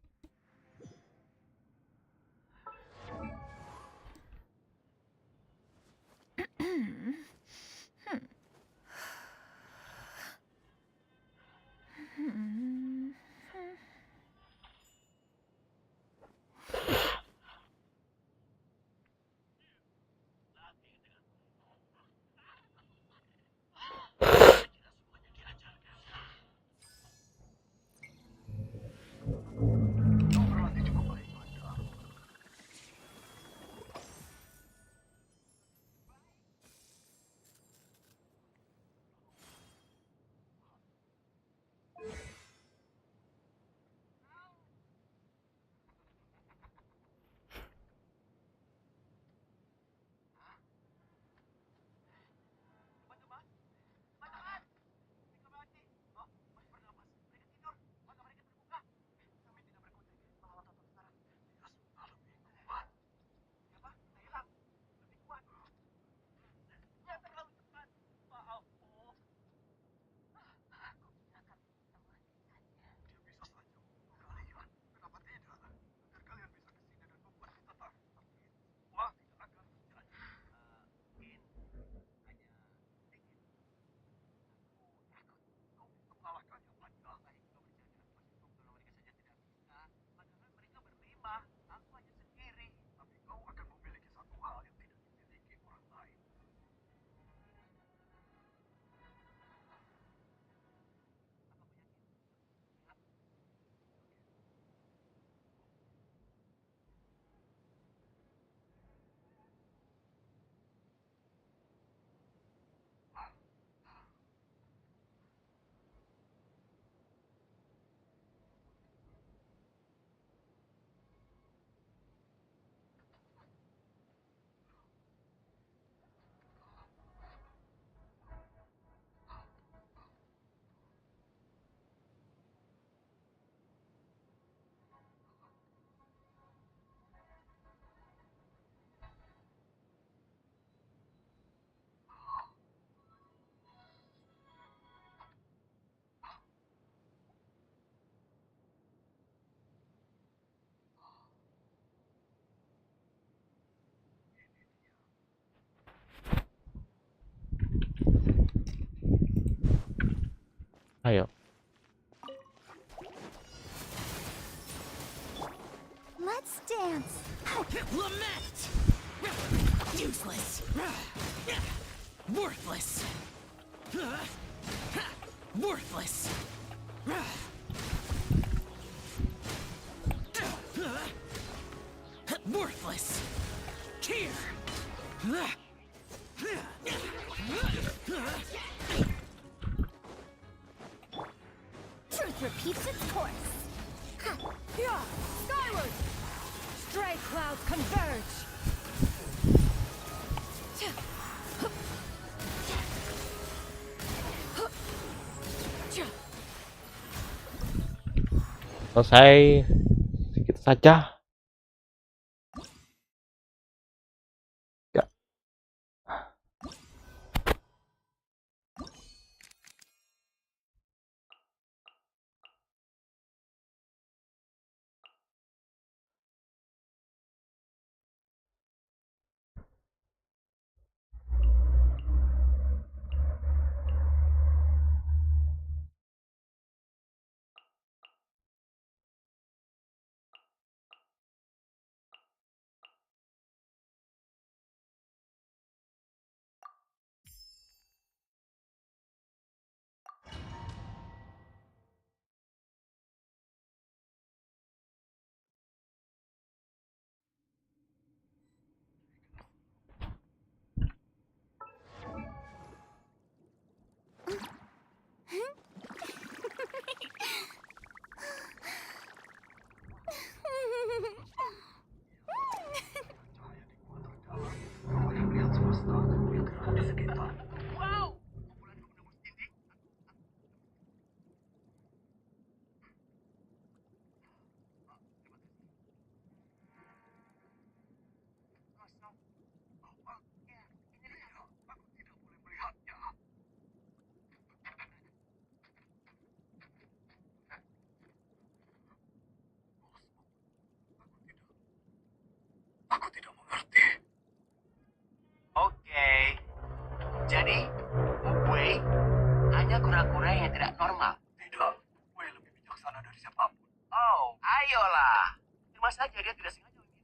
Ayo. Let's dance. Lament! Useless! Worthless! Worthless! Worthless! Here! Truth repeats its course. Yeah! Skyward! Stray clouds converge! Selesai. Sedikit saja. Ya. Aku tidak mengerti. Oke. Jadi, gue hanya kura-kura yang tidak normal. Tidak, gue lebih bijaksana dari siapapun. Oh, ayolah. Terima saja dia tidak sengaja memilih.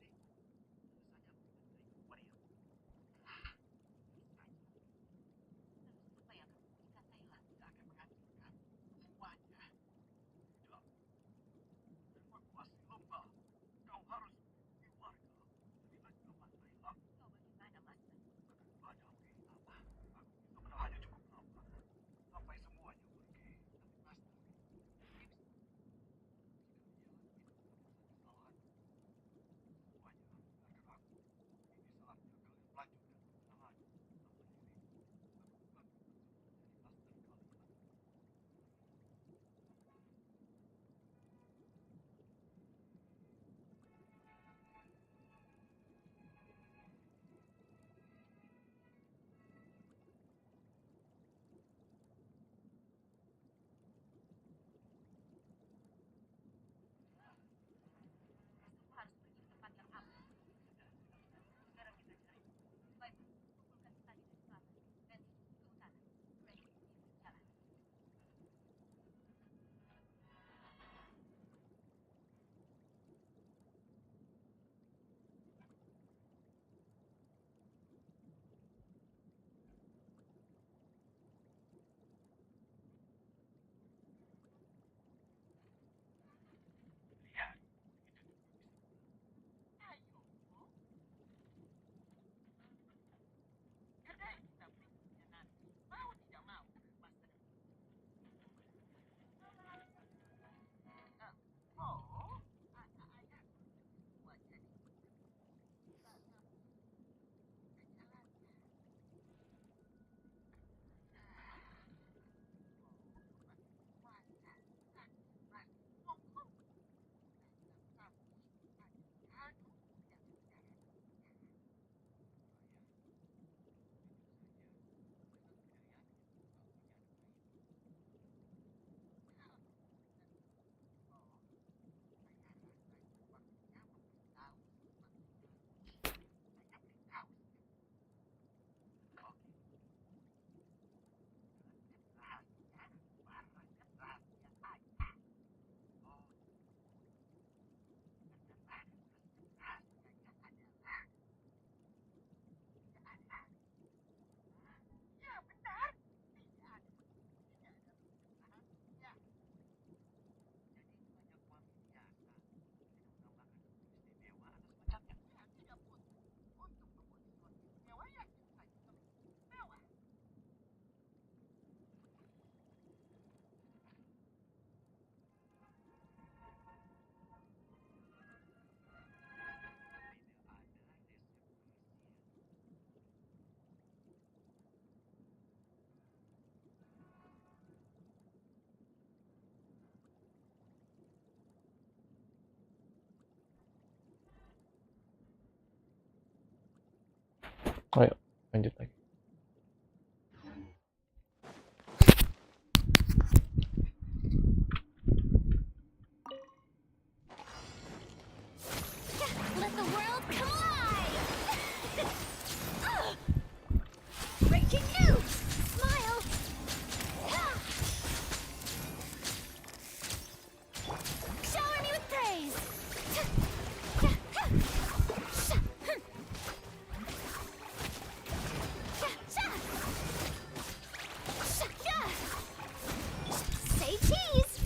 Ayo, lanjut lagi. Let the world come alive! Breaking news! Smile! Shower me with praise! Say cheese!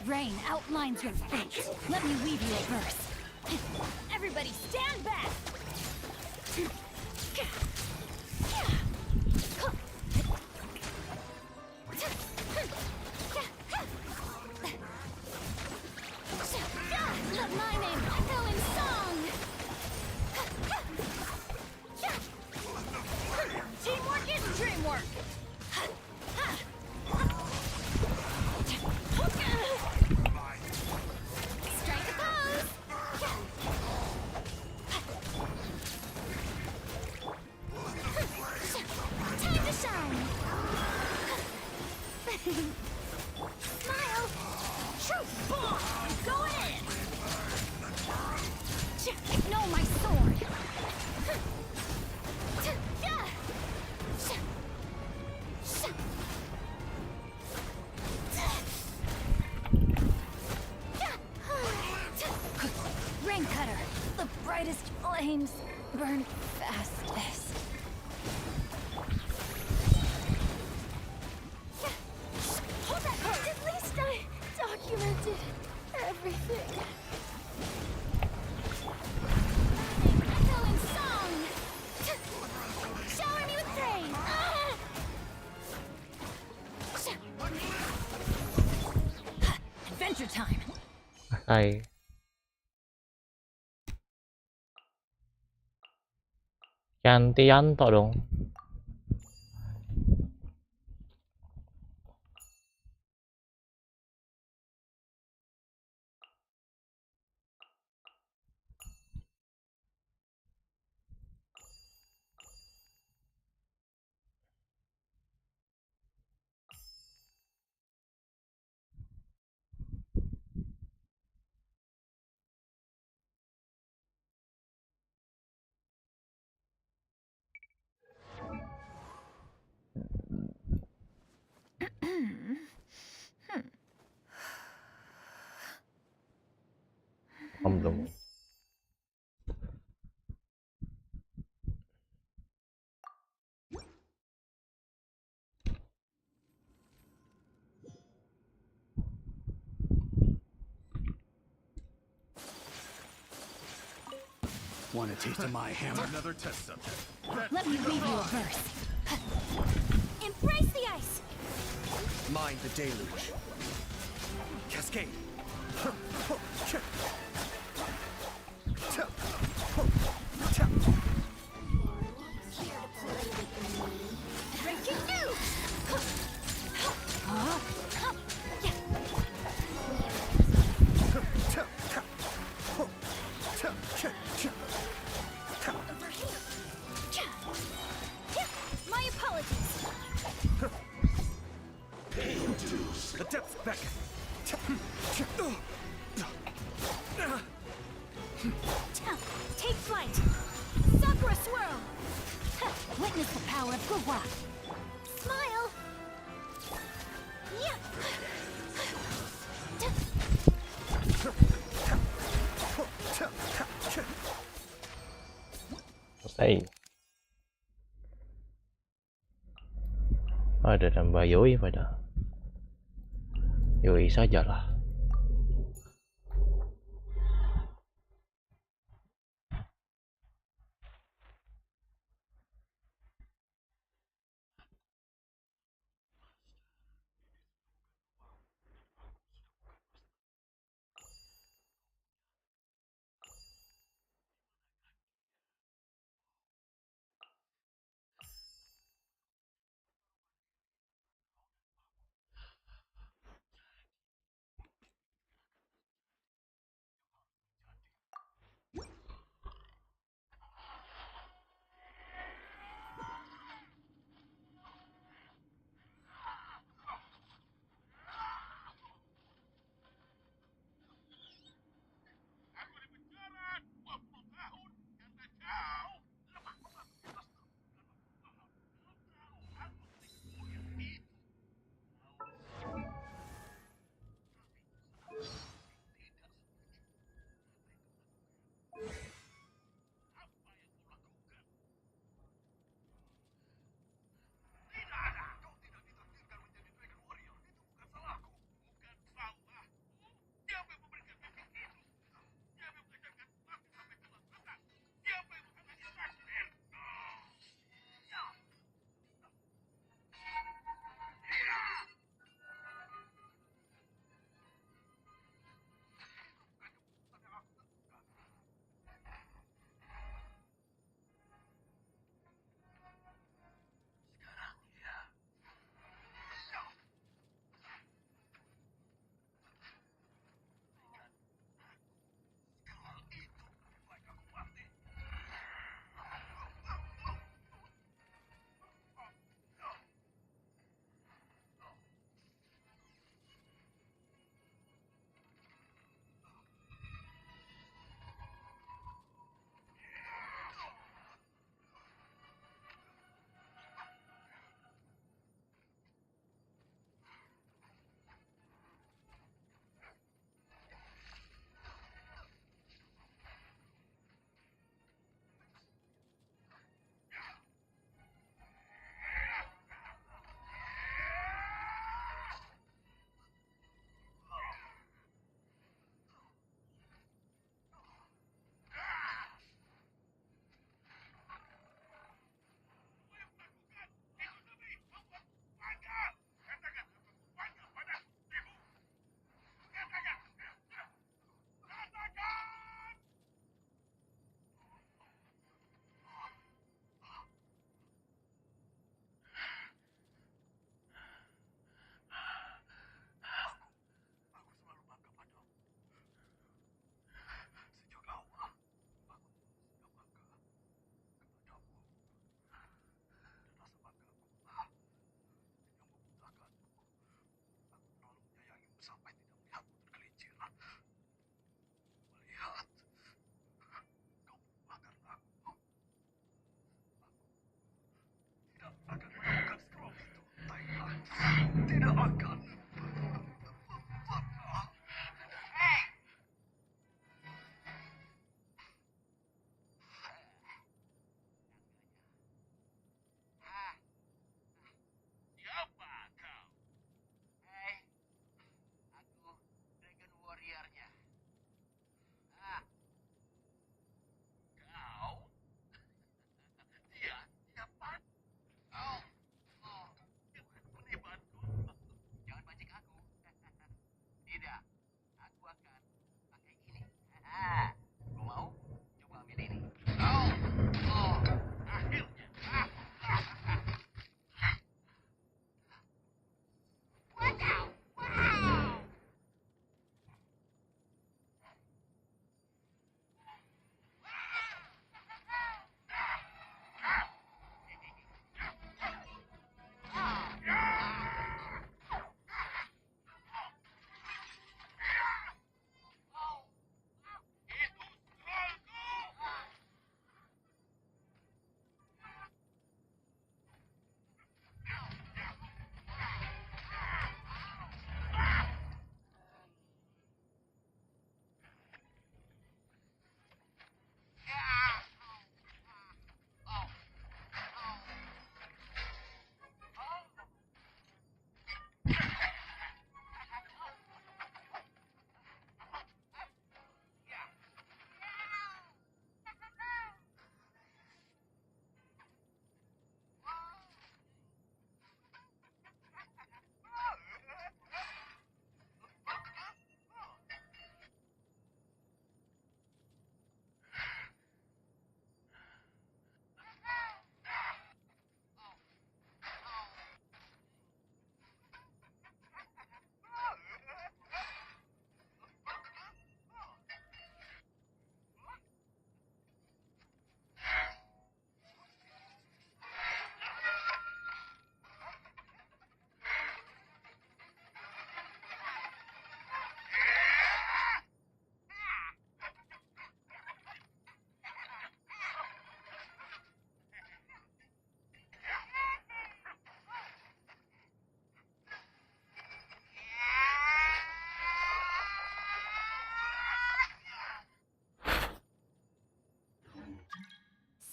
Rain outlines your fate. Let me weave you a verse. Everybody stand back! Let my name echo in song! Teamwork is dreamwork! Strike a pose! Time to shine! Smile! Shoot! I'm going in! Know my sword! Rain cutter! The brightest flames burn fastest. Hold that! At least I documented everything. Echo in song! Shower me with praise! Adventure time! Hai. Yanto dong. Belum. Want a taste of my hammer? Another test subject. Let me weave you a verse. Embrace the ice! Mind the deluge. Cascade. Breaking news! My apologies! The depths beckon. Take flight! Sakura swirl! Witness the power of Gurwa. Smile! Yeah! Selesai. Ada tambah Yoi pada. Yoi sajalah.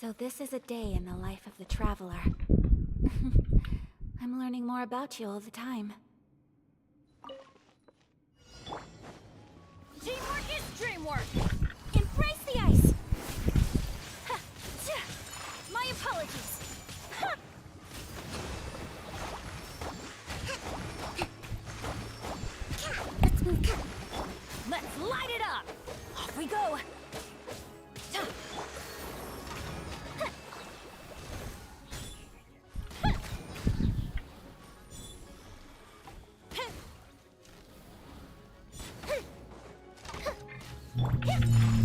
So this is a day in the life of the traveler. I'm learning more about you all the time. Teamwork is dreamwork! Embrace the ice! Ha, tch. My apologies! Ha. Let's move. Let's light it up! Off we go!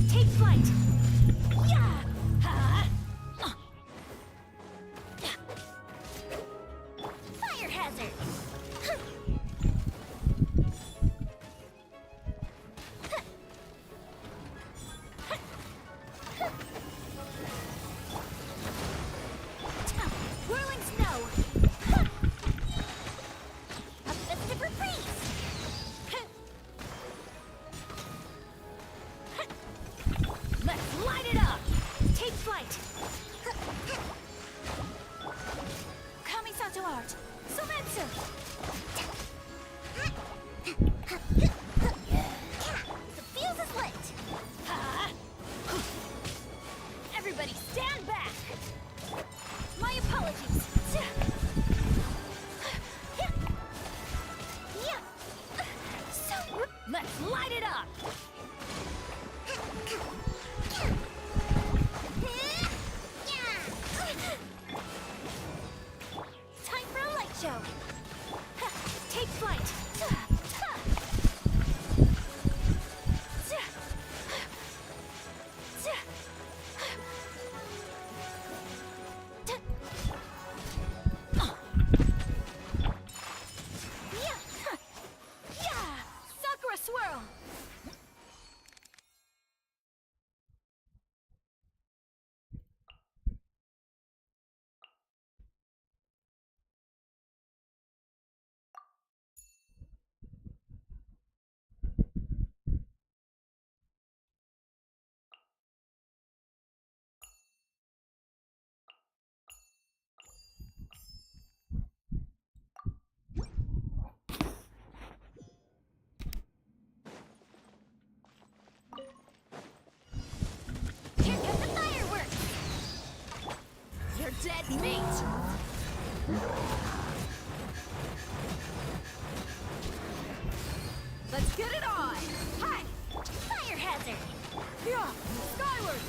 Take flight! Yeah! Fire hazard! Whirling snow! A festive reprise! Let's light it up! Take flight! Kamisato art! Sometsu! The fuse is lit! Everybody stand back! My apologies! So, let's light it up! Time for a light show! Take flight! Sakura swirl! Here come the fireworks! You're dead meat! Let's get it on! Hi! Fire hazard! Yeah! Skyward!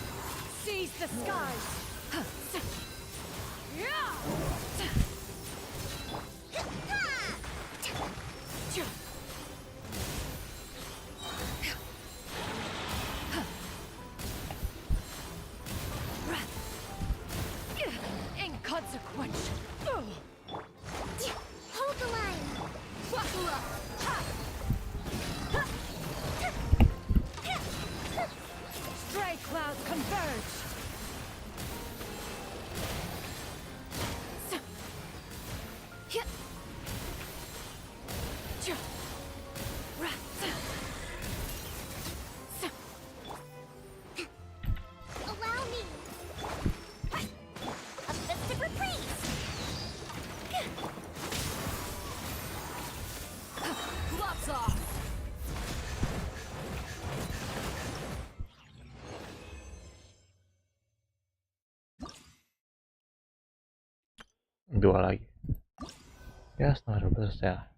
Seize the skies! Yeah! Inconsequential! Hold the line! Buckle up! Stray clouds converge! Allow me! A festive reprise! Gloves off! Dua lagi. Ya, setengah 12 ya.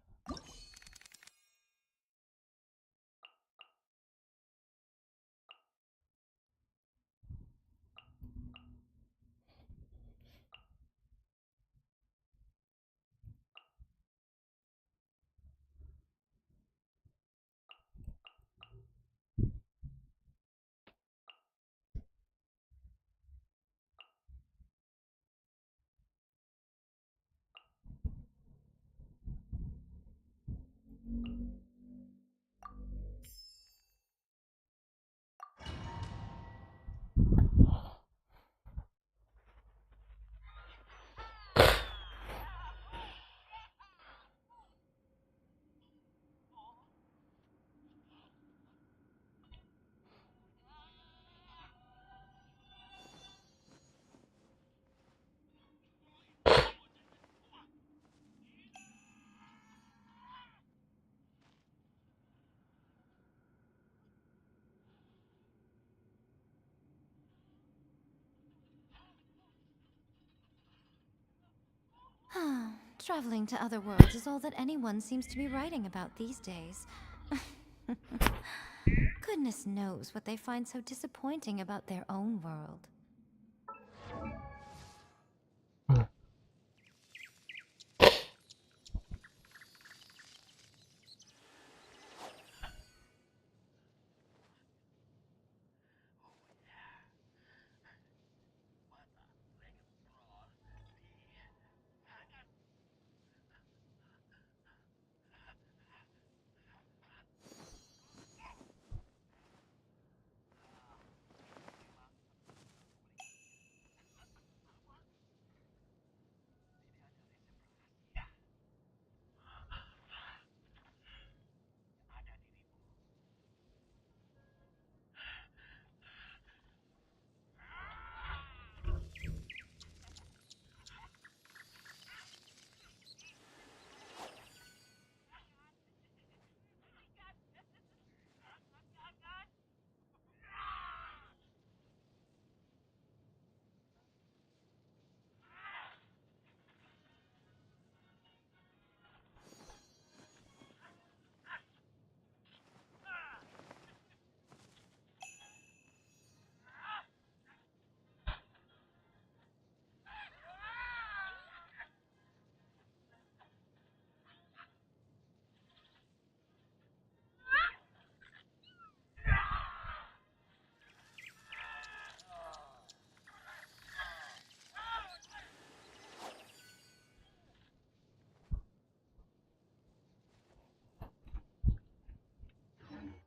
Traveling to other worlds is all that anyone seems to be writing about these days. Goodness knows what they find so disappointing about their own world.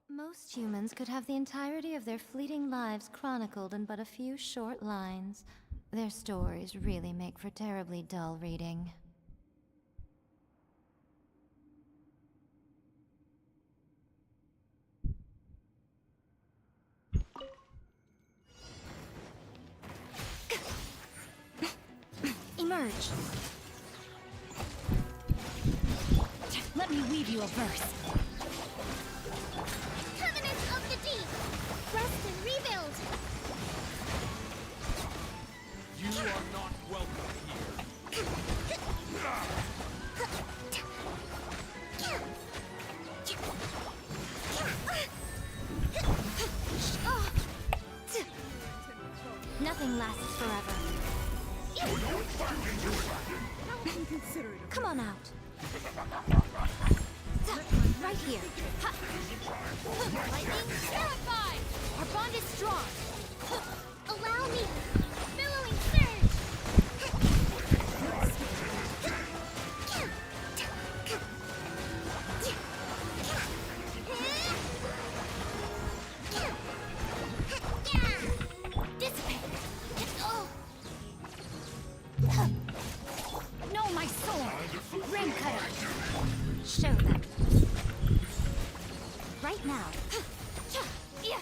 Most humans could have the entirety of their fleeting lives chronicled in but a few short lines. Their stories really make for terribly dull reading. Emerge! Let me weave you a verse. Covenants of the deep! Rest and rebuild! You are not welcome here. Nothing lasts forever. Come on out. Right here. Ha. Lightning terrified! Our bond is strong! Allow me! Billowing surge! Dissipate! No, my sword! Rim cutter! Show them. Right now. Yeah.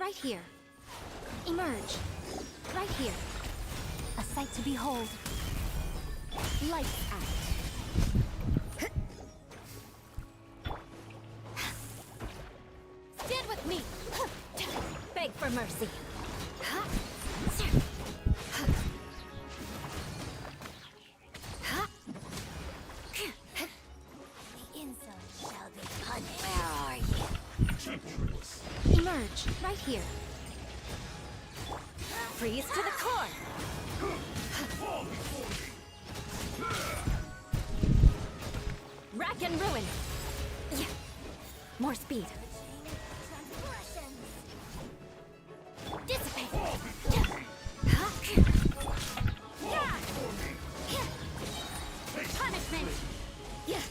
right here. Emerge, right here. A sight to behold. Lights out. Stand with me. Beg for mercy. The insult shall be punished. Where are you? Emerge, right here. Freeze to the core. Rack and ruin. Yeah. More speed. Dissipate. Punishment. Yeah.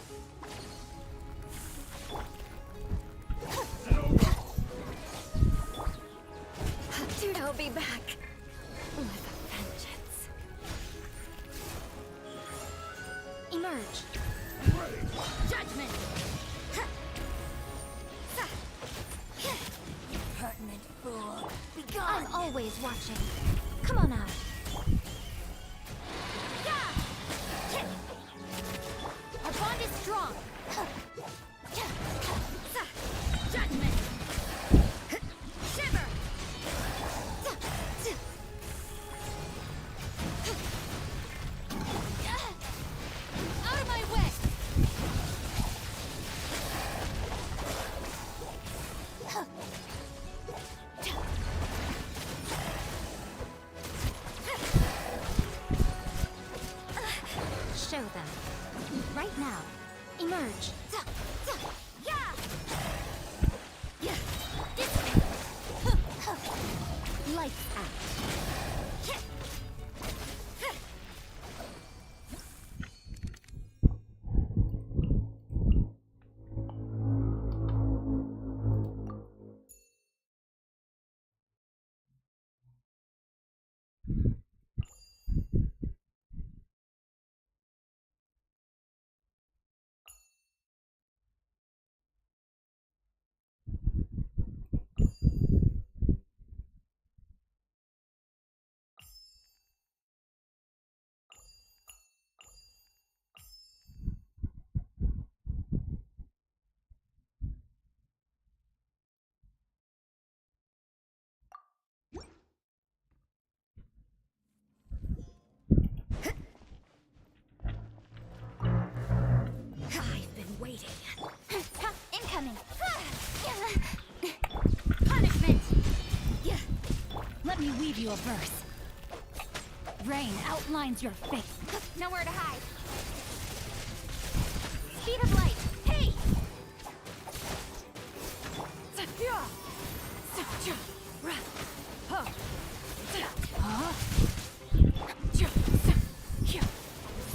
Dude, I'll be back. With a vengeance. Emerge. Judgment. Impertinent fool. Be gone. I'm always watching. Come on out. Our bond is strong. Judgment. Shiver. Out of my way. Show them. Right now. Emerge. Lights out. I've been waiting. Incoming. Punishment. Let me weave you a verse. Rain outlines your face. Nowhere to hide. Speed of light. Hey!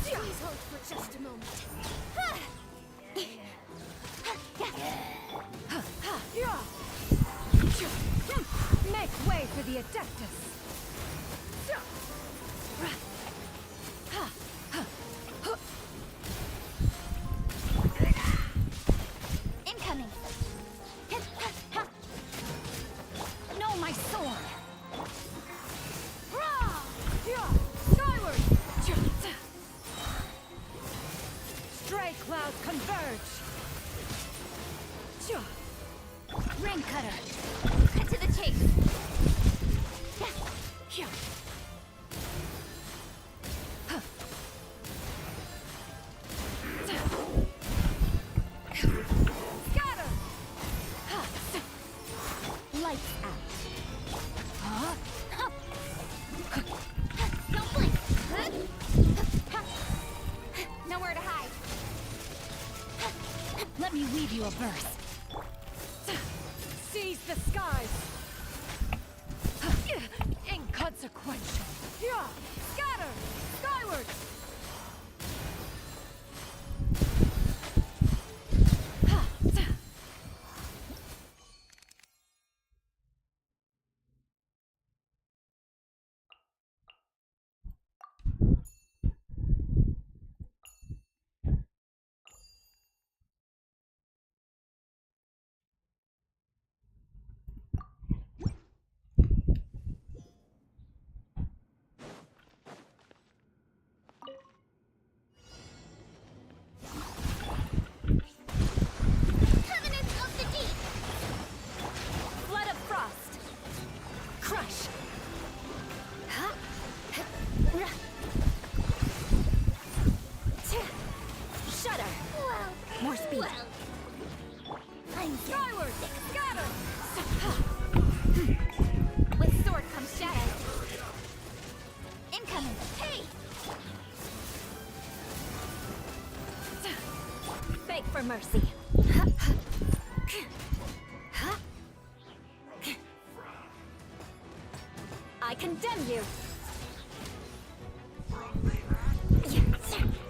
Please hold for just a moment. Make way for the Adeptus. Incoming. No, my sword. Skyward. Stray clouds converge. Ring cutter. Cut to the chase. Scatter. Lights out. Don't blink. Nowhere to hide. Let me weave you a verse. Seize the skies. Inconsequential. Scatter. Skyward. mercy. I condemn you.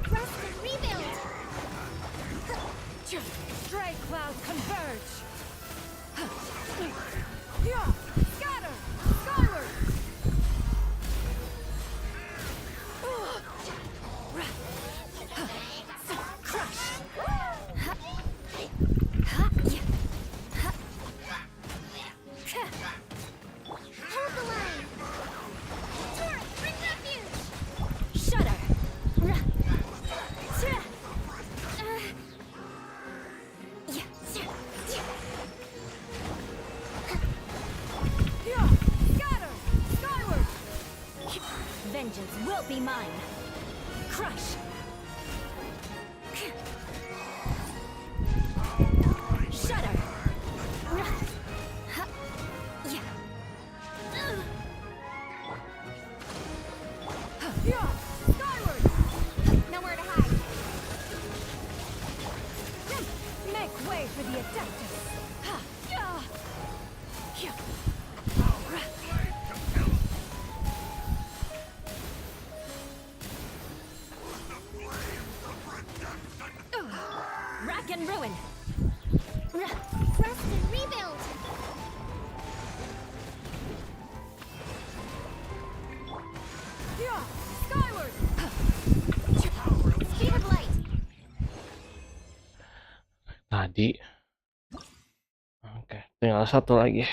Rust and rebuild! Stray clouds converge. Scatter! Skyward! Crush! Hold the line! Tora, bring refuge! Shudder. Scatter! Skyward! Vengeance will be mine. Crush. Shudder. Skyward! Nowhere to hide. Make way for the Adeptus! Rack and ruin. Rust and rebuild! Skyward! Speed of light! Tadi. Oke, tinggal satu lagi.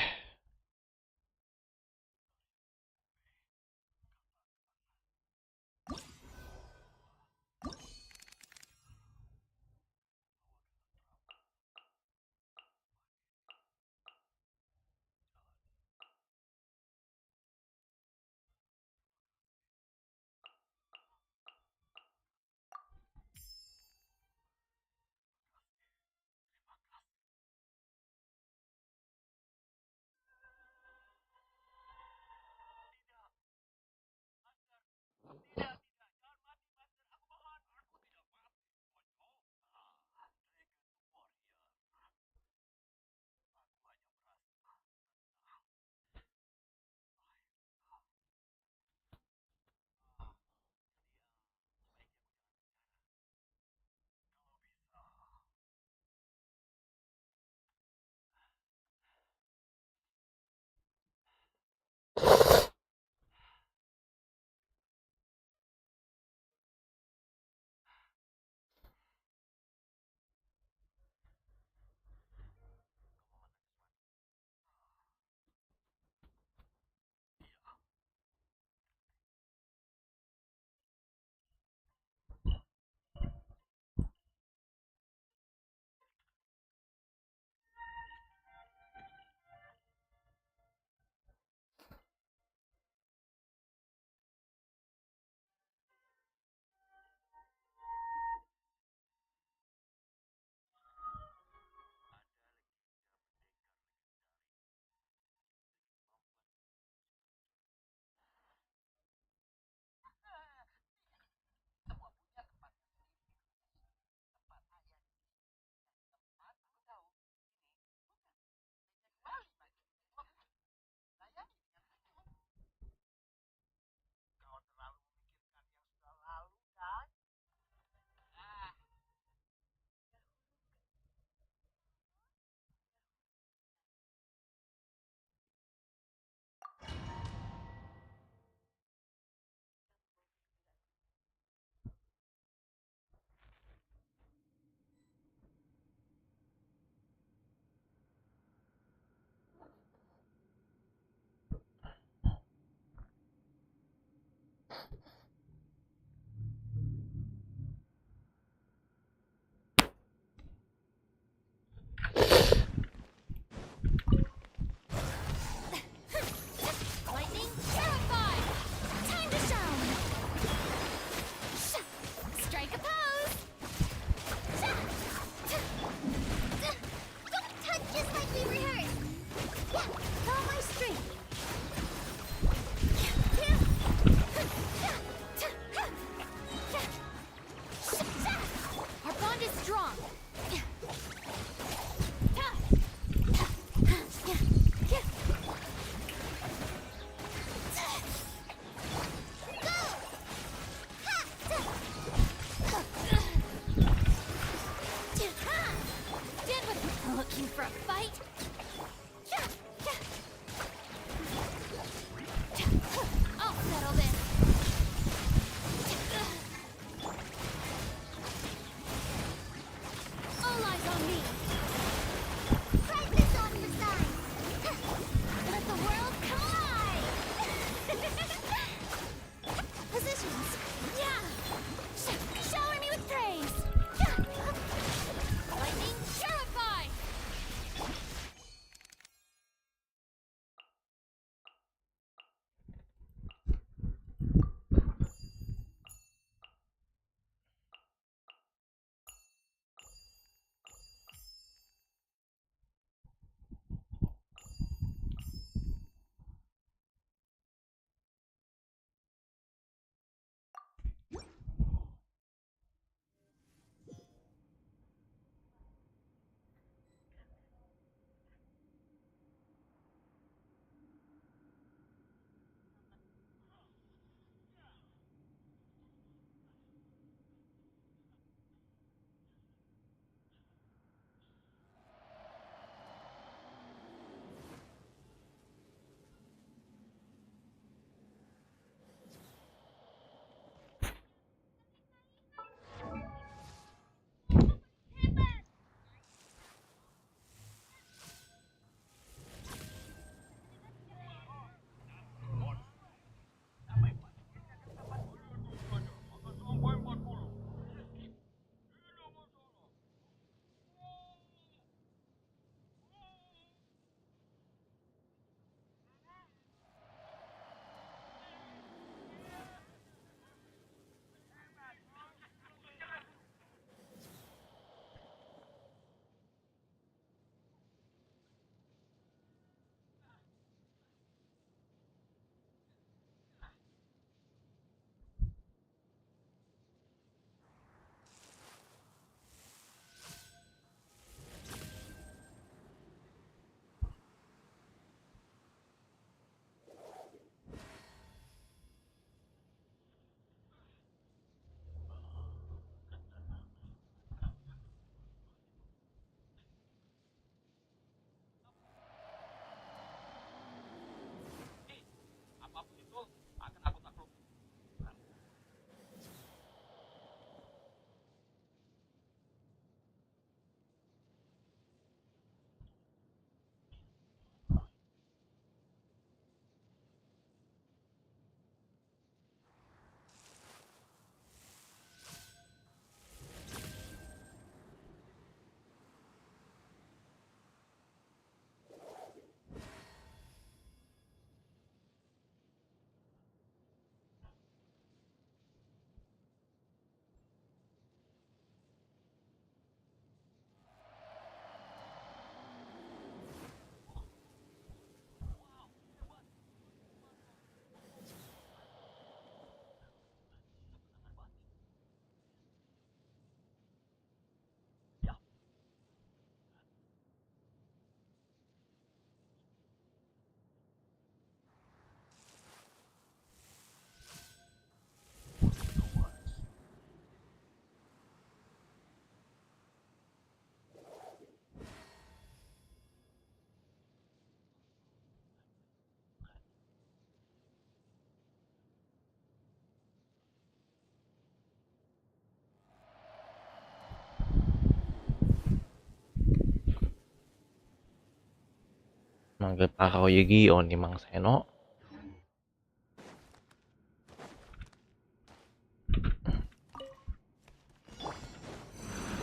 manggil Paro Yu-Gi-Oh nih Mang Seno.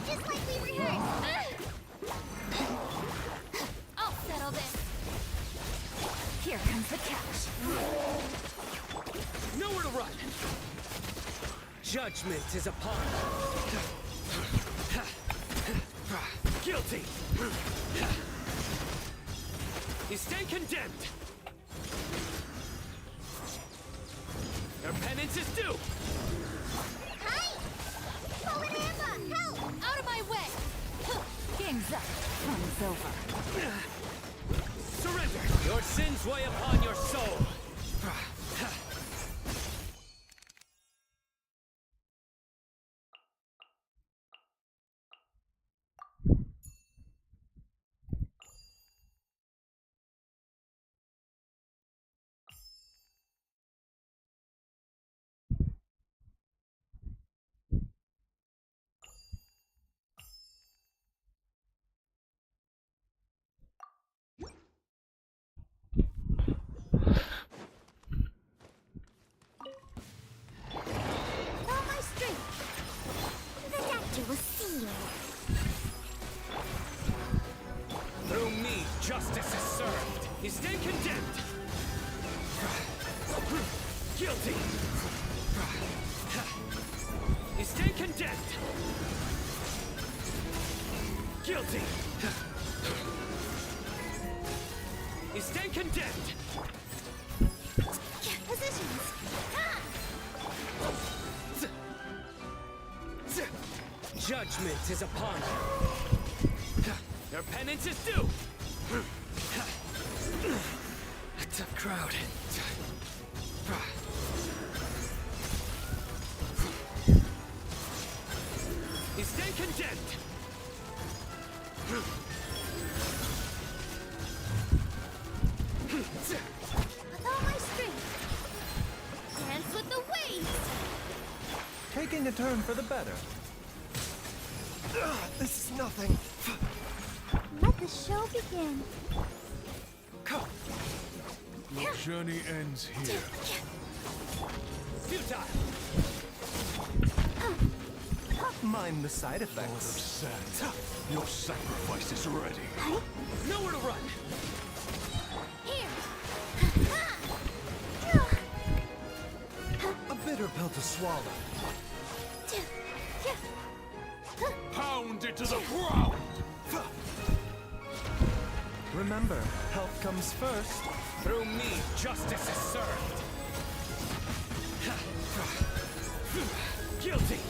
Just like we rehearsed. I'll settle this. Here comes the catch. Nowhere to run. Judgment is upon. Guilty. You stand condemned. Your penance is due. Hi! Kolom, help! Out of my way! Game's up. Fun's over. Surrender. Your sins weigh upon your soul. With all my strength. The doctor will see you. Through me, justice is served. You stand condemned. Guilty. You stand condemned. Guilty. You stand condemned. Positions. Judgment is upon you. Your penance is due. A tough crowd. You stand condemned. With all my strength. Dance with the waves! Taking a turn for the better. This is nothing. Let the show begin. Your journey ends here. Futile. Mind the side effects. Lord of Sand, your sacrifice is ready. Nowhere to run. Here! A bitter pill to swallow. Pound it to the ground! Remember, health comes first. Through me, justice is served. Guilty.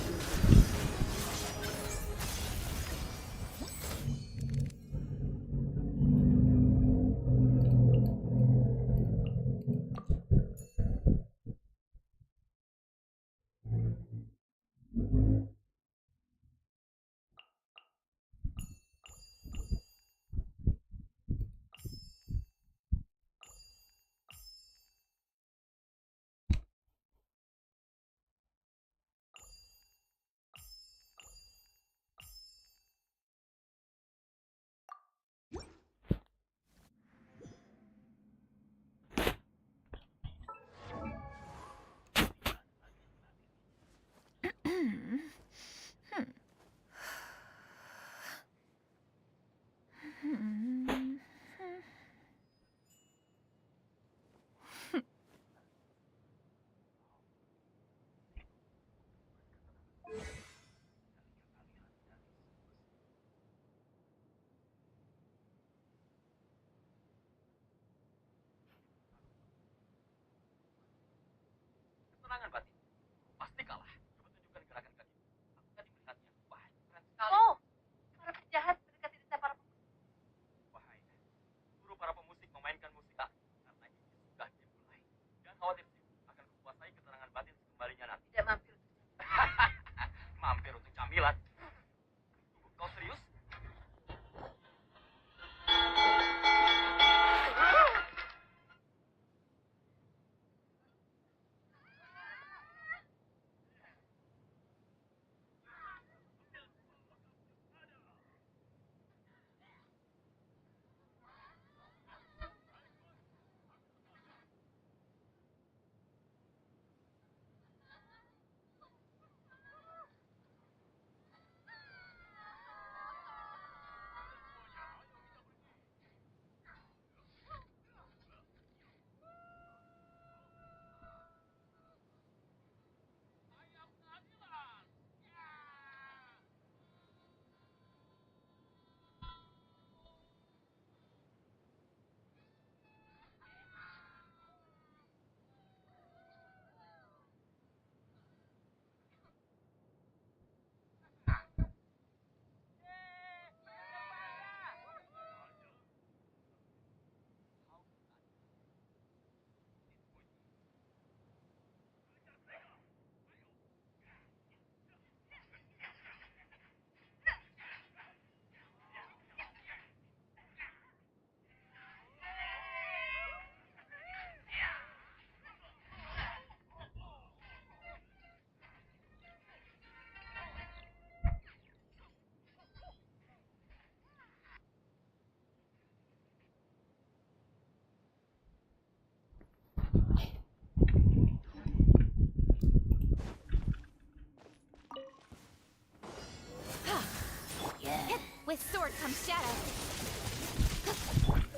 With sword comes shadow.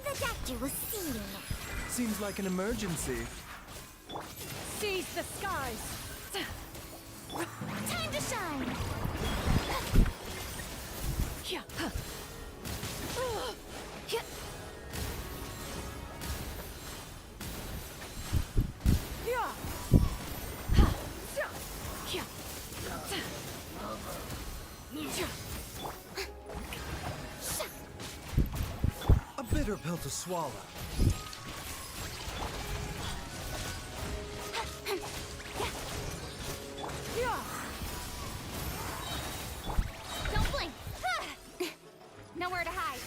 The doctor will see you now. Seems like an emergency. Seize the skies! Time to shine! A bitter pill to swallow. Don't blink! Nowhere to hide.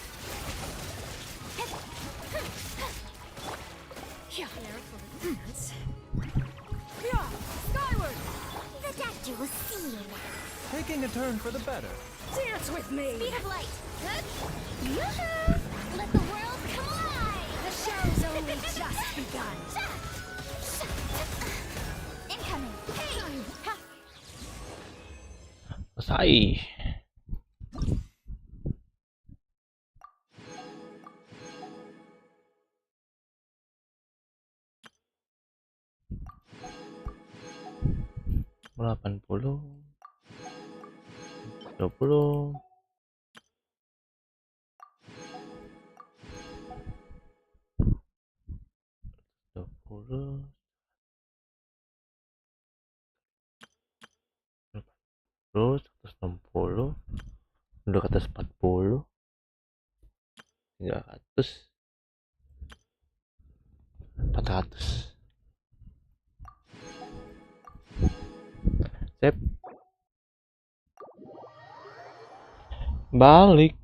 Skyward! The doctor will see you now. Taking a turn for the better. Dance with me! Speed of light. Yoo-hoo! Let the world come alive! The show's only just begun. Incoming. Hey! Selesai. Delapan puluh, 20, 20, 160, udah ke atas 40, 300, 400. Sip. Balik.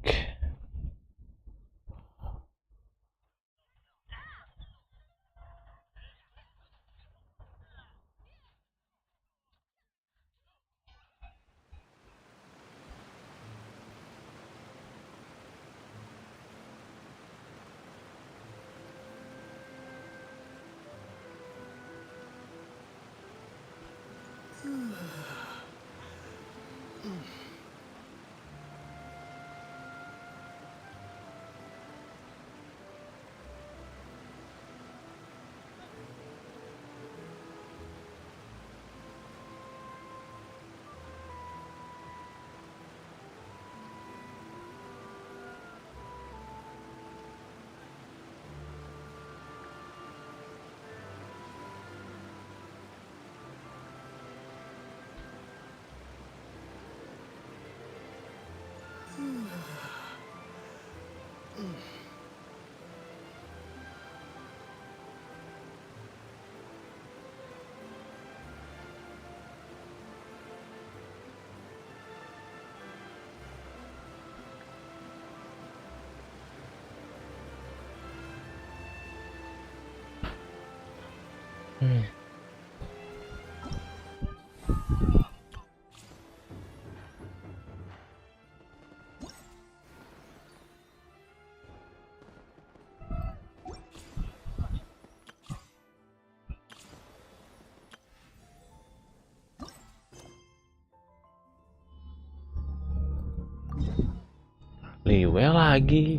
Liwe lagi.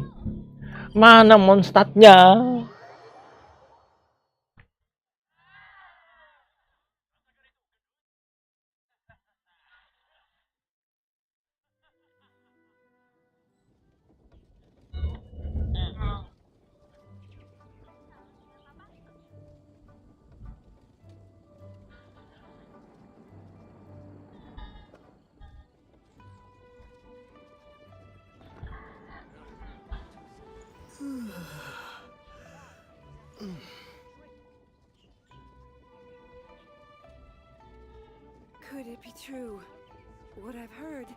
Mana monstatnya? Could it be true, what I've heard?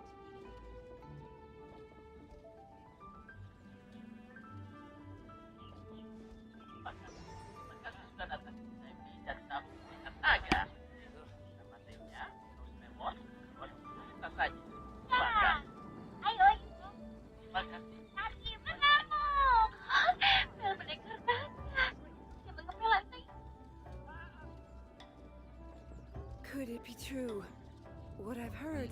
Could it be true? What I've heard?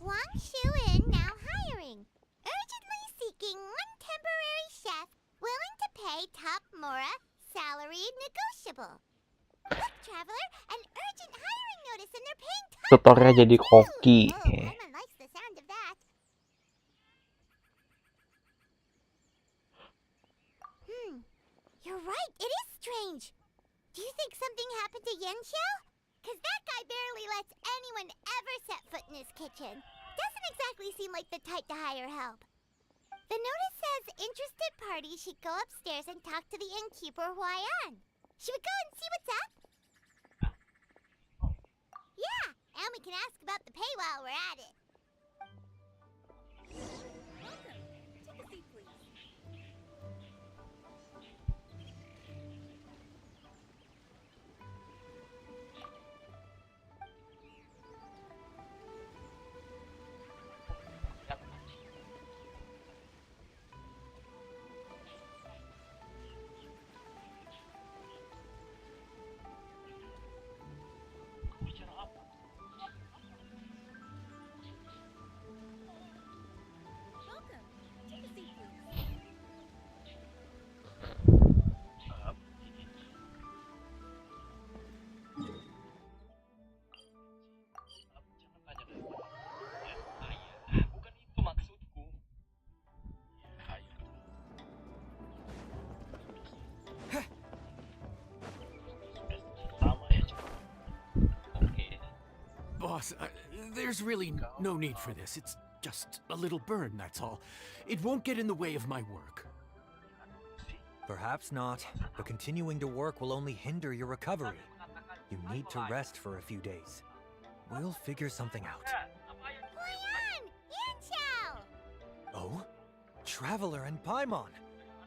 Wang Shu-in now hiring. Urgently seeking one temporary chef willing to pay Termurah, salary negotiable. Look, traveler, an urgent hiring notice and they're paying top. Tutornya jadi koki. Paimon likes the sound of that. You're right, it is strange. Do you think something happened to Yenxiao? Cause that guy barely lets anyone ever set foot in his kitchen. Doesn't exactly seem like the type to hire help. The notice says interested parties should go upstairs and talk to the innkeeper Huayan. Should we go and see what's up? Yeah, and we can ask about the pay while we're at it. Welcome. Take a seat, please. Boss, there's really no need for this. It's just a little burn, that's all. It won't get in the way of my work. Perhaps not, but continuing to work will only hinder your recovery. You need to rest for a few days. We'll figure something out. Huayan! Yenxiao! Oh? Traveler and Paimon!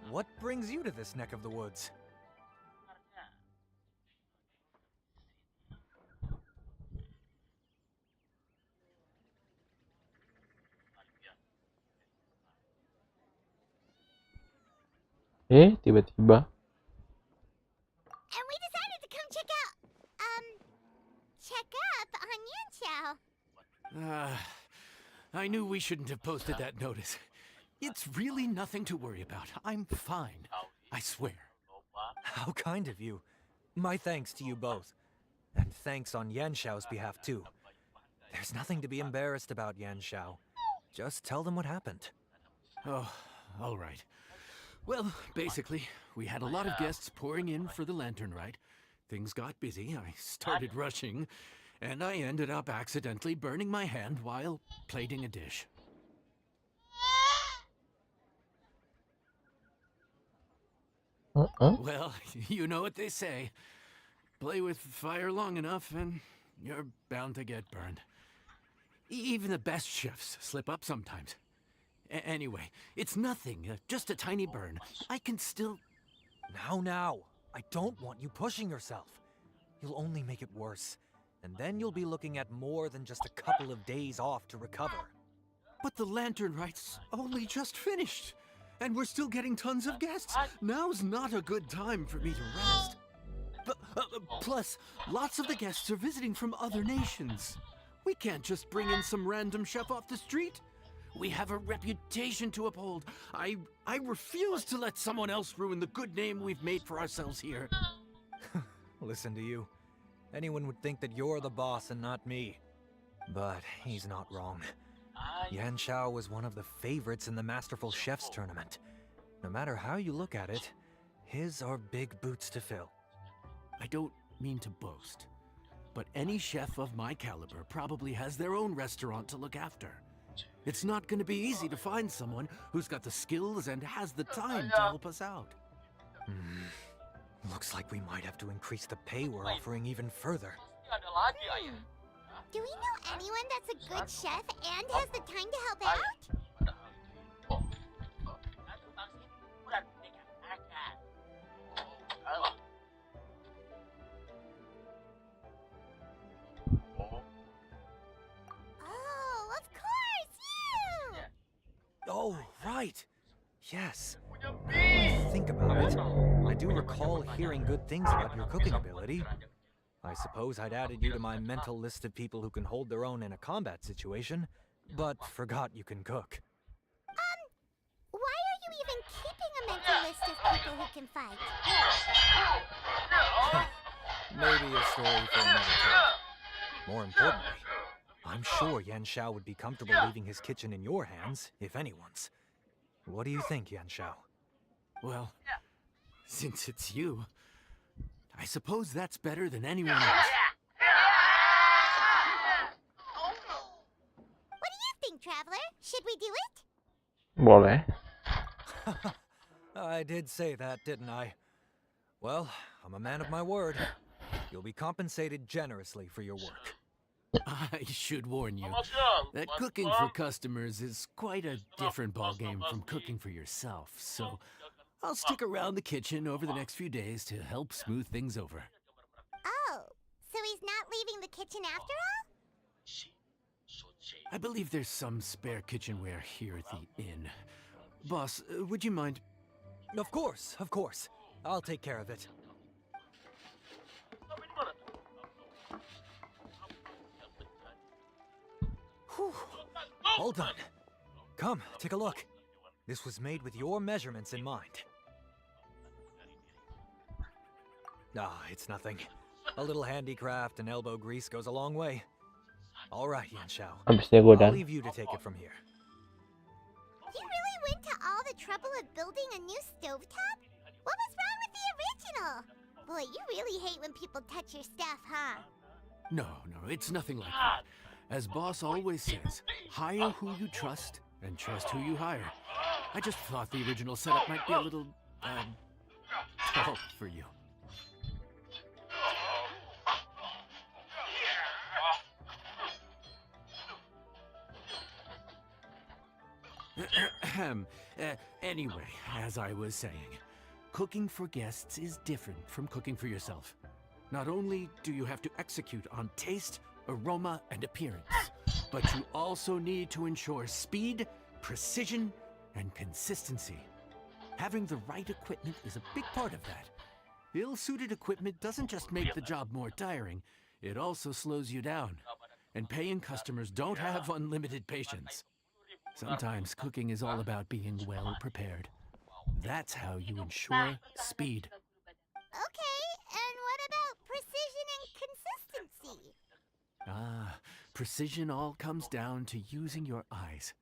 What brings you to this neck of the woods? Tiba-tiba. And we decided to come check up on Yenxiao. I knew we shouldn't have posted that notice. It's really nothing to worry about. I'm fine. I swear. How kind of you. My thanks to you both. And thanks on Yanxiao's behalf too. There's nothing to be embarrassed about, Yanxiao. Just tell them what happened. Oh, all right. Well, basically, we had a lot of guests pouring in for the lantern ride. Things got busy, I started rushing, and I ended up accidentally burning my hand while plating a dish. Well, you know what they say. Play with fire long enough and you're bound to get burned. Even the best chefs slip up sometimes. Anyway, it's nothing, just a tiny burn. I can still... Now. I don't want you pushing yourself. You'll only make it worse. And then you'll be looking at more than just a couple of days off to recover. But the lantern ride's only just finished. And we're still getting tons of guests. Now's not a good time for me to rest. Plus, lots of the guests are visiting from other nations. We can't just bring in some random chef off the street. We have a reputation to uphold. I refuse to let someone else ruin the good name we've made for ourselves here. Listen to you. Anyone would think that you're the boss and not me. But he's not wrong. Yanshao was one of the favorites in the Masterful Chefs tournament. No matter how you look at it, his are big boots to fill. I don't mean to boast, but any chef of my caliber probably has their own restaurant to look after. It's not going to be easy to find someone who's got the skills and has the time to help us out. Looks like we might have to increase the pay we're offering even further. Do we know anyone that's a good chef and has the time to help out? Oh, of course, you! Oh, right! Yes. Now I think about it, I do recall hearing good things about your cooking ability. I suppose I'd added you to my mental list of people who can hold their own in a combat situation, but forgot you can cook. Why are you even keeping a mental list of people who can fight? Maybe a story for another time. More importantly, I'm sure Yanshao would be comfortable leaving his kitchen in your hands, if anyone's. What do you think, Yanshao? Well, since it's you, I suppose that's better than anyone else. What do you think, Traveler? Should we do it? Boleh. I did say that, didn't I? Well, I'm a man of my word. You'll be compensated generously for your work. I should warn you that cooking for customers is quite a different ballgame from cooking for yourself, so I'll stick around the kitchen over the next few days to help smooth things over. Oh, so he's not leaving the kitchen after all? I believe there's some spare kitchenware here at the inn. Boss, would you mind? Of course, of course. I'll take care of it. Whew. All done. Come, take a look. This was made with your measurements in mind. Ah, it's nothing. A little handicraft and elbow grease goes a long way. All right, Yanshao. I'll leave you to take it from here. You really went to all the trouble of building a new stovetop? What was wrong with the original? Boy, you really hate when people touch your stuff, huh? No, it's nothing like that. As Boss always says, hire who you trust and trust who you hire. I just thought the original setup might be a little, tall for you. Anyway, as I was saying, cooking for guests is different from cooking for yourself. Not only do you have to execute on taste, aroma, and appearance, but you also need to ensure speed, precision, and consistency. Having the right equipment is a big part of that. Ill-suited equipment doesn't just make the job more tiring, it also slows you down. And paying customers don't have unlimited patience. Sometimes cooking is all about being well prepared. That's how you ensure speed. Okay, and what about precision and consistency? Precision all comes down to using your eyes.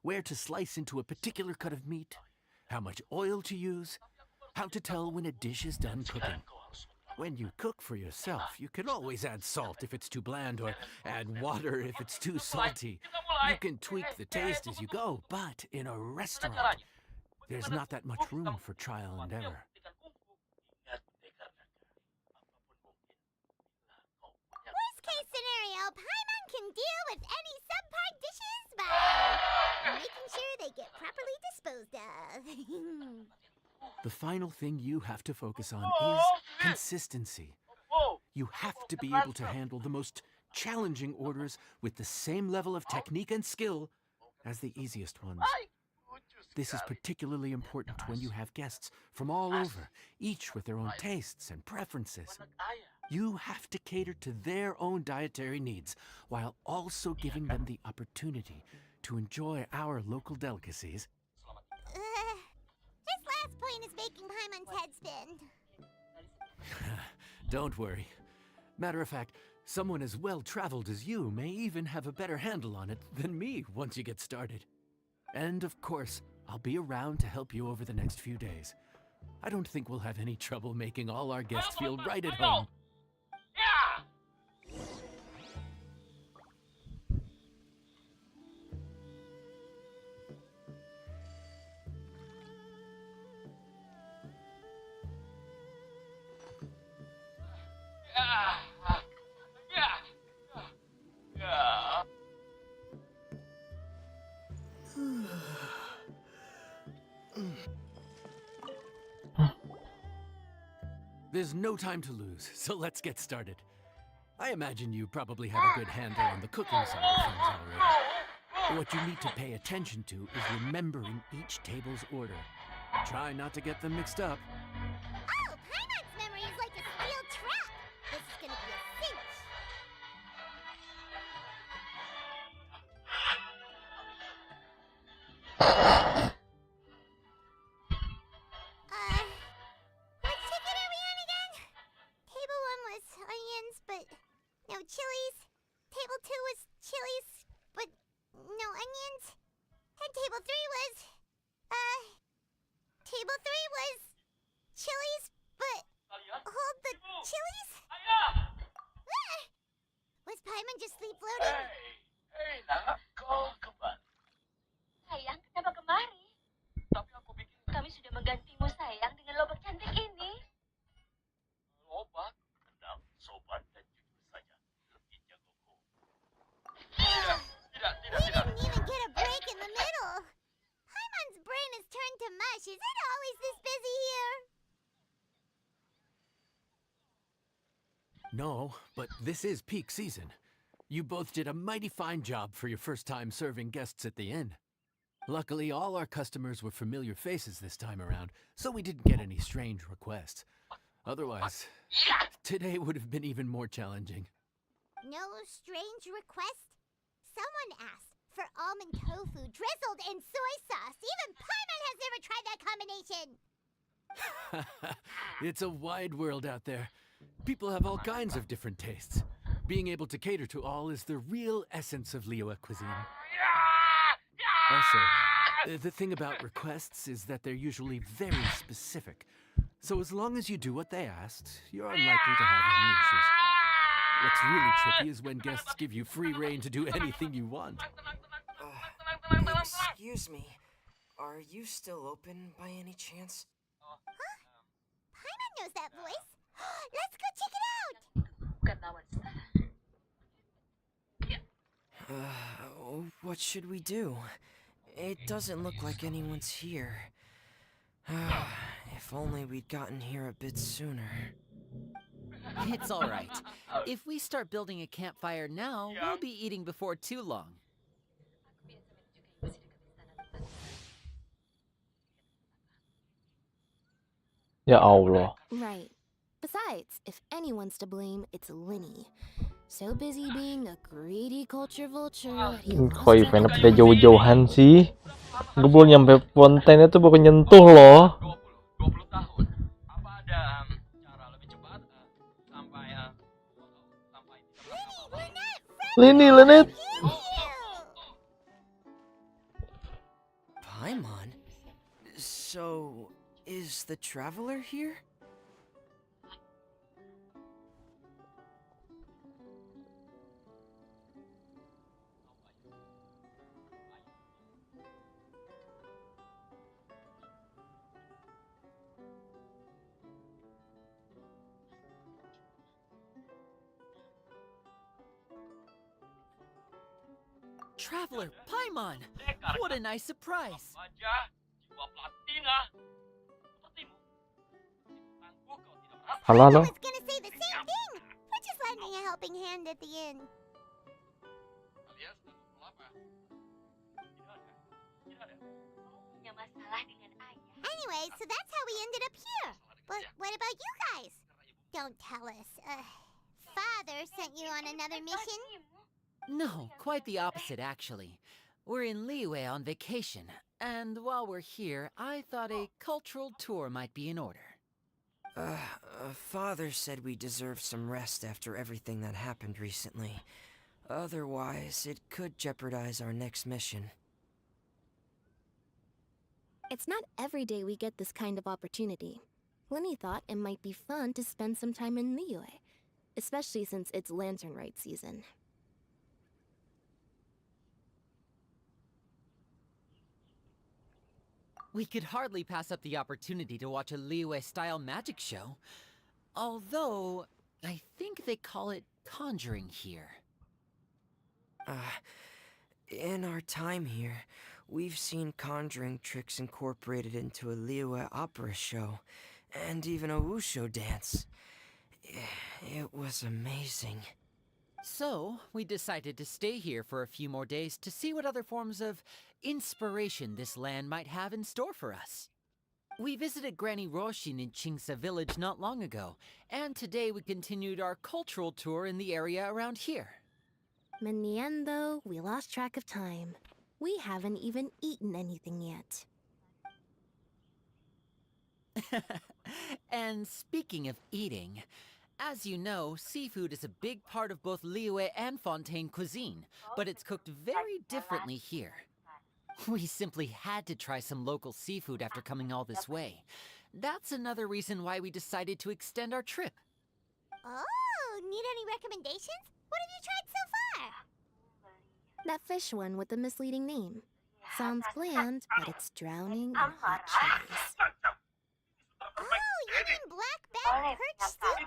Where to slice into a particular cut of meat, how much oil to use, how to tell when a dish is done cooking. When you cook for yourself, you can always add salt if it's too bland or add water if it's too salty. You can tweak the taste as you go, but in a restaurant, there's not that much room for trial and error. Worst case scenario, Paimon can deal with any subpar dishes by making sure they get properly disposed of. The final thing you have to focus on is consistency. You have to be able to handle the most challenging orders with the same level of technique and skill as the easiest ones. This is particularly important when you have guests from all over, each with their own tastes and preferences. You have to cater to their own dietary needs while also giving them the opportunity to enjoy our local delicacies. This last point is making Paimon's head spin. Don't worry. Matter of fact, Someone as well-traveled as you may even have a better handle on it than me once you get started. And of course, I'll be around to help you over the next few days. I don't think we'll have any trouble making all our guests feel right at home. There's no time to lose, so let's get started. I imagine you probably have a good handle on the cooking side of things already. What you need to pay attention to is remembering each table's order. Try not to get them mixed up. Oh, Paimon's memory is like a steel trap. This is gonna be a cinch. What ticket are we on again? Table 1 was onions, but no chilies. Table 2 was chilies, but no onions. And table 3 was, table 3 was chilies, but hold the chilies? Was Paimon just sleep floating? Hei, nak, kau kembali. Sayang, kenapa kemari? Tapi aku pikir kami sudah menggantimu, sayang, dengan lobak cantik ini. Lobak, tenang, sopan, dan jujur saja. Lebih jagoku. Tidak. We didn't even get a break in the middle. Paimon's brain has turned to mush. Is it always this busy here? No, but this is peak season. You both did a mighty fine job for your first time serving guests at the inn. Luckily, all our customers were familiar faces this time around, so we didn't get any strange requests. Otherwise, today would have been even more challenging. No strange request? Someone asked for almond tofu drizzled in soy sauce. Even Paimon has never tried that combination. It's a wide world out there. People have all kinds of different tastes. Being able to cater to all is the real essence of Liyue cuisine. Also, the thing about requests is that they're usually very specific. So as long as you do what they asked, you're unlikely to have any issues. What's really tricky is when guests give you free rein to do anything you want. Excuse me. Are you still open by any chance? Huh? Paimon knows that voice. Let's go check it out! What should we do? It doesn't look like anyone's here. If only we'd gotten here a bit sooner. It's all right. If we start building a campfire now, we'll be eating before too long. Ya Allah. Right. Besides, if anyone's to blame, it's Linny. So busy being a greedy culture vulture that he lost Koi track pengen of pada jauh-jauhan sih. Gue belum nyampe fontainnya tuh baru nyentuh loh. Lini, Lenet. Paimon? So, is the traveler here? Traveler, Paimon! What a nice surprise! Halo, halo. I was gonna say the same thing! We're just lending a helping hand at the inn. Anyway, so that's how we ended up here. But what about you guys? Don't tell us. Father sent you on another mission? No, quite the opposite, actually. We're in Liyue on vacation, and while we're here, I thought a cultural tour might be in order. Father said we deserve some rest after everything that happened recently. Otherwise, it could jeopardize our next mission. It's not every day we get this kind of opportunity. Lenny thought it might be fun to spend some time in Liyue, especially since it's lantern rite season. We could hardly pass up the opportunity to watch a Liyue-style magic show. Although, I think they call it conjuring here. In our time here, we've seen conjuring tricks incorporated into a Liyue opera show, and even a wushu dance. It was amazing. So, we decided to stay here for a few more days to see what other forms of inspiration this land might have in store for us. We visited Granny Roshin in Chingsa village not long ago, and today we continued our cultural tour in the area around here. In the end, though, we lost track of time. We haven't even eaten anything yet. And speaking of eating, as you know, seafood is a big part of both Liyue and Fontaine cuisine, but it's cooked very differently here. We simply had to try some local seafood after coming all this way. That's another reason why we decided to extend our trip. Oh, need any recommendations? What have you tried so far? That fish one with the misleading name. Sounds bland, but it's drowning in hot chilies. Oh, you mean black-back perch soup?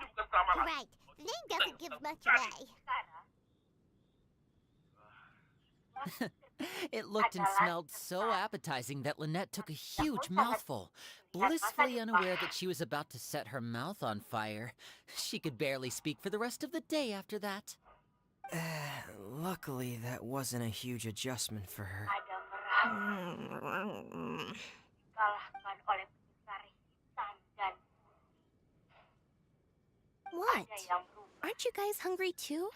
Right, the name doesn't give much away. It looked and smelled so appetizing that Lynette took a huge mouthful, blissfully unaware that she was about to set her mouth on fire. She could barely speak for the rest of the day after that. Luckily, that wasn't a huge adjustment for her. What? Aren't you guys hungry too?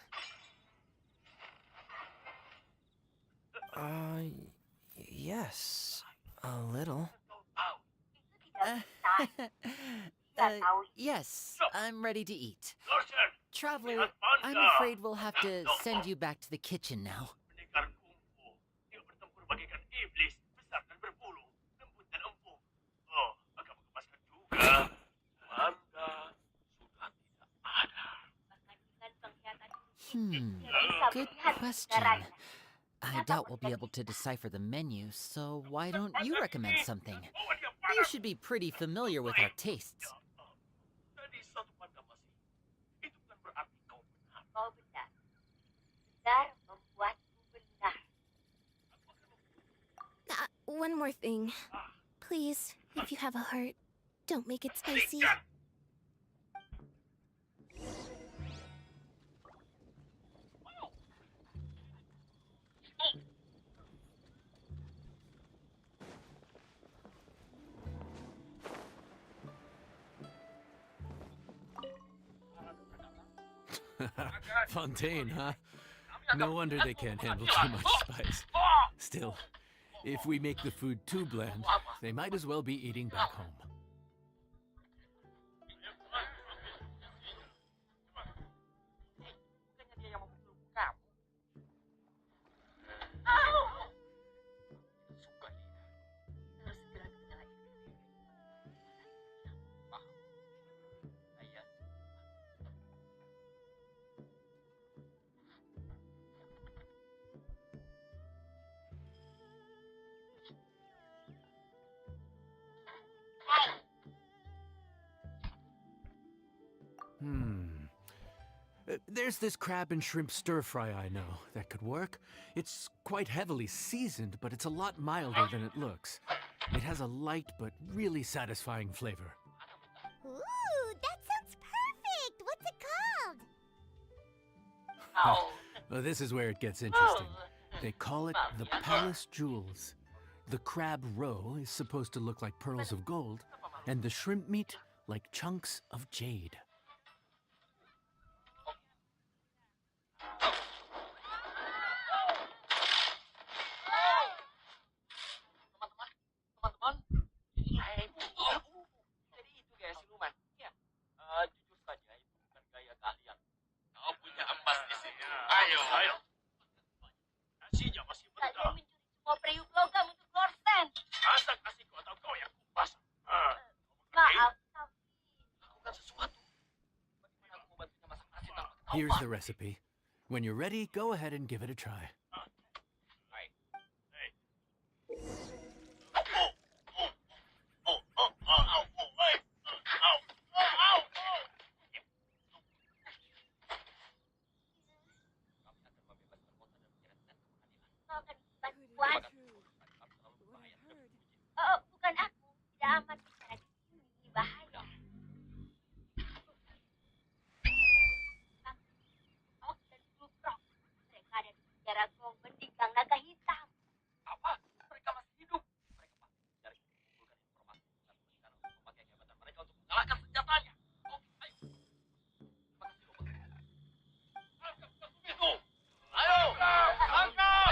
Yes. A little. Yes, I'm ready to eat. Traveler, I'm afraid we'll have to send you back to the kitchen now. Good question. I doubt we'll be able to decipher the menu, so why don't you recommend something? You should be pretty familiar with our tastes. One more thing. Please, if you have a heart, don't make it spicy. Fontaine, huh? No wonder they can't handle too much spice. Still, if we make the food too bland, they might as well be eating back home. There's this crab and shrimp stir-fry I know that could work. It's quite heavily seasoned, but it's a lot milder than it looks. It has a light but really satisfying flavor. Ooh, that sounds perfect! What's it called? Well, this is where it gets interesting. They call it the Palace Jewels. The crab roe is supposed to look like pearls of gold, and the shrimp meat like chunks of jade. Here's the recipe. When you're ready, go ahead and give it a try. Oh, bukan aku. Tidak aman bicara di sini. Bahaya. Oh, dan Klub Rock. Mereka ada di penjara Komen di Gang Naga Hitam. Apa? Mereka masih hidup. Mereka pasti mencari mengumpulkan informasi tentang rencana untuk memakai jabatan mereka untuk mengalahkan senjatanya. Oke, ayo. Terima kasih, Loba. Angkat musuh itu. Ayo. Angkat.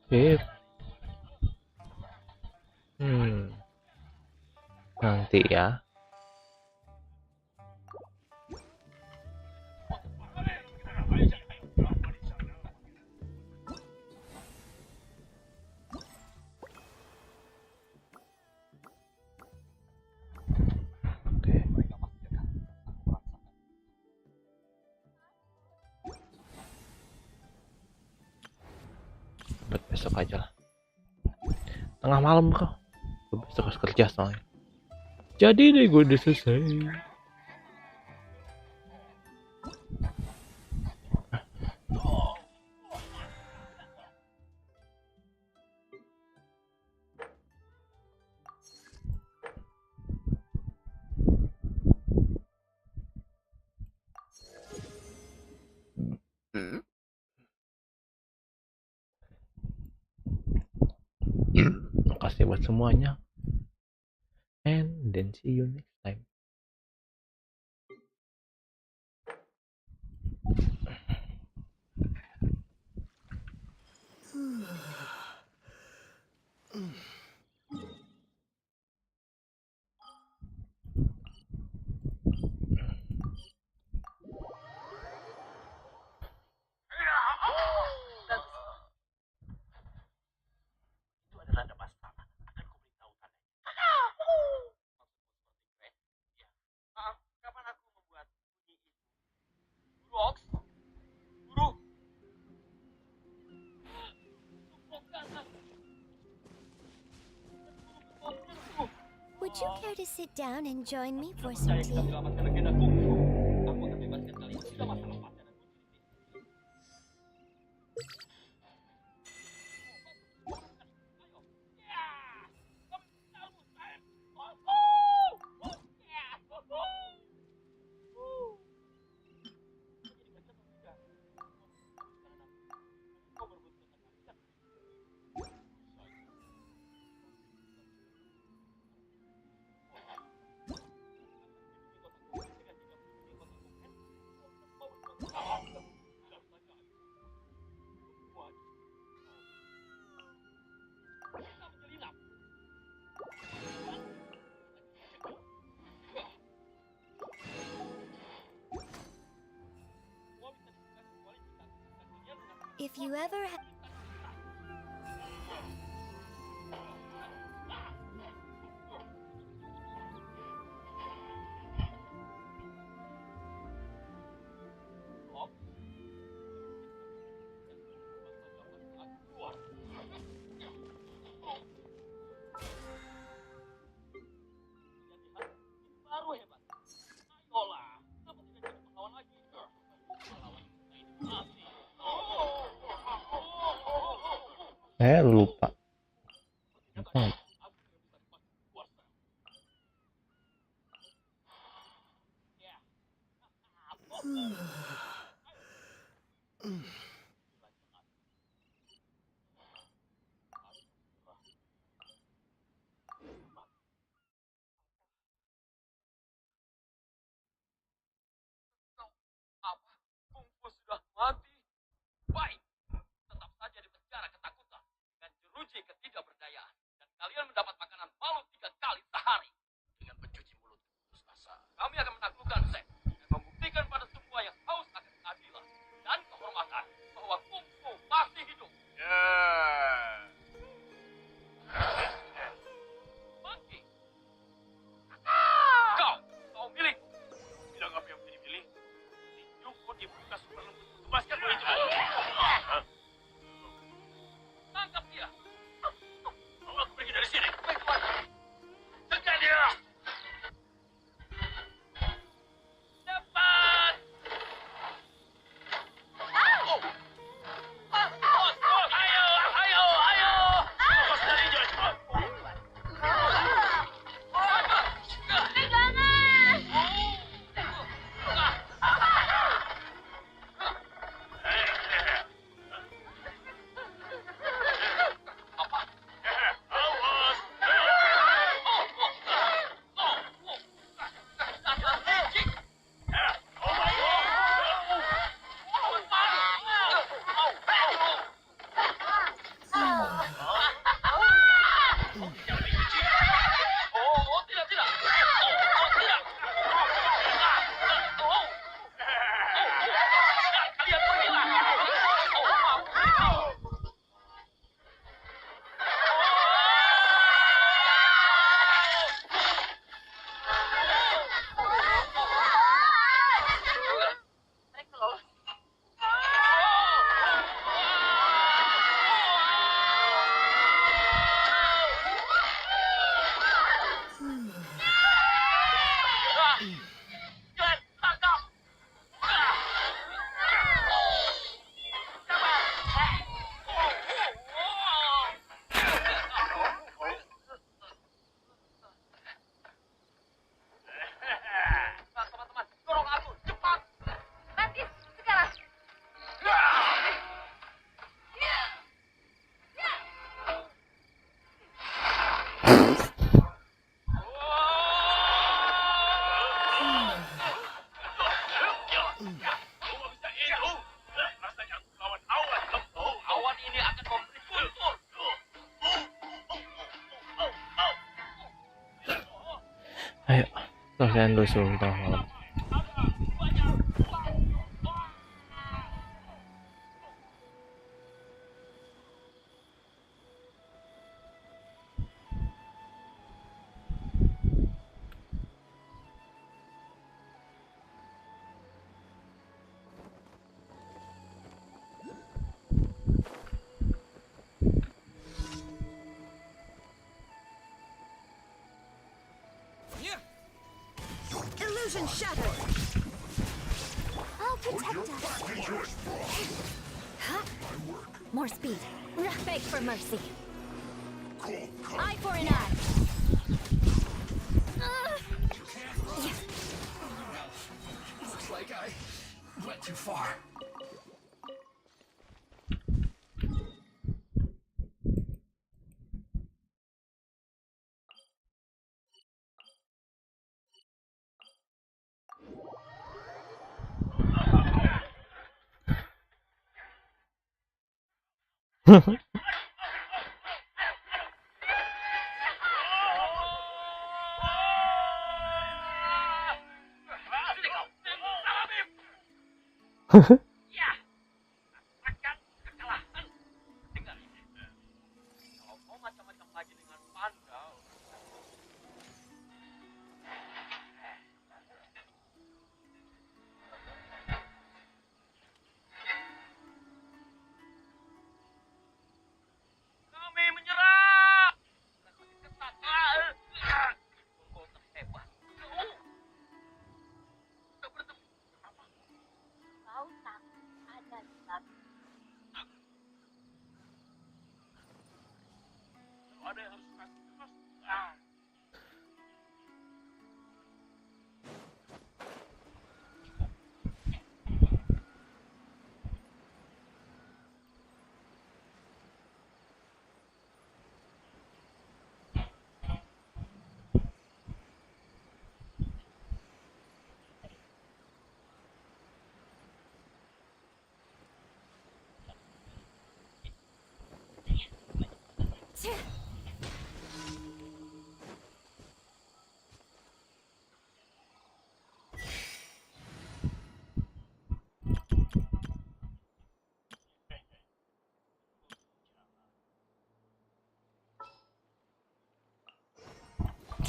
Sip. Nanti ya. Buat besok aja lah. Tengah malam bro. Gue besok harus kerja soalnya. Jadi deh gue udah selesai. Makasih buat semuanya. And then see you next time. Itu adalah ada masalah. Akan ku beritahu tandanya. Ya. Kapan aku membuat bunyi itu? Blok. Guru. Would you care to sit down and join me for some tea? If you ever Lupa. Apa? Kungfu sudah mati. Ayo, selesaiin dulu suruh tengah malam. Illusion shattered. I'll protect us. Huh? More speed. Beg for mercy. Eye for an eye. Looks like I went too far.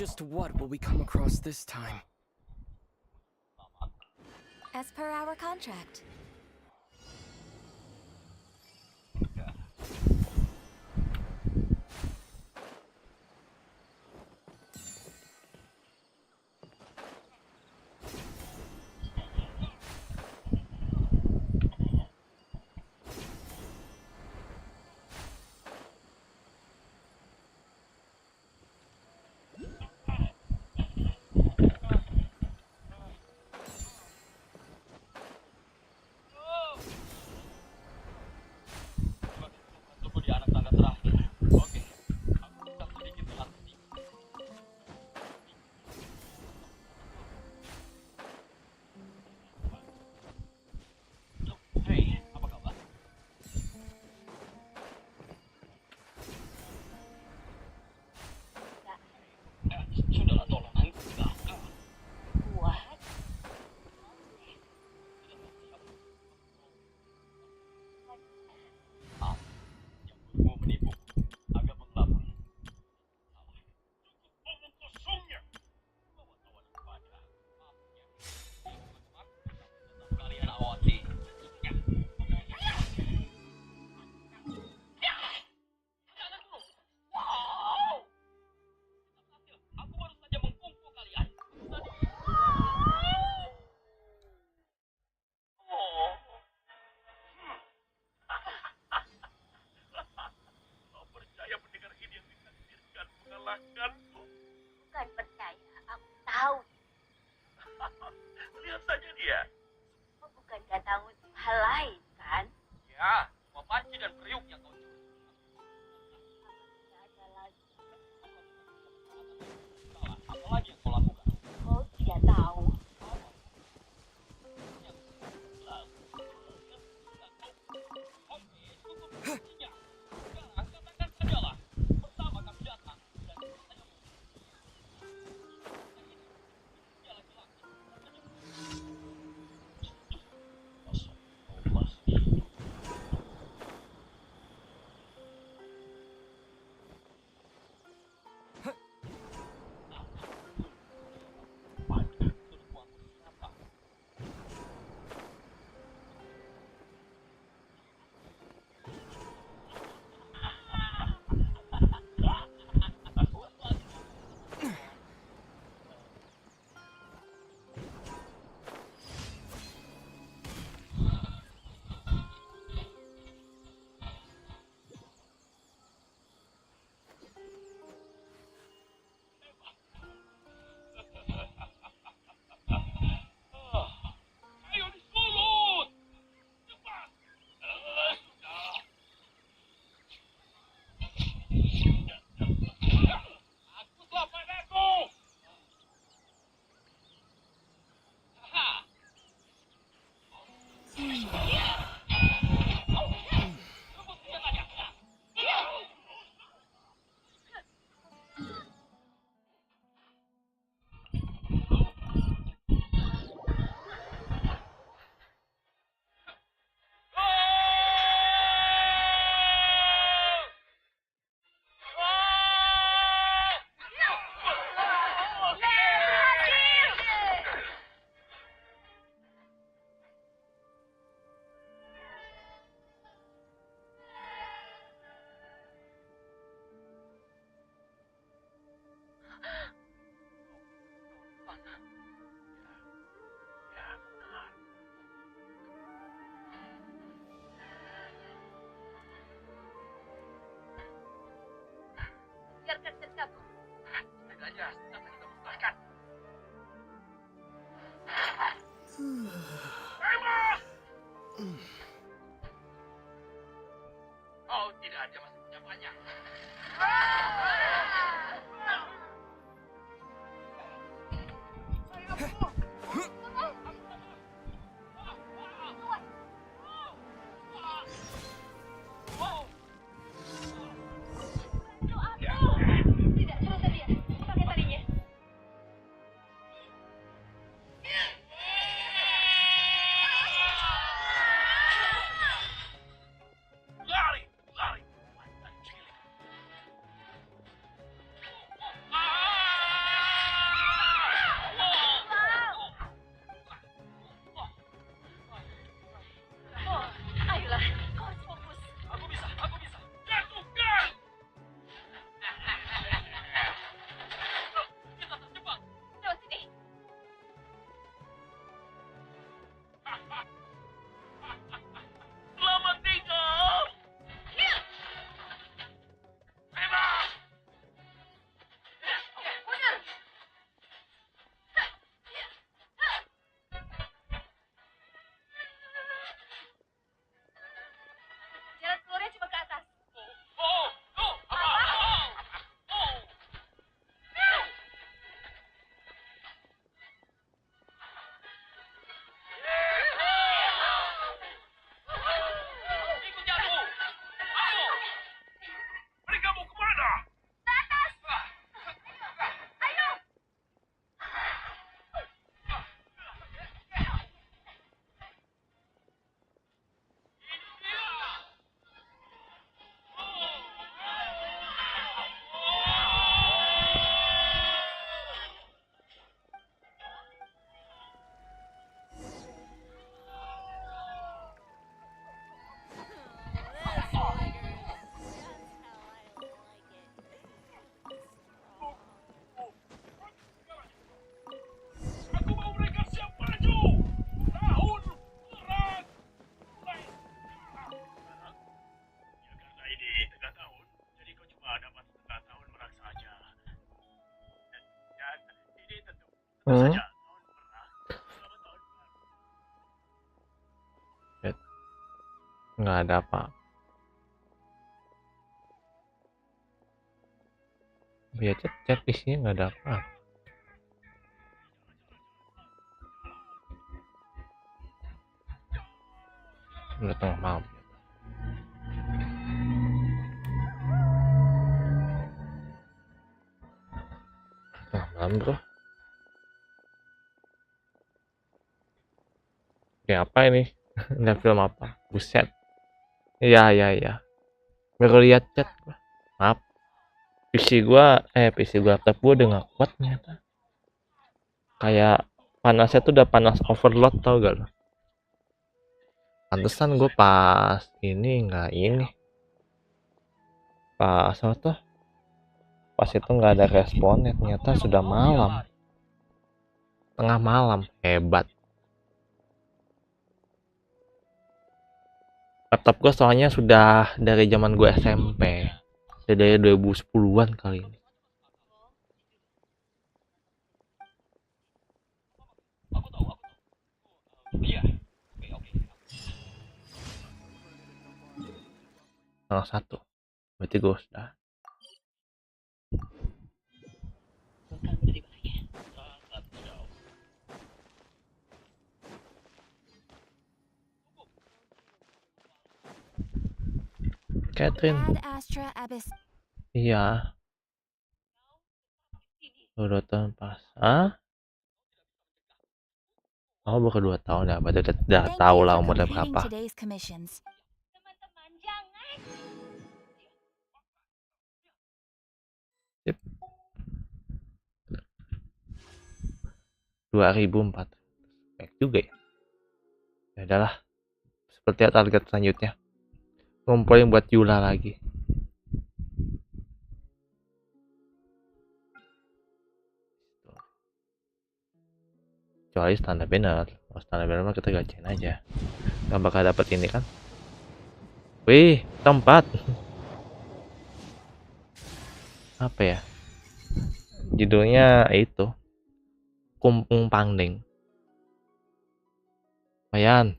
Just what will we come across this time? As per our contract. Bukan percaya, aku tahu. Lihat saja dia. Bukan datang untuk hal lain, kan? Ya, cuma panci dan periuk yang kau curi. Ada lagi. Apa lagi yang kau lakukan? Kau tidak tahu. Hmm? Nggak ada apa. Ya chat isinya nggak ada apa. Udah tengah malam. Tengah malam bro. Kayak apa ini? Lihat film apa? Buset. Iya. Baru lihat chat gua. Maaf. PC gua laptop gua udah nggak kuat ternyata. Kayak panasnya tuh udah panas overload tau gak lo? Pantesan gue pas ini nggak ini. Pas apa tuh? Pas itu nggak ada responnya, ternyata sudah malam. Tengah malam, hebat. Laptop gue soalnya sudah dari zaman gue SMP. Dari 2010-an kali ini. Salah satu. Berarti gue sudah. Catherine. Iya. Udah tahun pas. Ah? Oh, baru 2 tahun ya. Berarti udah tahu lah umurnya berapa. Sip. 2004. Baik juga ya. Ya udahlah. Seperti target selanjutnya. Ngumpulin buat Yula lagi. Kecuali standar banner. Oh, standar banner mah kita gacain aja. Gak bakal dapet ini kan. Wih, tempat. Apa ya? Judulnya itu. Kumpung Pangdeng. Lumayan.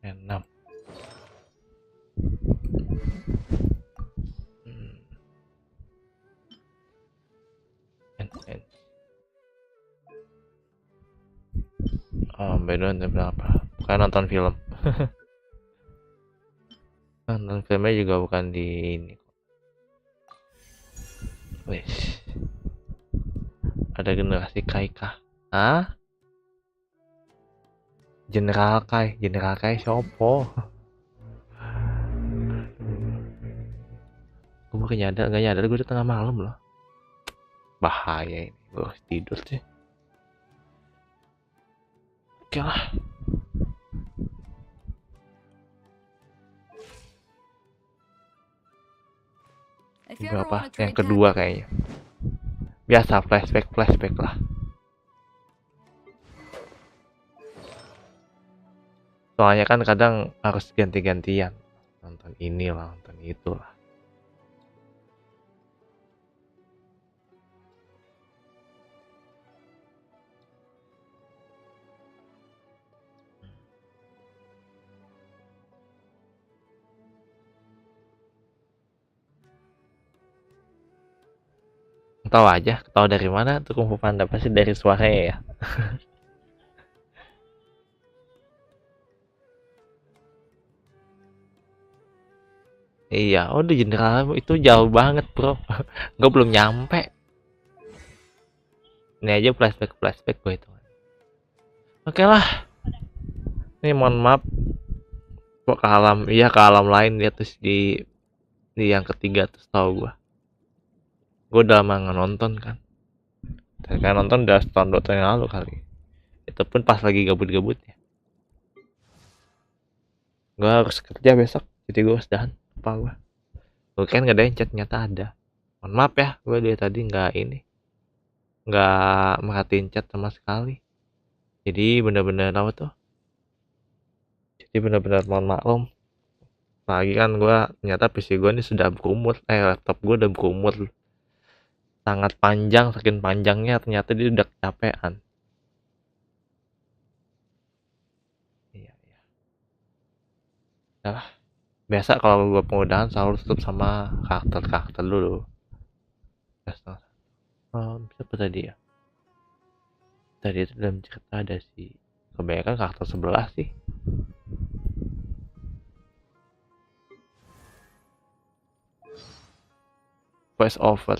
Enam. Oh, beda berapa? Bukan nonton film. Nonton filmnya juga bukan di ini. Wih. Ada generasi Kai kah? Hah? General Kai sopo? Gue gak nyadar gue udah tengah malam loh. Bahaya ini, gue harus tidur sih. Oke lah. Berapa? Yang kedua kayaknya. Biasa flashback lah. Soalnya kan kadang harus ganti-gantian. Nonton inilah, nonton itulah. Tahu aja, tahu dari mana tuh Kung Fu Panda, pasti dari suaranya ya. Iya, oh di Jenderal itu jauh banget bro. Gue belum nyampe. Ini aja flashback gue itu. Oke lah. Ini mohon maaf. Kok ke alam lain dia terus di yang ketiga terus tahu gue. Gue udah lama nggak nonton kan. Saya nonton udah setahun 2 tahun yang lalu kali. Itu pun pas lagi gabut-gabutnya. Gue harus kerja besok, jadi gue harus dahan. Apa gue? Gue kan nggak ada yang chat, ternyata ada. Mohon maaf ya, gue dari tadi nggak merhatiin chat sama sekali. Jadi bener-bener apa tuh? Jadi benar-benar mohon maklum. Lagi kan ternyata PC gue ini sudah berumur, laptop gue udah berumur sangat panjang, saking panjangnya ternyata dia udah kecapean. Iya. Nah, biasa kalau gue pengudahan selalu tutup sama karakter dulu. Siapa tadi ya? Tadi itu dalam cerita ada si kebanyakan karakter sebelah sih. Voice over.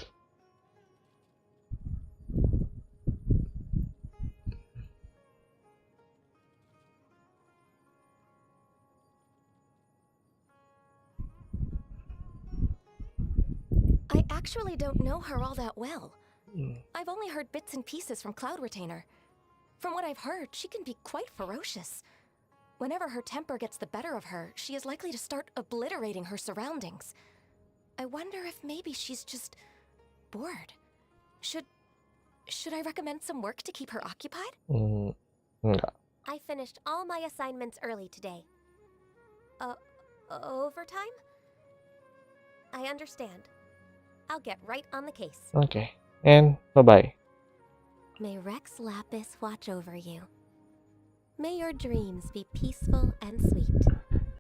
I actually don't know her all that well. I've only heard bits and pieces from Cloud Retainer. From what I've heard, she can be quite ferocious. Whenever her temper gets the better of her, she is likely to start obliterating her surroundings. I wonder if maybe she's just bored. Should I recommend some work to keep her occupied? Enggak. I finished all my assignments early today. Overtime? I understand. I'll get right on the case. Okay. And bye-bye. May Rex Lapis watch over you. May your dreams be peaceful and sweet.